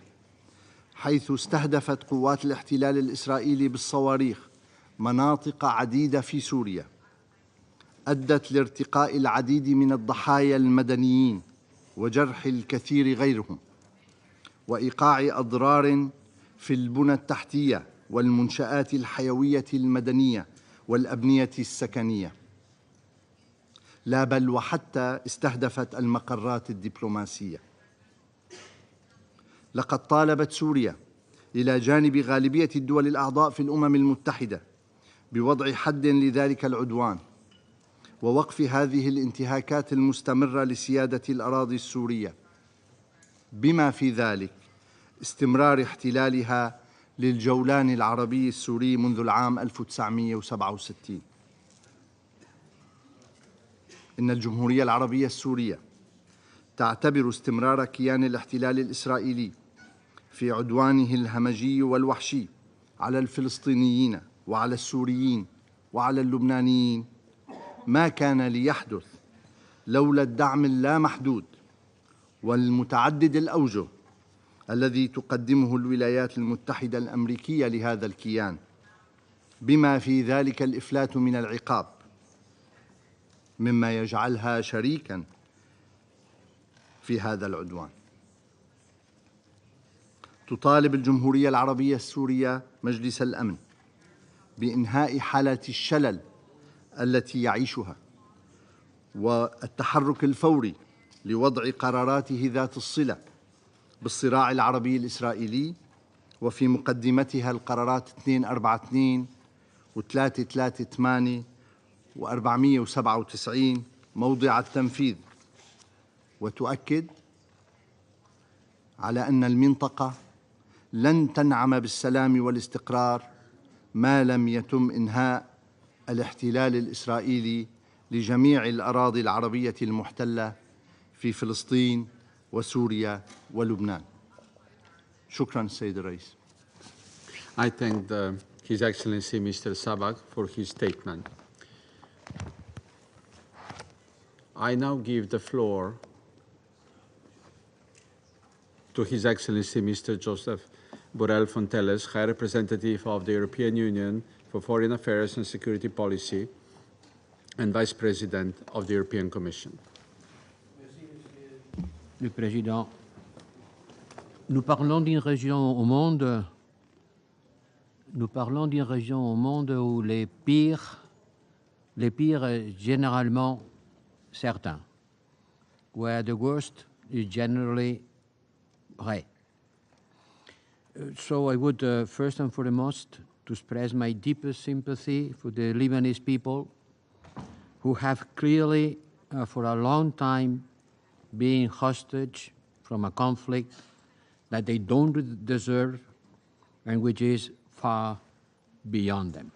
حيث استهدفت قوات الاحتلال الإسرائيلي بالصواريخ مناطق عديدة في سوريا، أدت لارتقاء العديد من الضحايا المدنيين وجرح الكثير غيرهم، وإيقاع أضرار في البنى التحتية والمنشآت الحيوية المدنية والأبنية السكنية، لا بل وحتى استهدفت المقرات الدبلوماسية. لقد طالبت سوريا إلى جانب غالبية الدول الأعضاء في الأمم المتحدة بوضع حد لذلك العدوان ووقف هذه الانتهاكات المستمرة لسيادة الأراضي السورية، بما في ذلك استمرار احتلالها للجولان العربي السوري منذ العام 1967. إن الجمهورية العربية السورية تعتبر استمرار كيان الاحتلال الإسرائيلي في عدوانه الهمجي والوحشي على الفلسطينيين وعلى السوريين وعلى اللبنانيين ما كان ليحدث لولا الدعم اللامحدود والمتعدد الأوجه الذي تقدمه الولايات المتحدة الأمريكية لهذا الكيان، بما في ذلك الإفلات من العقاب، مما يجعلها شريكاً في هذا العدوان. تطالب الجمهورية العربية السورية مجلس الأمن بإنهاء حالة الشلل التي يعيشها والتحرك الفوري لوضع قراراته ذات الصلة بالصراع العربي الإسرائيلي، وفي مقدمتها القرارات 242 و338 و497 موضع التنفيذ، وتؤكد على أن المنطقة لن تنعم بالسلام والاستقرار ما لم يتم إنهاء الاحتلال الإسرائيلي لجميع الأراضي العربية المحتلة في فلسطين وسوريا ولبنان. شكرا سيد الرئيس. I thank His Excellency Mr. Sabag for his statement. I now give the floor to His Excellency Mr. Joseph Borrell Fontelles, High Representative of the European Union for Foreign Affairs and Security Policy and Vice President of the European Commission. Le Président, nous parlons d'une région au monde où les pires généralement certain, where the worst is generally right. So I would first and foremost to express my deepest sympathy for the Lebanese people who have clearly for a long time been hostage from a conflict that they don't deserve and which is far beyond them.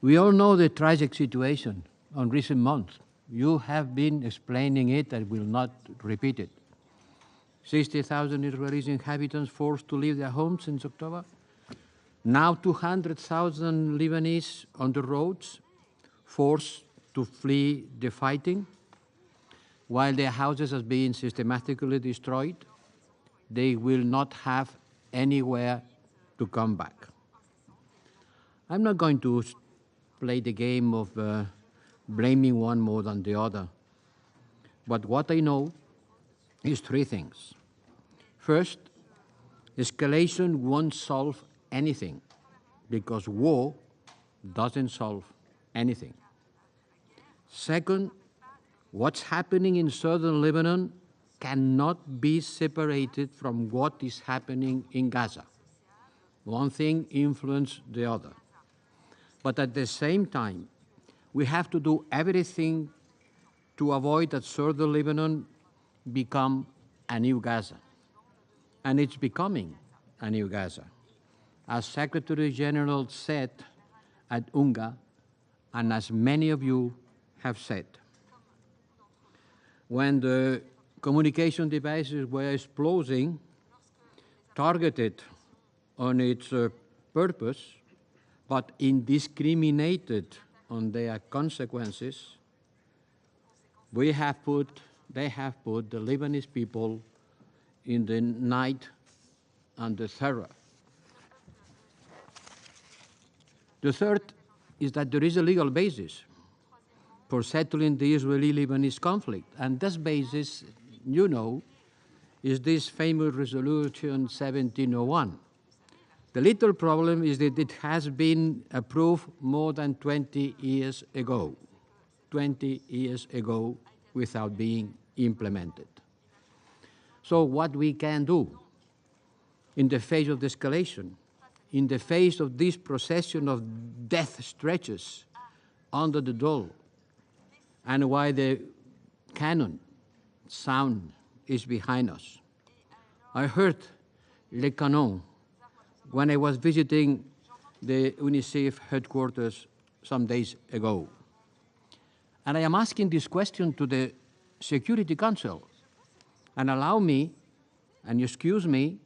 We all know the tragic situation on recent months. You have been explaining it, I will not repeat it. 60,000 Israeli inhabitants forced to leave their homes since October. Now 200,000 Lebanese on the roads, forced to flee the fighting, while their houses are being systematically destroyed. They will not have anywhere to come back. I'm not going to play the game of blaming one more than the other, but what I know is three things. First, escalation won't solve anything because war doesn't solve anything. Second, what's happening in southern Lebanon cannot be separated from what is happening in Gaza. One thing influences the other. But at the same time, we have to do everything to avoid that southern Lebanon become a new Gaza. And it's becoming a new Gaza. As Secretary General said at UNGA, and as many of you have said, when the communication devices were exploding, targeted on its purpose, but indiscriminated on their consequences, they have put the Lebanese people in the night under terror. The third is that there is a legal basis for settling the Israeli-Lebanese conflict, and this basis, you know, is this famous resolution 1701. The little problem is that it has been approved more than 20 years ago without being implemented. So what we can do in the face of the escalation, in the face of this procession of death stretches under the door, and while the cannon sound is behind us. I heard Le Canon when I was visiting the UNICEF headquarters some days ago. And I am asking this question to the Security Council. And allow me, and excuse me,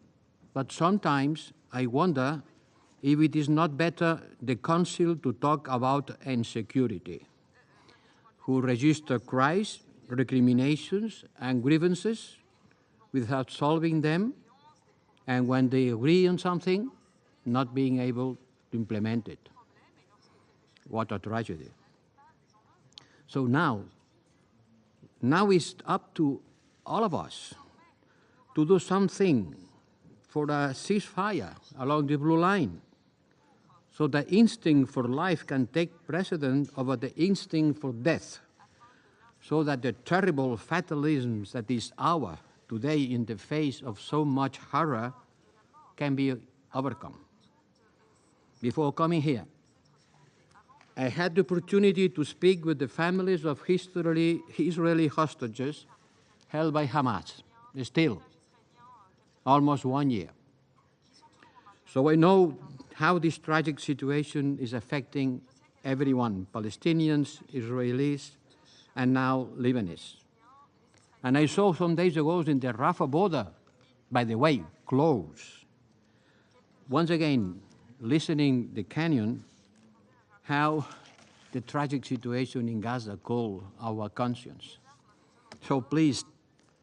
but sometimes I wonder if it is not better the Council to talk about insecurity, who register cries, recriminations, and grievances without solving them, and when they agree on something, not being able to implement it. What a tragedy. So now it's up to all of us to do something for a ceasefire along the blue line, so the instinct for life can take precedence over the instinct for death, so that the terrible fatalism that is ours today in the face of so much horror can be overcome. Before coming here, I had the opportunity to speak with the families of Israeli hostages held by Hamas, still almost 1 year. So I know how this tragic situation is affecting everyone, Palestinians, Israelis, and now Lebanese. And I saw some days ago in the Rafah border, by the way, closed. Once again, listening the canyon, how the tragic situation in Gaza called our conscience. So please,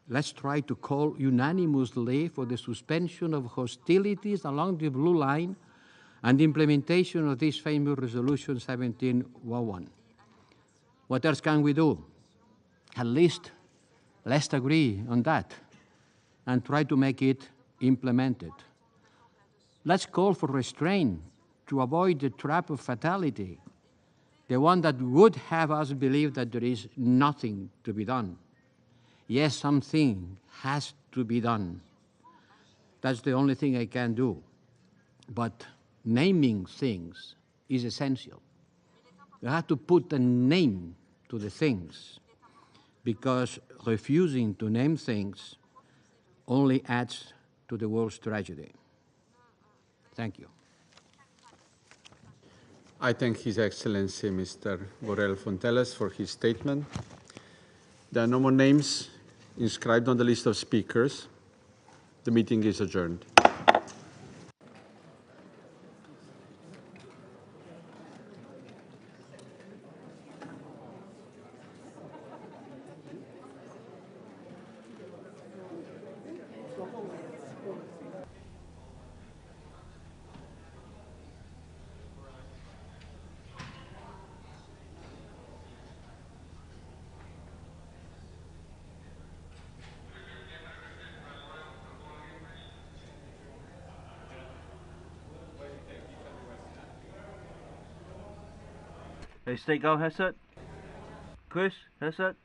let's try to call unanimously for the suspension of hostilities along the blue line and the implementation of this famous resolution 1701. What else can we do? At least let's agree on that and try to make it implemented. Let's call for restraint to avoid the trap of fatality, the one that would have us believe that there is nothing to be done. Yes, something has to be done. That's the only thing I can do. But naming things is essential. You have to put a name to the things, because refusing to name things only adds to the world's tragedy. Thank you. I thank His Excellency Mr. Borrell Fonteles for his statement. There are no more names inscribed on the list of speakers. The meeting is adjourned. Hey, State, go, Hesed. Chris, Hesed.